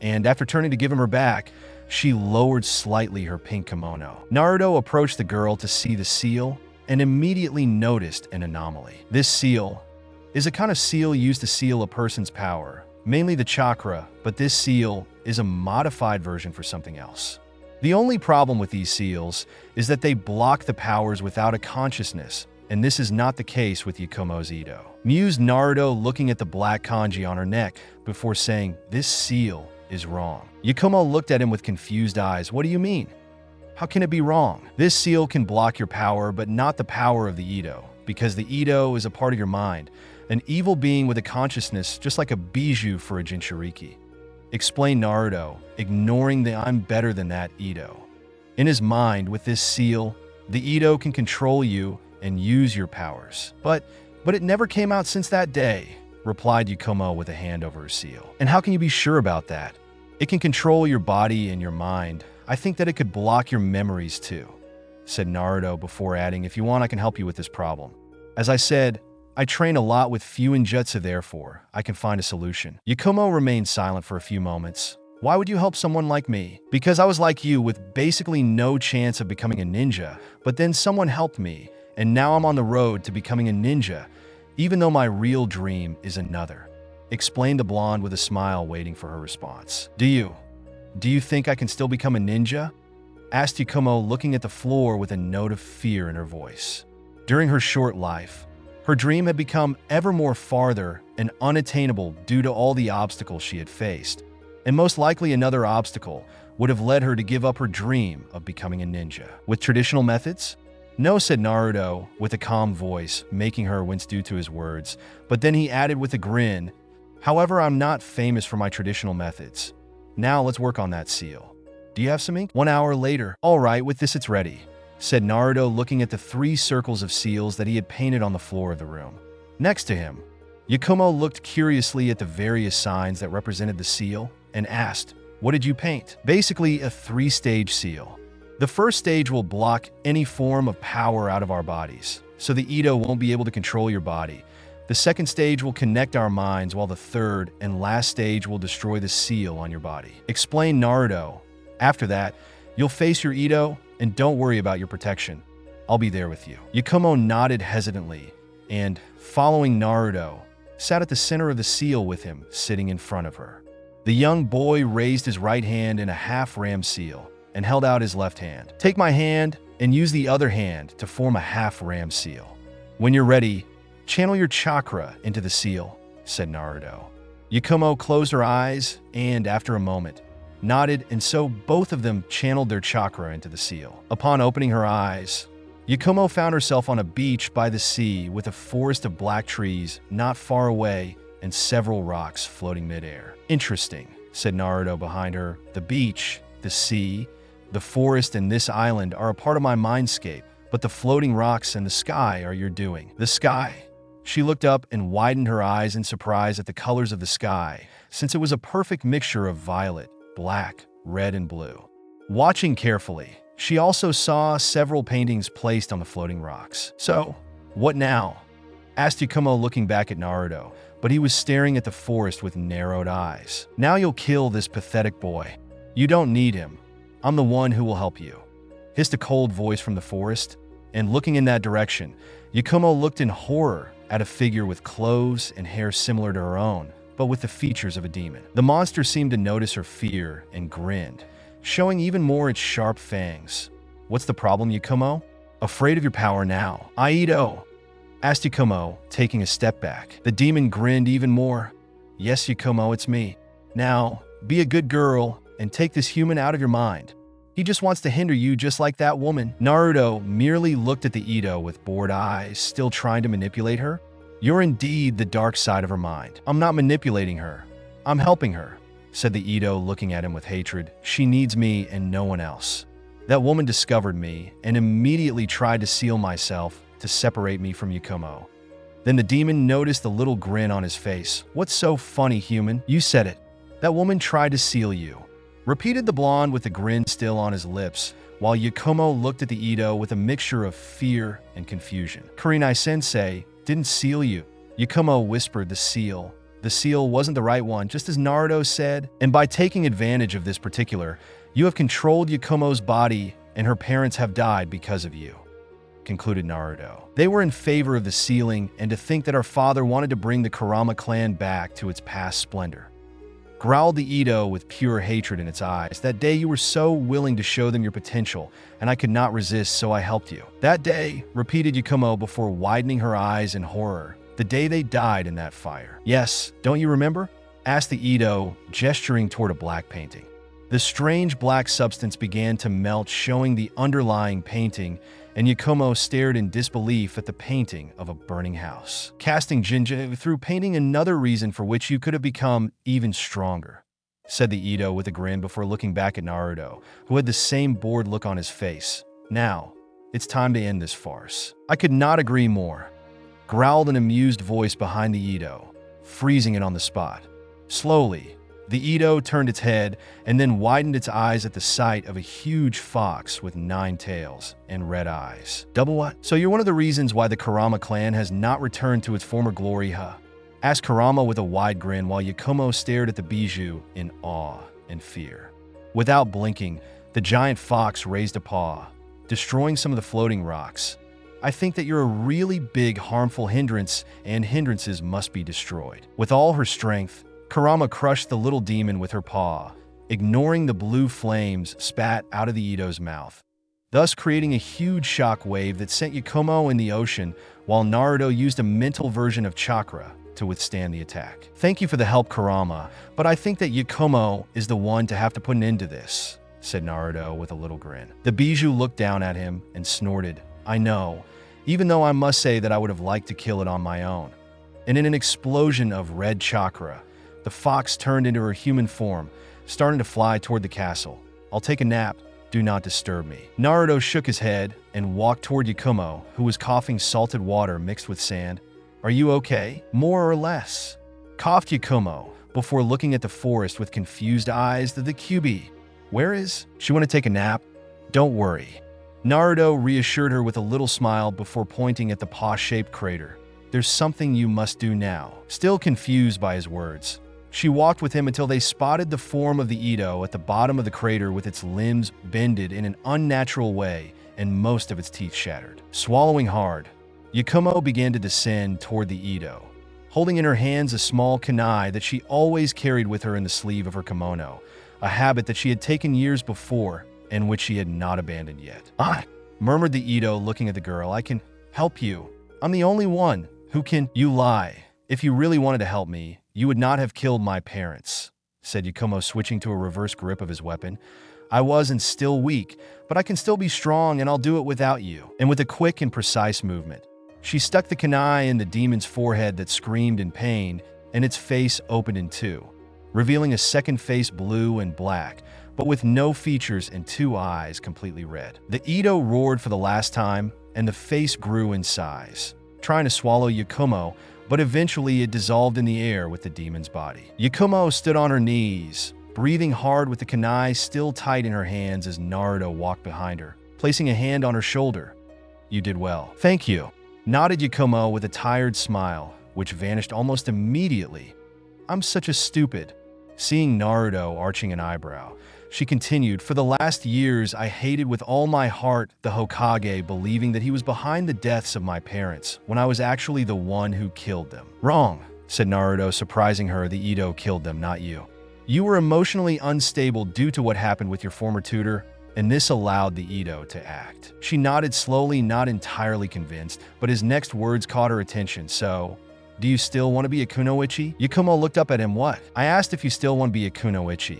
And after turning to give him her back, she lowered slightly her pink kimono. Naruto approached the girl to see the seal, and immediately noticed an anomaly. This seal is a kind of seal used to seal a person's power, mainly the chakra, but this seal is a modified version for something else. The only problem with these seals is that they block the powers without a consciousness, and this is not the case with Yakumo's Ito. Mused Naruto looking at the black kanji on her neck before saying, "This seal is wrong." Yakumo looked at him with confused eyes. "What do you mean? How can it be wrong?" "This seal can block your power, but not the power of the Ito, because the Ito is a part of your mind, an evil being with a consciousness just like a bijou for a Jinchuriki," explained Naruto, ignoring the "I'm better than that" Ito. In his mind, with this seal, the Ito can control you and use your powers. But it never came out since that day," replied Yakumo with a hand over her seal. "And how can you be sure about that? It can control your body and your mind. I think that it could block your memories too," said Naruto before adding, "If you want, I can help you with this problem. As I said, I train a lot with Fuinjutsu, therefore I can find a solution." Yakumo remained silent for a few moments. "Why would you help someone like me?" "Because I was like you, with basically no chance of becoming a ninja, but then someone helped me, and now I'm on the road to becoming a ninja, even though my real dream is another," explained the blonde with a smile, waiting for her response. Do you think I can still become a ninja?" asked Yakumo, looking at the floor with a note of fear in her voice. During her short life, her dream had become ever more farther and unattainable due to all the obstacles she had faced, and most likely another obstacle would have led her to give up her dream of becoming a ninja. "With traditional methods?" "No," said Naruto with a calm voice, making her wince due to his words, but then he added with a grin, "However, I'm not famous for my traditional methods. Now let's work on that seal. Do you have some ink?" 1 hour later. "All right, with this it's ready," said Naruto, looking at the 3 circles of seals that he had painted on the floor of the room. Next to him, Yakumo looked curiously at the various signs that represented the seal and asked, "What did you paint?" "Basically a 3-stage seal. The first stage will block any form of power out of our bodies, so the Ito won't be able to control your body. The second stage will connect our minds, while the third and last stage will destroy the seal on your body," explained Naruto. "After that, you'll face your Ito, and don't worry about your protection. I'll be there with you." Yakumo nodded hesitantly and, following Naruto, sat at the center of the seal with him sitting in front of her. The young boy raised his right hand in a half-ram seal and held out his left hand. "Take my hand and use the other hand to form a half-ram seal. When you're ready, channel your chakra into the seal," said Naruto. Yakumo closed her eyes and, after a moment, nodded, and so both of them channeled their chakra into the seal. Upon opening her eyes, Yakumo found herself on a beach by the sea with a forest of black trees not far away and several rocks floating midair. "Interesting," said Naruto behind her. "The beach, the sea, the forest, and this island are a part of my mindscape, but the floating rocks and the sky are your doing." "The sky?" She looked up and widened her eyes in surprise at the colors of the sky, since it was a perfect mixture of violet, black, red, and blue. Watching carefully, she also saw several paintings placed on the floating rocks. "So, what now?" asked Yakumo, looking back at Naruto, but he was staring at the forest with narrowed eyes. "Now you'll kill this pathetic boy. You don't need him. I'm the one who will help you," hissed a cold voice from the forest, and looking in that direction, Yakumo looked in horror at a figure with clothes and hair similar to her own, but with the features of a demon. The monster seemed to notice her fear and grinned, showing even more its sharp fangs. "What's the problem, Yakumo? Afraid of your power now?" "Aido?" asked Yakumo, taking a step back. The demon grinned even more. "Yes, Yakumo, it's me. Now, be a good girl and take this human out of your mind. He just wants to hinder you just like that woman." Naruto merely looked at the Ito with bored eyes, still trying to manipulate her. "You're indeed the dark side of her mind." "I'm not manipulating her. I'm helping her," said the Ito, looking at him with hatred. "She needs me and no one else. That woman discovered me and immediately tried to seal myself to separate me from Yakumo." Then the demon noticed the little grin on his face. "What's so funny, human? You said it. That woman tried to seal you," repeated the blonde with the grin still on his lips, while Yakumo looked at the Ito with a mixture of fear and confusion. "Kurenai-sensei didn't seal you," Yakumo whispered. The seal wasn't the right one, just as Naruto said, and by taking advantage of this particular, you have controlled Yakumo's body and her parents have died because of you. concluded Naruto. They were in favor of the sealing and to think that our father wanted to bring the Kurama clan back to its past splendor. Growled the Edo with pure hatred in its eyes. That day you were so willing to show them your potential, and I could not resist, so I helped you. That day, repeated Yakumo before widening her eyes in horror. The day they died in that fire. Yes, don't you remember? Asked the Edo, gesturing toward a black painting. The strange black substance began to melt, showing the underlying painting, and Yakumo stared in disbelief at the painting of a burning house. Casting Jinja through painting another reason for which you could have become even stronger, said the Edo with a grin before looking back at Naruto, who had the same bored look on his face. Now, it's time to end this farce. I could not agree more, growled an amused voice behind the Edo, freezing it on the spot. Slowly, the Edo turned its head and then widened its eyes at the sight of a huge fox with 9 tails and red eyes. Double what? So you're one of the reasons why the Kurama clan has not returned to its former glory, huh? Asked Kurama with a wide grin while Yakumo stared at the bijou in awe and fear. Without blinking, the giant fox raised a paw, destroying some of the floating rocks. I think that you're a really big, harmful hindrance, and hindrances must be destroyed. With all her strength, Kurama crushed the little demon with her paw, ignoring the blue flames spat out of the Edo's mouth, thus creating a huge shock wave that sent Yakumo in the ocean, while Naruto used a mental version of chakra to withstand the attack. Thank you for the help, Kurama, but I think that Yakumo is the one to have to put an end to this, said Naruto with a little grin. The bijou looked down at him and snorted, I know, even though I must say that I would have liked to kill it on my own. And in an explosion of red chakra, the fox turned into her human form, starting to fly toward the castle. I'll take a nap. Do not disturb me. Naruto shook his head and walked toward Yakumo, who was coughing salted water mixed with sand. Are you okay? More or less, coughed Yakumo, before looking at the forest with confused eyes. The QB. Where is? She want to take a nap? Don't worry. Naruto reassured her with a little smile before pointing at the paw-shaped crater. There's something you must do now. Still confused by his words, she walked with him until they spotted the form of the Edo at the bottom of the crater with its limbs bended in an unnatural way and most of its teeth shattered. Swallowing hard, Yakumo began to descend toward the Edo, holding in her hands a small kunai that she always carried with her in the sleeve of her kimono, a habit that she had taken years before and which she had not abandoned yet. Murmured the Edo, looking at the girl. I can help you. I'm the only one who can. You lie. If you really wanted to help me, you would not have killed my parents, said Yakumo, switching to a reverse grip of his weapon. I was and still weak, but I can still be strong, and I'll do it without you. And with a quick and precise movement, she stuck the kunai in the demon's forehead that screamed in pain, and its face opened in two, revealing a second face blue and black, but with no features and 2 eyes completely red. The Edo roared for the last time, and the face grew in size, trying to swallow Yakumo, but eventually it dissolved in the air with the demon's body. Yakumo stood on her knees, breathing hard with the kunai still tight in her hands as Naruto walked behind her, placing a hand on her shoulder. You did well. Thank you, nodded Yakumo with a tired smile, which vanished almost immediately. I'm such a stupid. Seeing Naruto arching an eyebrow, she continued, for the last years I hated with all my heart the Hokage, believing that he was behind the deaths of my parents, when I was actually the one who killed them. Wrong, said Naruto, surprising her. The Edo killed them, not you. You were emotionally unstable due to what happened with your former tutor, and this allowed the Edo to act. She nodded slowly, not entirely convinced, but his next words caught her attention. So, do you still want to be a kunoichi? Yakumo looked up at him. What? I asked if you still want to be a kunoichi,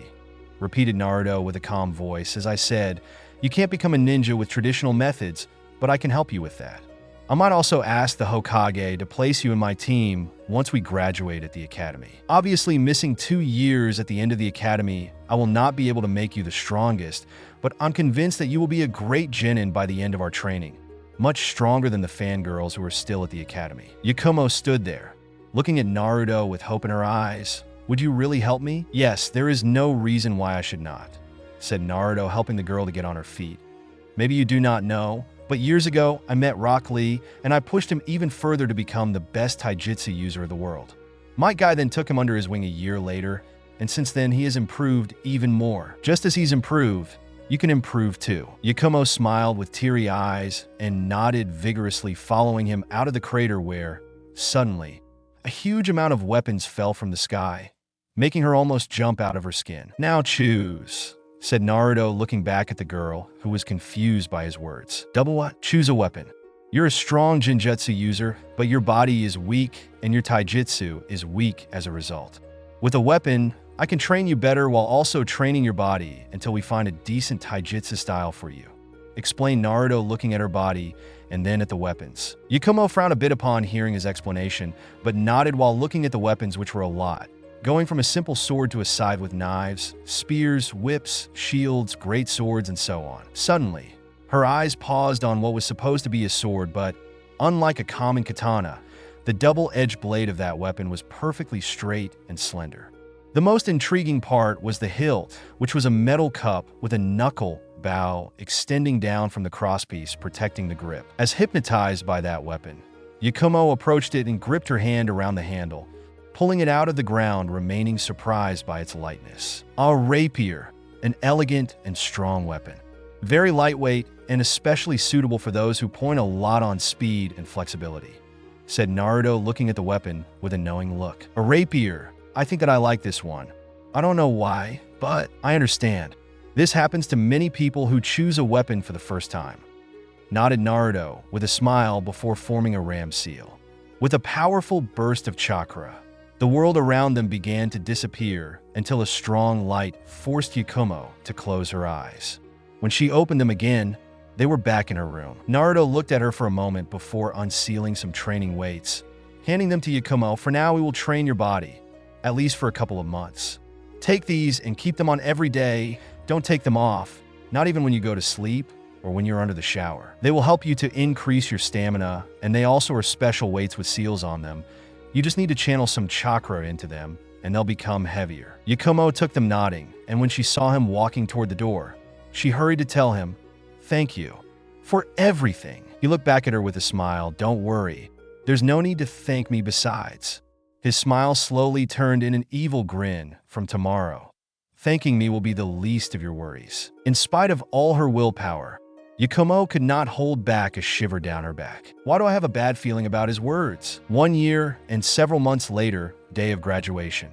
repeated Naruto with a calm voice. As I said, you can't become a ninja with traditional methods, but I can help you with that. I might also ask the Hokage to place you in my team once we graduate at the academy. Obviously, missing 2 years at the end of the academy, I will not be able to make you the strongest, but I'm convinced that you will be a great genin by the end of our training, much stronger than the fangirls who are still at the academy. Yakumo stood there, looking at Naruto with hope in her eyes. Would you really help me? Yes, there is no reason why I should not, said Naruto, helping the girl to get on her feet. Maybe you do not know, but years ago, I met Rock Lee, and I pushed him even further to become the best taijutsu user of the world. My guy then took him under his wing a year later, and since then he has improved even more. Just as he's improved, You can improve too. Yakumo smiled with teary eyes and nodded vigorously, following him out of the crater where, suddenly, a huge amount of weapons fell from the sky, making her almost jump out of her skin. "Now choose," said Naruto, looking back at the girl, who was confused by his words. "Double what? Choose a weapon. You're a strong Jinjutsu user, but your body is weak and your Taijutsu is weak as a result. With a weapon, I can train you better while also training your body until we find a decent Taijutsu style for you," explained Naruto, looking at her body and then at the weapons. Yakumo frowned a bit upon hearing his explanation, but nodded while looking at the weapons, which were a lot, going from a simple sword to a scythe with knives, spears, whips, shields, great swords, and so on. Suddenly, her eyes paused on what was supposed to be a sword, but unlike a common katana, the double-edged blade of that weapon was perfectly straight and slender. The most intriguing part was the hilt, which was a metal cup with a knuckle bow extending down from the crosspiece, protecting the grip. As hypnotized by that weapon, Yakumo approached it and gripped her hand around the handle, pulling it out of the ground, remaining surprised by its lightness. A rapier, an elegant and strong weapon. Very lightweight and especially suitable for those who point a lot on speed and flexibility, said Naruto, looking at the weapon with a knowing look. A rapier. I think that I like this one. I don't know why, but I understand. This happens to many people who choose a weapon for the first time, nodded Naruto with a smile before forming a ram seal. With a powerful burst of chakra, the world around them began to disappear until a strong light forced Yakumo to close her eyes. When she opened them again, they were back in her room. Naruto looked at her for a moment before unsealing some training weights, handing them to Yakumo. "For now, we will train your body, at least for a couple of months. Take these and keep them on every day. Don't take them off, not even when you go to sleep or when you're under the shower. They will help you to increase your stamina, and they also are special weights with seals on them. You just need to channel some chakra into them, and they'll become heavier." Yakumo took them, nodding, and when she saw him walking toward the door, she hurried to tell him, "Thank you for everything." He looked back at her with a smile. "Don't worry, there's no need to thank me besides." His smile slowly turned in an evil grin. "From tomorrow, thanking me will be the least of your worries." In spite of all her willpower, Yakumo could not hold back a shiver down her back. Why do I have a bad feeling about his words? 1 year and several months later, day of graduation.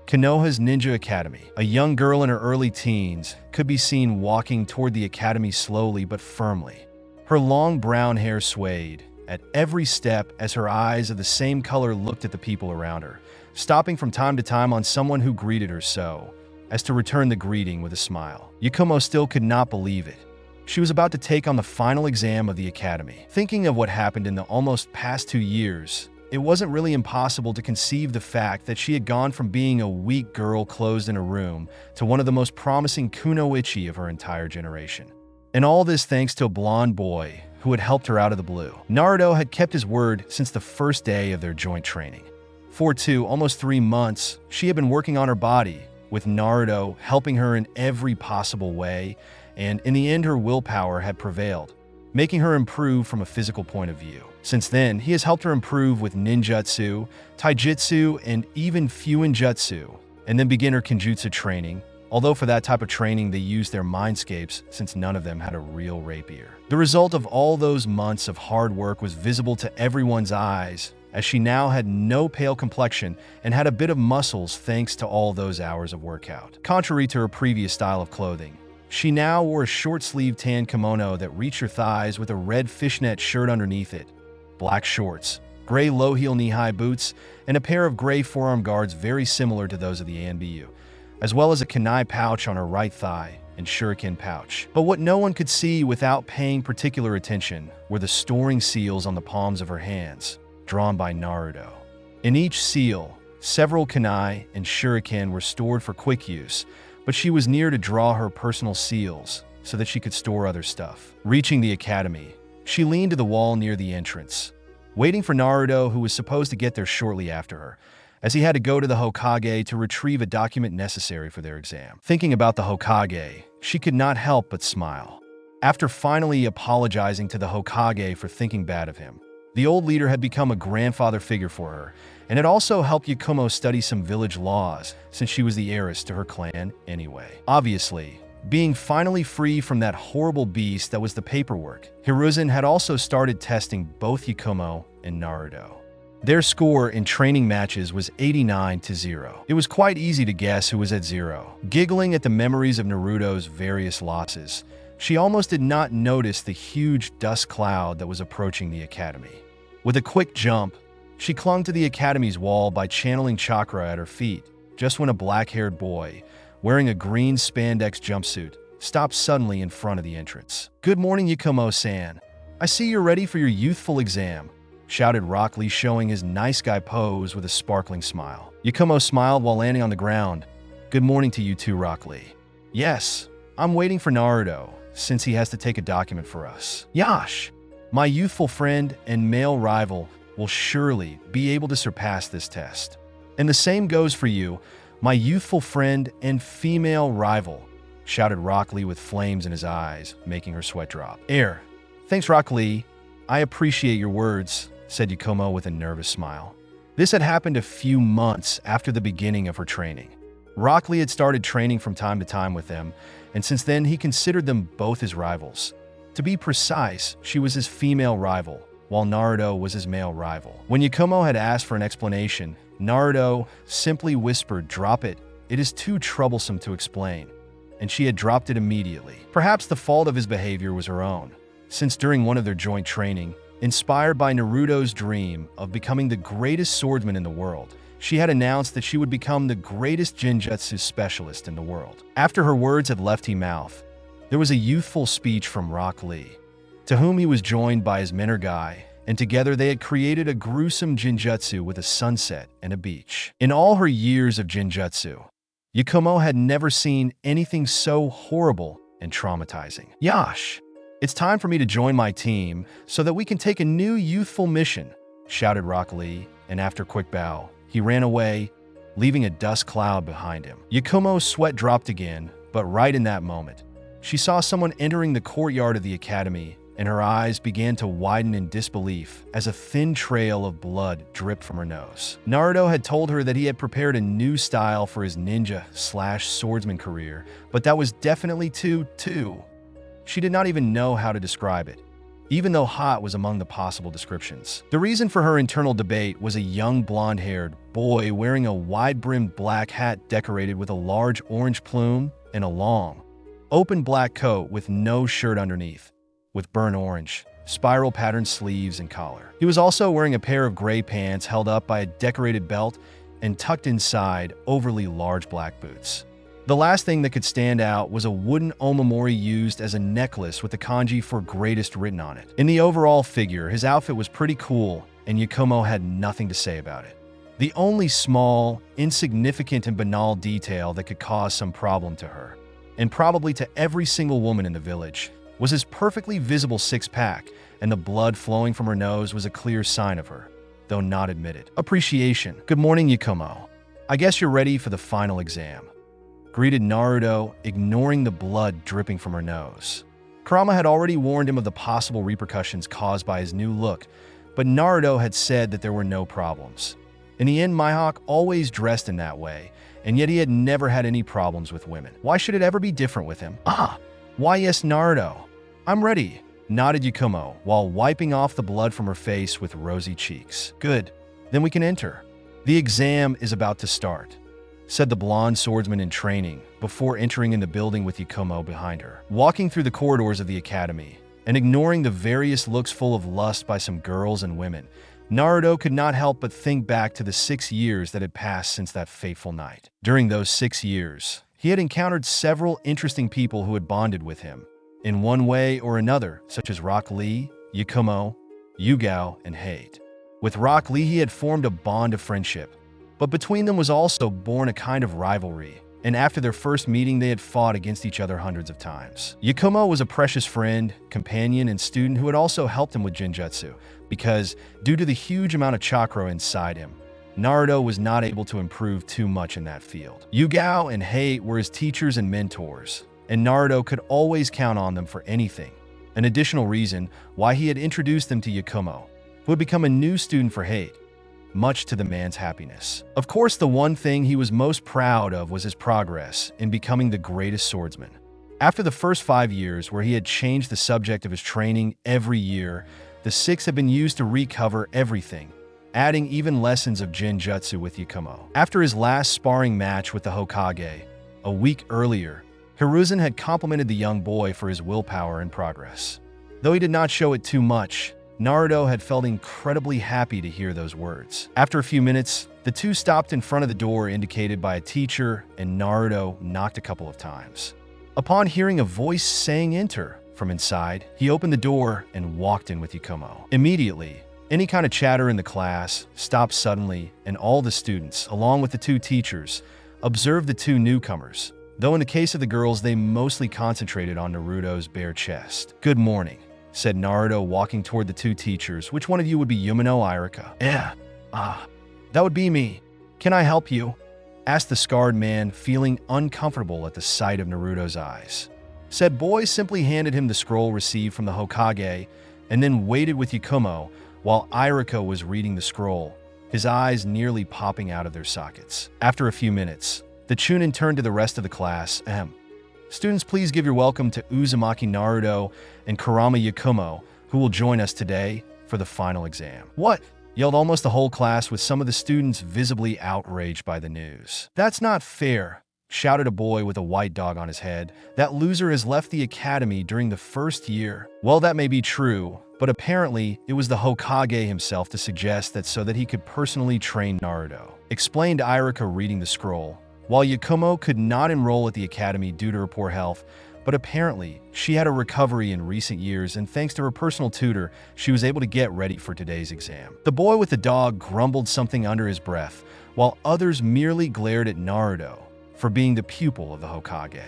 Konoha's Ninja Academy. A young girl in her early teens could be seen walking toward the academy slowly but firmly. Her long brown hair swayed at every step as her eyes of the same color looked at the people around her, stopping from time to time on someone who greeted her so as to return the greeting with a smile. Yakumo still could not believe it. She was about to take on the final exam of the academy. Thinking of what happened in the almost past 2 years, it wasn't really impossible to conceive the fact that she had gone from being a weak girl closed in a room to one of the most promising kunoichi of her entire generation. And all this thanks to a blonde boy who had helped her out of the blue. Naruto had kept his word since the first day of their joint training. For almost 3 months, she had been working on her body, with Naruto helping her in every possible way, and in the end her willpower had prevailed, making her improve from a physical point of view. Since then, he has helped her improve with ninjutsu, taijutsu, and even fuinjutsu, and then begin her kenjutsu training, although for that type of training they used their mindscapes since none of them had a real rapier. The result of all those months of hard work was visible to everyone's eyes, as she now had no pale complexion and had a bit of muscles thanks to all those hours of workout. Contrary to her previous style of clothing, she now wore a short-sleeved tan kimono that reached her thighs with a red fishnet shirt underneath it, black shorts, gray low-heel knee-high boots, and a pair of gray forearm guards very similar to those of the ANBU, as well as a kunai pouch on her right thigh and shuriken pouch. But what no one could see without paying particular attention were the storing seals on the palms of her hands, drawn by Naruto. In each seal, several kunai and shuriken were stored for quick use, but she was near to draw her personal seals so that she could store other stuff. Reaching the academy, she leaned to the wall near the entrance, waiting for Naruto, who was supposed to get there shortly after her, as he had to go to the Hokage to retrieve a document necessary for their exam. Thinking about the Hokage, she could not help but smile. After finally apologizing to the Hokage for thinking bad of him, the old leader had become a grandfather figure for her, and had also helped Yakumo study some village laws since she was the heiress to her clan anyway. Obviously, being finally free from that horrible beast that was the paperwork. Hiruzen had also started testing both Yakumo and Naruto. Their score in training matches was 89-0. It was quite easy to guess who was at 0. Giggling at the memories of Naruto's various losses, she almost did not notice the huge dust cloud that was approaching the academy. With a quick jump, she clung to the academy's wall by channeling chakra at her feet, just when a black-haired boy, wearing a green spandex jumpsuit, stopped suddenly in front of the entrance. "Good morning, Yakumo-san. I see you're ready for your youthful exam," shouted Rock Lee, showing his nice guy pose with a sparkling smile. Yakumo smiled while landing on the ground. "Good morning to you too, Rock Lee." "Yes, I'm waiting for Naruto, since he has to take a document for us." "Yash, my youthful friend and male rival will surely be able to surpass this test. And the same goes for you, my youthful friend and female rival," shouted Rock Lee with flames in his eyes, making her sweat drop. Thanks, Rock Lee. I appreciate your words," said Yakumo with a nervous smile. This had happened a few months after the beginning of her training. Rock Lee had started training from time to time with them, and since then he considered them both his rivals. To be precise, she was his female rival, while Naruto was his male rival. When Yakumo had asked for an explanation, Naruto simply whispered, "Drop it. It is too troublesome to explain," and she had dropped it immediately. Perhaps the fault of his behavior was her own, since during one of their joint training, inspired by Naruto's dream of becoming the greatest swordsman in the world, she had announced that she would become the greatest Jinjutsu specialist in the world. After her words had left his mouth, there was a youthful speech from Rock Lee, to whom he was joined by his mentor guy, and together they had created a gruesome Jinjutsu with a sunset and a beach. In all her years of Jinjutsu, Yakumo had never seen anything so horrible and traumatizing. "Yash, it's time for me to join my team so that we can take a new youthful mission," shouted Rock Lee, and after a quick bow, he ran away, leaving a dust cloud behind him. Yakumo's sweat dropped again, but right in that moment, she saw someone entering the courtyard of the academy, and her eyes began to widen in disbelief as a thin trail of blood dripped from her nose. Naruto had told her that he had prepared a new style for his ninja/swordsman career, but that was definitely too. She did not even know how to describe it, even though hot was among the possible descriptions. The reason for her internal debate was a young blonde-haired boy wearing a wide-brimmed black hat decorated with a large orange plume and a long, open black coat with no shirt underneath, with burnt orange, spiral-patterned sleeves and collar. He was also wearing a pair of gray pants held up by a decorated belt and tucked inside overly large black boots. The last thing that could stand out was a wooden omamori used as a necklace with the kanji for greatest written on it. In the overall figure, his outfit was pretty cool, and Yakumo had nothing to say about it. The only small, insignificant, and banal detail that could cause some problem to her, and probably to every single woman in the village, was his perfectly visible six-pack, and the blood flowing from her nose was a clear sign of her, though not admitted. Appreciation. "Good morning, Yakumo. I guess you're ready for the final exam," greeted Naruto, ignoring the blood dripping from her nose. Kurama had already warned him of the possible repercussions caused by his new look, but Naruto had said that there were no problems. In the end, Mihawk always dressed in that way, and yet he had never had any problems with women. Why should it ever be different with him? Why yes, Naruto. "I'm ready," nodded Yakumo, while wiping off the blood from her face with rosy cheeks. "Good, then we can enter. The exam is about to start," said the blonde swordsman in training, before entering in the building with Yakumo behind her. Walking through the corridors of the academy, and ignoring the various looks full of lust by some girls and women, Naruto could not help but think back to the 6 years that had passed since that fateful night. During those 6 years, he had encountered several interesting people who had bonded with him, in one way or another, such as Rock Lee, Yakumo, Yugao, and Hate. With Rock Lee, he had formed a bond of friendship, but between them was also born a kind of rivalry, and after their first meeting, they had fought against each other hundreds of times. Yakumo was a precious friend, companion, and student who had also helped him with Jinjutsu, because, due to the huge amount of chakra inside him, Naruto was not able to improve too much in that field. Yugao and Hate were his teachers and mentors, and Naruto could always count on them for anything, an additional reason why he had introduced them to Yakumo, who had become a new student for Hate, much to the man's happiness. Of course, the one thing he was most proud of was his progress in becoming the greatest swordsman. After the first 5 years, where he had changed the subject of his training every year, the 6 had been used to recover everything, adding even lessons of Jinjutsu with Yakumo. After his last sparring match with the Hokage, a week earlier, Hiruzen had complimented the young boy for his willpower and progress. Though he did not show it too much, Naruto had felt incredibly happy to hear those words. After a few minutes, the two stopped in front of the door indicated by a teacher, and Naruto knocked a couple of times. Upon hearing a voice saying "Enter" from inside, he opened the door and walked in with Yakumo. Immediately, any kind of chatter in the class stopped suddenly, and all the students, along with the two teachers, observed the two newcomers, though in the case of the girls they mostly concentrated on Naruto's bare chest. "Good morning," said Naruto, walking toward the two teachers. "Which one of you would be Yumino Irika?" That would be me. Can I help you?" asked the scarred man, feeling uncomfortable at the sight of Naruto's eyes. Said boy simply handed him the scroll received from the Hokage and then waited with Yakumo while Irika was reading the scroll, his eyes nearly popping out of their sockets. After a few minutes, the Chunin turned to the rest of the class. Students, please give your welcome to Uzumaki Naruto and Kurama Yakumo, who will join us today for the final exam." "What?" yelled almost the whole class, with some of the students visibly outraged by the news. "That's not fair," shouted a boy with a white dog on his head. "That loser has left the academy during the first year." "Well, that may be true, but apparently it was the Hokage himself to suggest that so that he could personally train Naruto," explained Irika, reading the scroll. While Yakumo could not enroll at the academy due to her poor health, but apparently she had a recovery in recent years, and thanks to her personal tutor, she was able to get ready for today's exam. The boy with the dog grumbled something under his breath, while others merely glared at Naruto for being the pupil of the Hokage.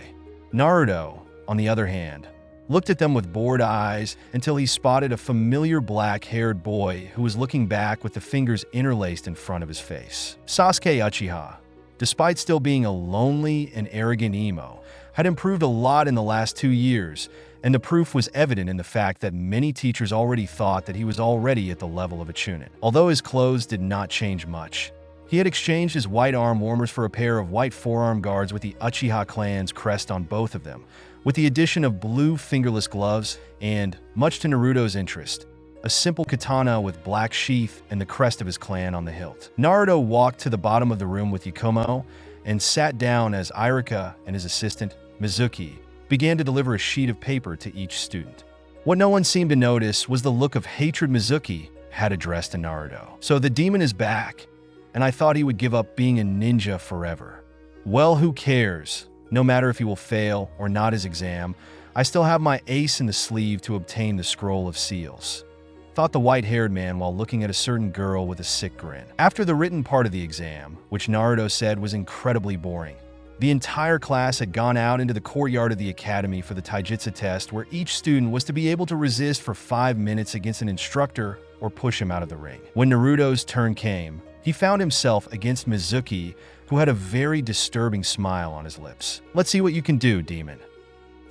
Naruto, on the other hand, looked at them with bored eyes until he spotted a familiar black-haired boy who was looking back with the fingers interlaced in front of his face. Sasuke Uchiha, despite still being a lonely and arrogant emo, had improved a lot in the last 2 years, and the proof was evident in the fact that many teachers already thought that he was already at the level of a Chunin. Although his clothes did not change much, he had exchanged his white arm warmers for a pair of white forearm guards with the Uchiha clan's crest on both of them, with the addition of blue fingerless gloves and, much to Naruto's interest, a simple katana with black sheath and the crest of his clan on the hilt. Naruto walked to the bottom of the room with Yakumo and sat down as Irika and his assistant, Mizuki, began to deliver a sheet of paper to each student. What no one seemed to notice was the look of hatred Mizuki had addressed to Naruto. "So the demon is back, and I thought he would give up being a ninja forever. Well, who cares? No matter if he will fail or not his exam, I still have my ace in the sleeve to obtain the Scroll of Seals," thought the white-haired man while looking at a certain girl with a sick grin. After the written part of the exam, which Naruto said was incredibly boring, the entire class had gone out into the courtyard of the academy for the Taijutsu test, where each student was to be able to resist for 5 minutes against an instructor or push him out of the ring. When Naruto's turn came, he found himself against Mizuki, who had a very disturbing smile on his lips. "Let's see what you can do, demon,"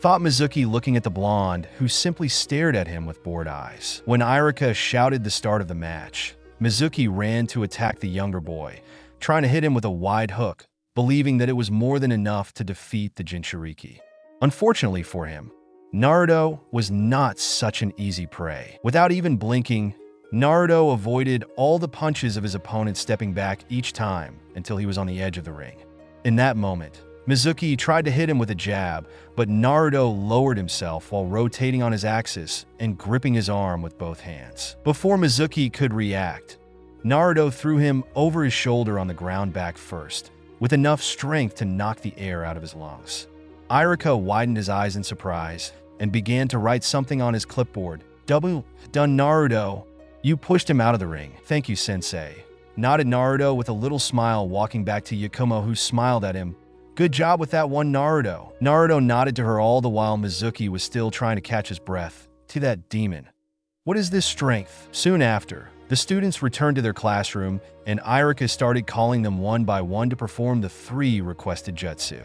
thought Mizuki, looking at the blonde, who simply stared at him with bored eyes. When Irika shouted the start of the match, Mizuki ran to attack the younger boy, trying to hit him with a wide hook, believing that it was more than enough to defeat the Jinchuriki. Unfortunately for him, Naruto was not such an easy prey. Without even blinking, Naruto avoided all the punches of his opponent, stepping back each time until he was on the edge of the ring. In that moment, Mizuki tried to hit him with a jab, but Naruto lowered himself while rotating on his axis and gripping his arm with both hands. Before Mizuki could react, Naruto threw him over his shoulder on the ground back first, with enough strength to knock the air out of his lungs. Irika widened his eyes in surprise and began to write something on his clipboard. "Double done, Naruto. You pushed him out of the ring." "Thank you, sensei," nodded Naruto with a little smile, walking back to Yakumo, who smiled at him. "Good job with that one, Naruto." Naruto nodded to her, all the while Mizuki was still trying to catch his breath. "To that demon. What is this strength?" Soon after, the students returned to their classroom, and Irika started calling them one by one to perform the 3 requested jutsu.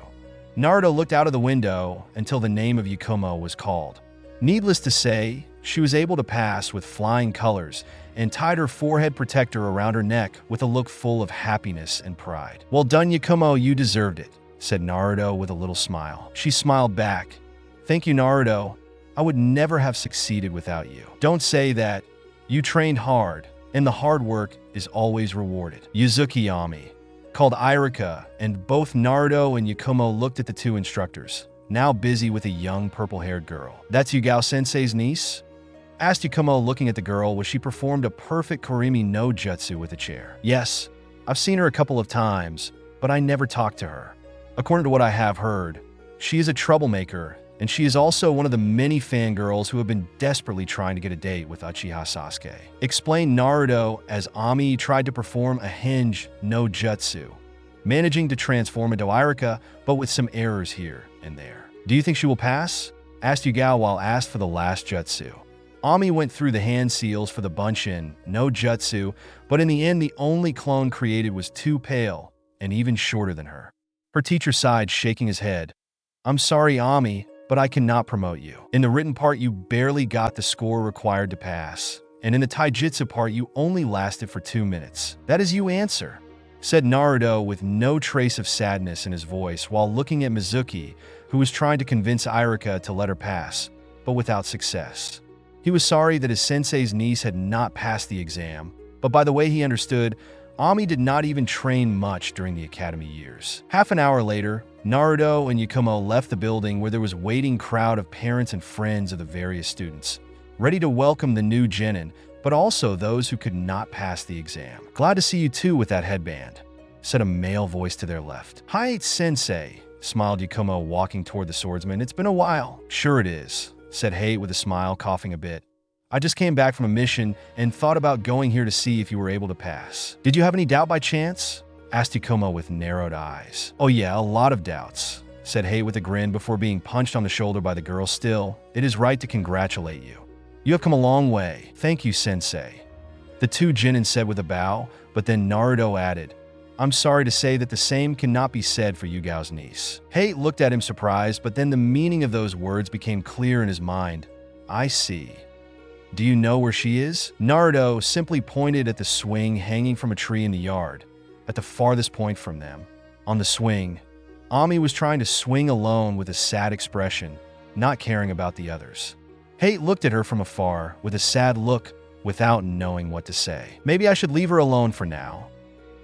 Naruto looked out of the window until the name of Yakumo was called. Needless to say, she was able to pass with flying colors and tied her forehead protector around her neck with a look full of happiness and pride. "Well done, Yakumo, you deserved it," said Naruto with a little smile. She smiled back, Thank you, Naruto. I would never have succeeded without you. Don't say that. You trained hard, and the hard work is always rewarded. Yuzuki Ami called Irika, and both Naruto and Yakumo looked at the two instructors, now busy with a young purple-haired girl. That's Yugao-sensei's niece? Asked Yakumo, looking at the girl, was she performed a perfect Kurimi no Jutsu with a chair. Yes, I've seen her a couple of times, but I never talked to her. According to what I have heard, she is a troublemaker, and she is also one of the many fangirls who have been desperately trying to get a date with Uchiha Sasuke. Explained Naruto as Ami tried to perform a hinge no Jutsu, managing to transform into Irika, but with some errors here and there. Do you think she will pass? Asked Yugao while asked for the last jutsu. Ami went through the hand seals for the Bunshin no Jutsu, but in the end the only clone created was too pale and even shorter than her. Her teacher sighed, shaking his head. I'm sorry, Ami, but I cannot promote you. In the written part, you barely got the score required to pass, and in the taijutsu part, you only lasted for 2 minutes. That is you answer, said Naruto with no trace of sadness in his voice while looking at Mizuki, who was trying to convince Irika to let her pass, but without success. He was sorry that his sensei's niece had not passed the exam, but by the way he understood, Ami did not even train much during the academy years. Half an hour later, Naruto and Yakumo left the building where there was a waiting crowd of parents and friends of the various students, ready to welcome the new genin, but also those who could not pass the exam. Glad to see you too with that headband, said a male voice to their left. Hi, Sensei, smiled Yakumo, walking toward the swordsman. It's been a while. Sure it is, said Hate with a smile, coughing a bit. I just came back from a mission and thought about going here to see if you were able to pass. Did you have any doubt by chance? Asked Yakumo with narrowed eyes. Oh yeah, a lot of doubts, said Hate with a grin before being punched on the shoulder by the girl. Still, it is right to congratulate you. You have come a long way. Thank you, Sensei. The two genin said with a bow, but then Naruto added, I'm sorry to say that the same cannot be said for Yugao's niece. Hate looked at him surprised, but then the meaning of those words became clear in his mind. I see. Do you know where she is? Naruto simply pointed at the swing hanging from a tree in the yard, at the farthest point from them. On the swing, Ami was trying to swing alone with a sad expression, not caring about the others. Hate looked at her from afar with a sad look without knowing what to say. Maybe I should leave her alone for now.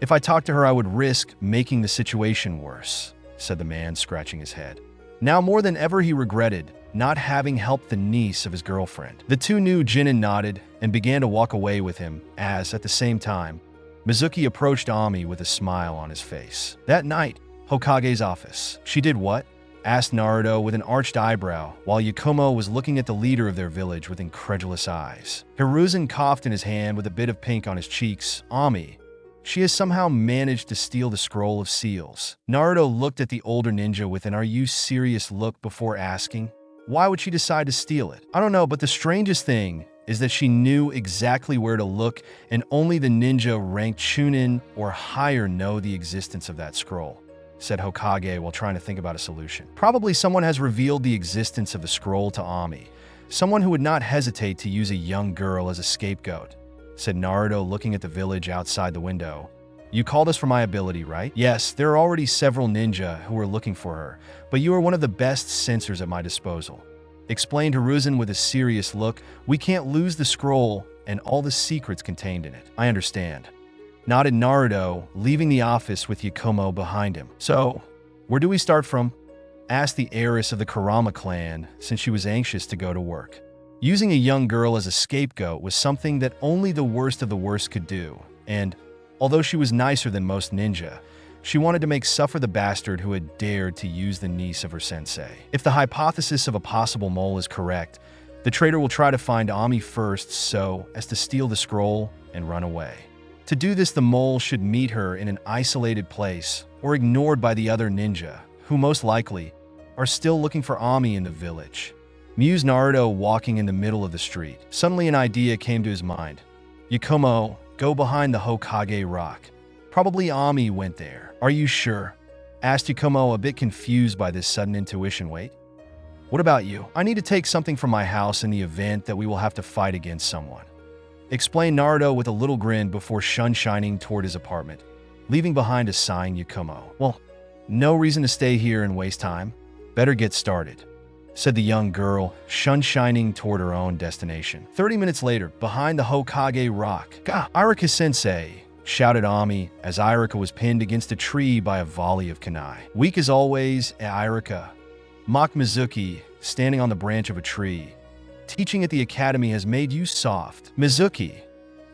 If I talked to her, I would risk making the situation worse, said the man, scratching his head. Now more than ever he regretted not having helped the niece of his girlfriend. The two new genin nodded and began to walk away with him as, at the same time, Mizuki approached Ami with a smile on his face. That night, Hokage's office. She did what? Asked Naruto with an arched eyebrow, while Yakumo was looking at the leader of their village with incredulous eyes. Hiruzen coughed in his hand with a bit of pink on his cheeks. Ami, she has somehow managed to steal the scroll of seals. Naruto looked at the older ninja with an "Are you serious?" look before asking, why would she decide to steal it? I don't know, but the strangest thing is that she knew exactly where to look, and only the ninja ranked Chunin or higher know the existence of that scroll, said Hokage while trying to think about a solution. Probably someone has revealed the existence of the scroll to Ami, someone who would not hesitate to use a young girl as a scapegoat, said Naruto, looking at the village outside the window. You called us for my ability, right? Yes, there are already several ninja who are looking for her, but you are one of the best censors at my disposal, explained Hiruzen with a serious look. We can't lose the scroll and all the secrets contained in it. I understand, nodded Naruto, leaving the office with Yakumo behind him. So, where do we start from? Asked the heiress of the Kurama clan, since she was anxious to go to work. Using a young girl as a scapegoat was something that only the worst of the worst could do, and although she was nicer than most ninja, she wanted to make suffer the bastard who had dared to use the niece of her sensei. If the hypothesis of a possible mole is correct, the traitor will try to find Ami first so as to steal the scroll and run away. To do this, the mole should meet her in an isolated place or ignored by the other ninja, who most likely are still looking for Ami in the village. Mused Naruto, walking in the middle of the street. Suddenly an idea came to his mind. Yakumo, go behind the Hokage rock. Probably Ami went there. Are you sure? Asked Yakumo, a bit confused by this sudden intuition. Wait, what about you? I need to take something from my house in the event that we will have to fight against someone, explained Naruto with a little grin before shining toward his apartment, leaving behind a sighing Yakumo. Well, no reason to stay here and waste time. Better get started, said the young girl, shining toward her own destination. 30 minutes later, behind the Hokage rock, "Ga, Irika-sensei!" shouted Ami as Irika was pinned against a tree by a volley of kunai. "Weak as always, Irika," mocked Mizuki, standing on the branch of a tree. "Teaching at the academy has made you soft." "Mizuki,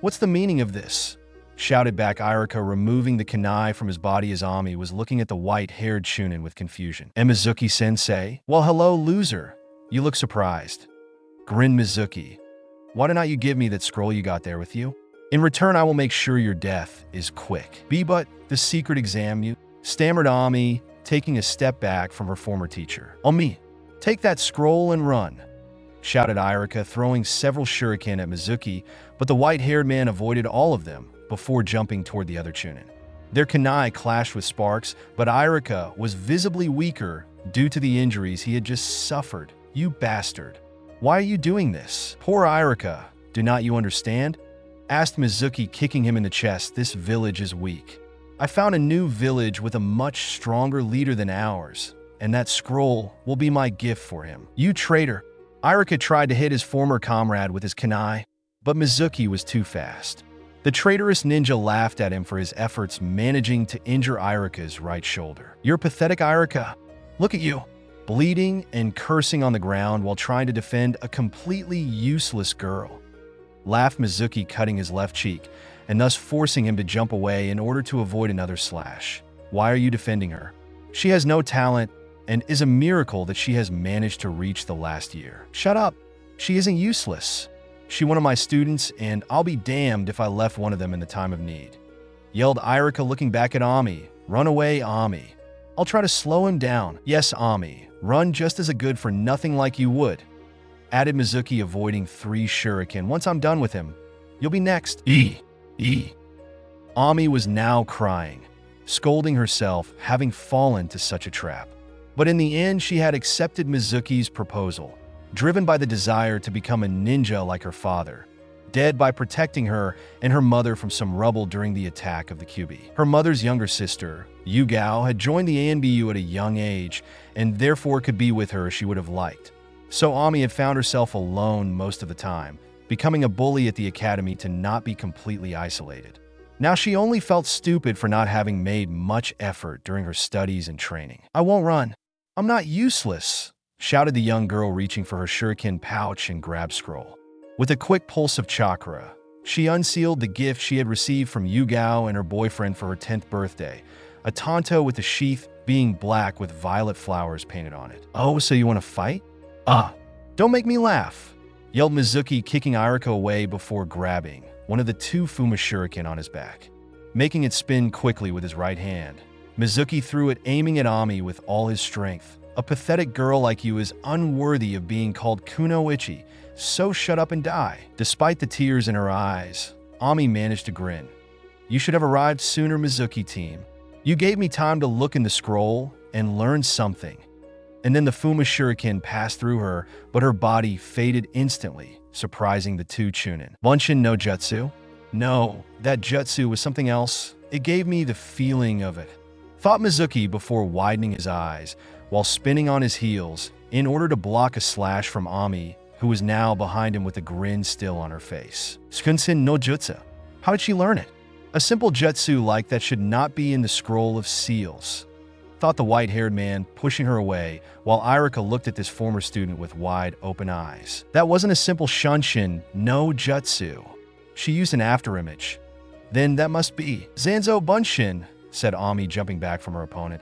what's the meaning of this?" shouted back Irika, removing the kunai from his body as Ami was looking at the white-haired Chunin with confusion. "And Mizuki-sensei? Well, hello, loser. You look surprised." grinned Mizuki. "Why don't you give me that scroll you got there with you? In return, I will make sure your death is quick." "But the secret exam you," stammered Ami, taking a step back from her former teacher. "Ami, take that scroll and run," shouted Irika, throwing several shuriken at Mizuki, but the white-haired man avoided all of them before jumping toward the other Chunin. Their kunai clashed with sparks, but Irika was visibly weaker due to the injuries he had just suffered. "You bastard. Why are you doing this?" "Poor Irika, do not you understand?" asked Mizuki, kicking him in the chest. "This village is weak. I found a new village with a much stronger leader than ours, and that scroll will be my gift for him." "You traitor!" Irika tried to hit his former comrade with his kunai, but Mizuki was too fast. The traitorous ninja laughed at him for his efforts, managing to injure Irika's right shoulder. "You're pathetic, Irika. Look at you, bleeding and cursing on the ground while trying to defend a completely useless girl," laughed Mizuki, cutting his left cheek, and thus forcing him to jump away in order to avoid another slash. "Why are you defending her? She has no talent, and is a miracle that she has managed to reach the last year." "Shut up. She isn't useless. She's one of my students, and I'll be damned if I left one of them in the time of need," yelled Irika, looking back at Ami. "Run away, Ami. I'll try to slow him down." "Yes, Ami, run just as a good-for-nothing like you would," added Mizuki, avoiding 3 shuriken. "Once I'm done with him, you'll be next." Ami was now crying, scolding herself, having fallen to such a trap. But in the end, she had accepted Mizuki's proposal, driven by the desire to become a ninja like her father, dead by protecting her and her mother from some rubble during the attack of the Kyuubi. Her mother's younger sister, Yugao, had joined the ANBU at a young age and therefore could be with her as she would have liked. So Ami had found herself alone most of the time, becoming a bully at the academy to not be completely isolated. Now she only felt stupid for not having made much effort during her studies and training. "I won't run. I'm not useless," shouted the young girl, reaching for her shuriken pouch and grabbed scroll. With a quick pulse of chakra, she unsealed the gift she had received from Yugao and her boyfriend for her 10th birthday, a tanto with the sheath being black with violet flowers painted on it. "Oh, so you want to fight?" Don't make me laugh," yelled Mizuki, kicking Irika away before grabbing one of the 2 Fuma shuriken on his back, making it spin quickly with his right hand. Mizuki threw it, aiming at Ami with all his strength. "A pathetic girl like you is unworthy of being called Kunoichi, so shut up and die." Despite the tears in her eyes, Ami managed to grin. "You should have arrived sooner, Mizuki team. You gave me time to look in the scroll and learn something." And then the Fuma shuriken passed through her, but her body faded instantly, surprising the 2 Chunin. "Bunshin no jutsu?" "No, that jutsu was something else. It gave me the feeling of it," thought Mizuki before widening his eyes while spinning on his heels in order to block a slash from Ami, who was now behind him with a grin still on her face. "Sukunsin no jutsu? How did she learn it? A simple jutsu like that should not be in the scroll of seals," thought the white-haired man, pushing her away, while Irika looked at this former student with wide open eyes. "That wasn't a simple Shunshin no jutsu. She used an afterimage. Then that must be Zanzo Bunshin," said Ami, jumping back from her opponent.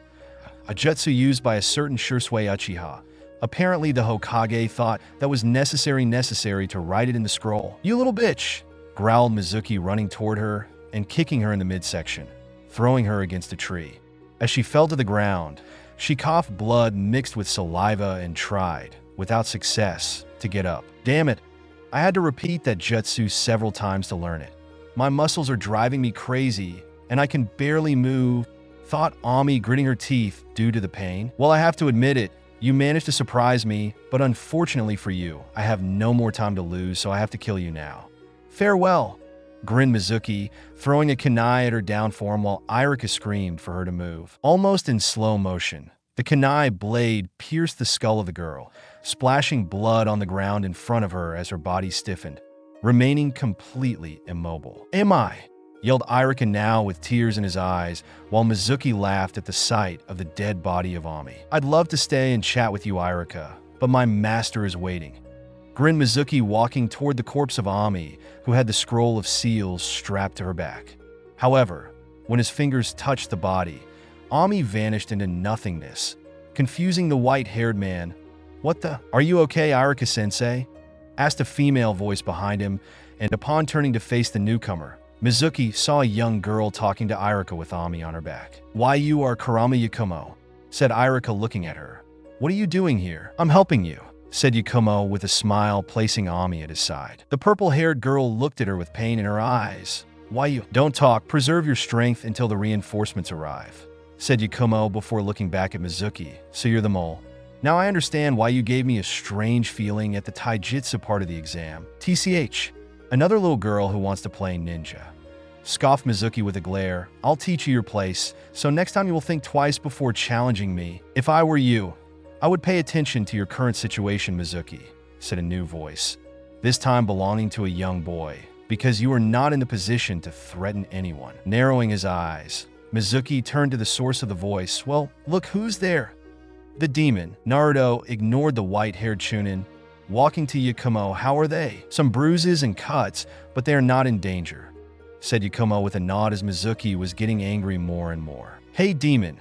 "A jutsu used by a certain Shursui Uchiha. Apparently the Hokage thought that was necessary to write it in the scroll." "You little bitch," growled Mizuki, running toward her and kicking her in the midsection, throwing her against a tree. As she fell to the ground, she coughed blood mixed with saliva and tried, without success, to get up. "Damn it, I had to repeat that jutsu several times to learn it. My muscles are driving me crazy, and I can barely move," thought Ami, gritting her teeth due to the pain. "Well, I have to admit it, you managed to surprise me, but unfortunately for you, I have no more time to lose, so I have to kill you now. Farewell," grinned Mizuki, throwing a kunai at her down form while Irika screamed for her to move. Almost in slow motion, the kunai blade pierced the skull of the girl, splashing blood on the ground in front of her as her body stiffened, remaining completely immobile. "Am I?" yelled Irika now with tears in his eyes, while Mizuki laughed at the sight of the dead body of Ami. "I'd love to stay and chat with you, Irika, but my master is waiting," grinned Mizuki, walking toward the corpse of Ami, who had the scroll of seals strapped to her back. However, when his fingers touched the body, Ami vanished into nothingness, confusing the white-haired man. "What the? Are you okay, Irika-sensei?" asked a female voice behind him, and upon turning to face the newcomer, Mizuki saw a young girl talking to Irika with Ami on her back. "Why, you are Karama Yakumo," said Irika, looking at her. "What are you doing here?" "I'm helping you," said Yakumo with a smile, placing Ami at his side. The purple-haired girl looked at her with pain in her eyes. "Why you—" "Don't talk, preserve your strength until the reinforcements arrive," said Yakumo before looking back at Mizuki. "So you're the mole. Now I understand why you gave me a strange feeling at the taijutsu part of the exam. TCH, another little girl who wants to play ninja," scoffed Mizuki with a glare. "I'll teach you your place, so next time you will think twice before challenging me. If I were you, I would pay attention to your current situation, Mizuki," said a new voice, this time belonging to a young boy, "because you are not in the position to threaten anyone." Narrowing his eyes, Mizuki turned to the source of the voice. "Well, look who's there." The demon. Naruto ignored the white-haired Chunin, walking to Yakumo. "How are they?" "Some bruises and cuts, but they are not in danger," said Yakumo with a nod as Mizuki was getting angry more and more. "Hey, demon,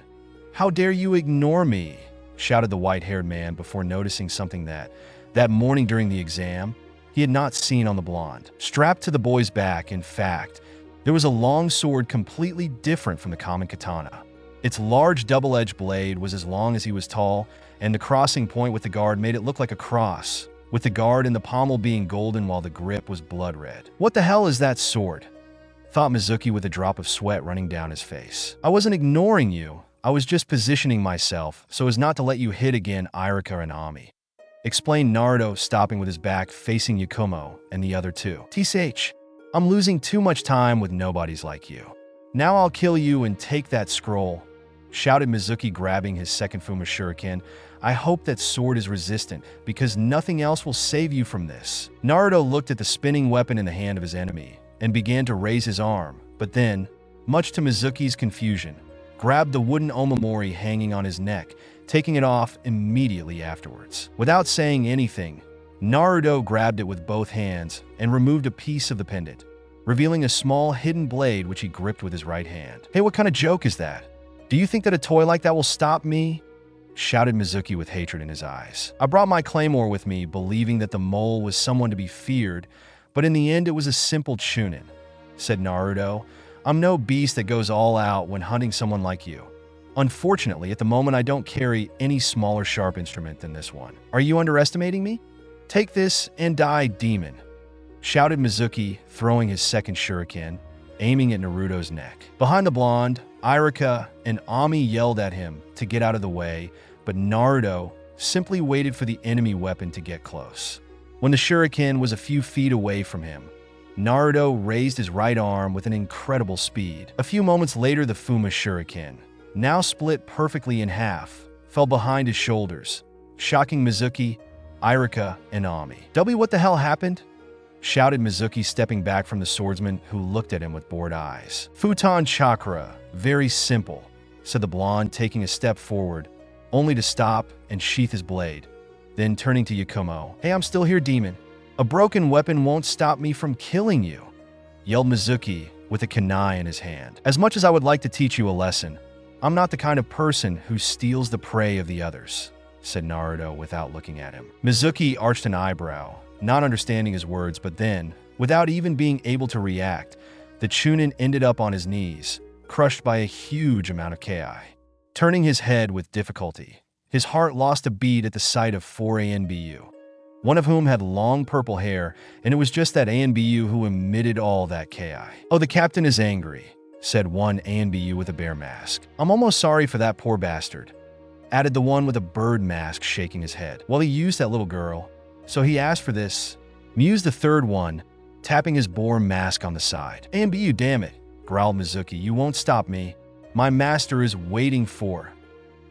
how dare you ignore me?" shouted the white-haired man before noticing something that morning during the exam he had not seen on the blonde. Strapped to the boy's back, in fact, there was a long sword completely different from the common katana. Its large double-edged blade was as long as he was tall, and the crossing point with the guard made it look like a cross, with the guard and the pommel being golden while the grip was blood red. "What the hell is that sword?" thought Mizuki with a drop of sweat running down his face. "I wasn't ignoring you. I was just positioning myself so as not to let you hit again Irika and Ami," explained Naruto, stopping with his back facing Yakumo and the other two. "TCH, I'm losing too much time with nobodies like you. Now I'll kill you and take that scroll," shouted Mizuki, grabbing his second Fuma Shuriken. "I hope that sword is resistant, because nothing else will save you from this." Naruto looked at the spinning weapon in the hand of his enemy and began to raise his arm, but then, much to Mizuki's confusion, grabbed the wooden omamori hanging on his neck, taking it off immediately afterwards. Without saying anything, Naruto grabbed it with both hands and removed a piece of the pendant, revealing a small hidden blade which he gripped with his right hand. "Hey, what kind of joke is that? Do you think that a toy like that will stop me?" shouted Mizuki with hatred in his eyes. "I brought my claymore with me, believing that the mole was someone to be feared, but in the end it was a simple chunin," said Naruto. "I'm no beast that goes all out when hunting someone like you. Unfortunately, at the moment I don't carry any smaller sharp instrument than this one. Are you underestimating me? Take this and die, demon," shouted Mizuki, throwing his second shuriken, aiming at Naruto's neck. Behind the blonde, Irika and Ami yelled at him to get out of the way, but Naruto simply waited for the enemy weapon to get close. When the shuriken was a few feet away from him, Naruto raised his right arm with an incredible speed. A few moments later, the Fuma Shuriken, now split perfectly in half, fell behind his shoulders, shocking Mizuki, Irika, and Ami. What the hell happened?" shouted Mizuki, stepping back from the swordsman, who looked at him with bored eyes. "Futon chakra, very simple," said the blonde, taking a step forward, only to stop and sheath his blade. Then turning to Yakumo, "Hey, I'm still here, demon. A broken weapon won't stop me from killing you," yelled Mizuki with a kunai in his hand. "As much as I would like to teach you a lesson, I'm not the kind of person who steals the prey of the others," said Naruto without looking at him. Mizuki arched an eyebrow, not understanding his words, but then, without even being able to react, the Chunin ended up on his knees, crushed by a huge amount of ki. Turning his head with difficulty, his heart lost a beat at the sight of 4 ANBU, one of whom had long purple hair, and it was just that ANBU who emitted all that ki. "Oh, the captain is angry," said one ANBU with a bear mask. "I'm almost sorry for that poor bastard," added the one with a bird mask, shaking his head. "Well, he used that little girl, so he asked for this," mused the third one, tapping his boar mask on the side. "ANBU, damn it," growled Mizuki. "You won't stop me. My master is waiting for—"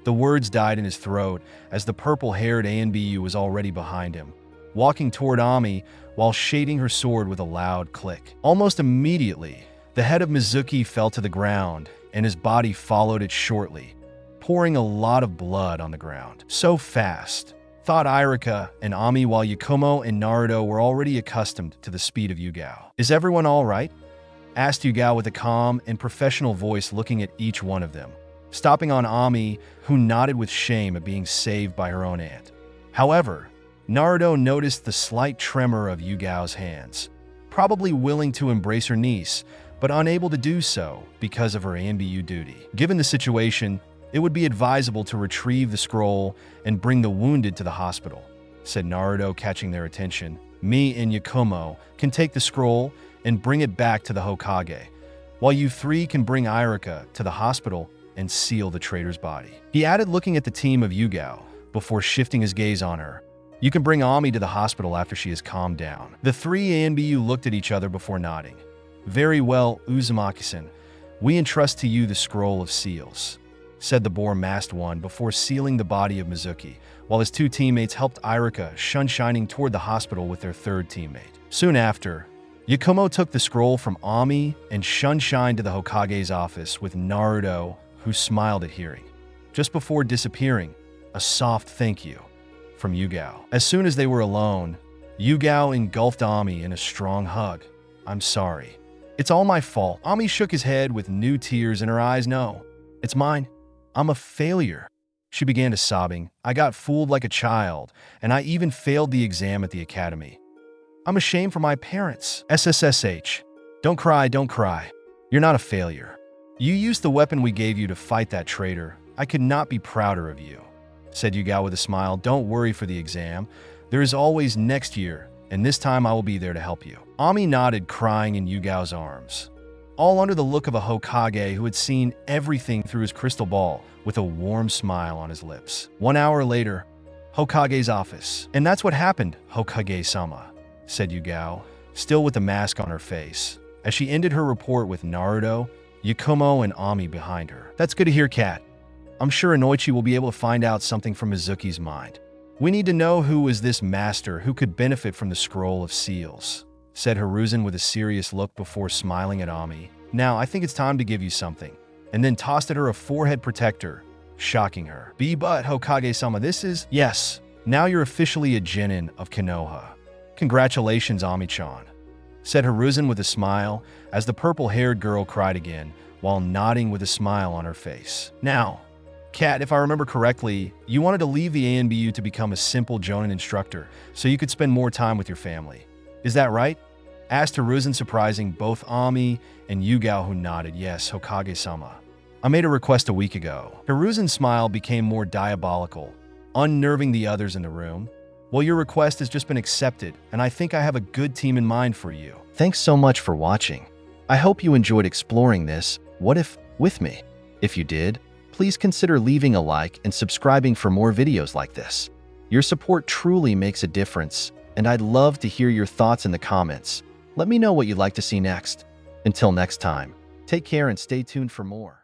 The words died in his throat as the purple-haired ANBU was already behind him, walking toward Ami while shading her sword with a loud click. Almost immediately, the head of Mizuki fell to the ground, and his body followed it shortly, pouring a lot of blood on the ground. So fast, thought Irika and Ami, while Yakumo and Naruto were already accustomed to the speed of Yugao. "Is everyone all right?" asked Yugao with a calm and professional voice, looking at each one of them, stopping on Ami, who nodded with shame at being saved by her own aunt. However, Naruto noticed the slight tremor of Yugao's hands, probably willing to embrace her niece, but unable to do so because of her ANBU duty. Given the situation, it would be advisable to retrieve the scroll and bring the wounded to the hospital, said Naruto, catching their attention. "Me and Yakumo can take the scroll and bring it back to the Hokage, while you three can bring Irika to the hospital and seal the traitor's body," he added, looking at the team of Yugao before shifting his gaze on her. "You can bring Ami to the hospital after she has calmed down." The three ANBU looked at each other before nodding. "Very well, Uzumaki-san. We entrust to you the scroll of seals," said the boar-masked one before sealing the body of Mizuki, while his two teammates helped Irika, shining toward the hospital with their third teammate. Soon after, Yakumo took the scroll from Ami and shined to the Hokage's office with Naruto, who smiled at hearing. Just before disappearing, a soft thank you from Yugao. As soon as they were alone, Yugao engulfed Ami in a strong hug. "I'm sorry. It's all my fault." Ami shook his head with new tears in her eyes. "No, it's mine. I'm a failure." She began to sobbing. "I got fooled like a child, and I even failed the exam at the academy. I'm ashamed for my parents." "SSSH. Don't cry, don't cry. You're not a failure. You used the weapon we gave you to fight that traitor. I could not be prouder of you," said Yugao with a smile. "Don't worry for the exam. There is always next year, and this time I will be there to help you." Ami nodded, crying in Yugao's arms, all under the look of a Hokage who had seen everything through his crystal ball, with a warm smile on his lips. 1 hour later, Hokage's office. "And that's what happened, Hokage-sama," said Yugao, still with the mask on her face, as she ended her report with Naruto, Yakumo, and Ami behind her. "That's good to hear, Kat. I'm sure Inoichi will be able to find out something from Mizuki's mind. We need to know who is this master who could benefit from the scroll of seals," said Hiruzen with a serious look before smiling at Ami. "Now, I think it's time to give you something," and then tossed at her a forehead protector, shocking her. But Hokage-sama, this is— Yes, now you're officially a genin of Konoha. Congratulations, Ami-chan," said Hiruzen with a smile, as the purple-haired girl cried again, while nodding with a smile on her face. "Now, Kat, if I remember correctly, you wanted to leave the ANBU to become a simple Jonin instructor so you could spend more time with your family. Is that right?" asked Hiruzen, surprising both Ami and Yugao, who nodded. "Yes, Hokage-sama. I made a request a week ago." Hiruzen's smile became more diabolical, unnerving the others in the room. "Well, your request has just been accepted, and I think I have a good team in mind for you." Thanks so much for watching. I hope you enjoyed exploring this What If with me. If you did, please consider leaving a like and subscribing for more videos like this. Your support truly makes a difference, and I'd love to hear your thoughts in the comments. Let me know what you'd like to see next. Until next time, take care and stay tuned for more.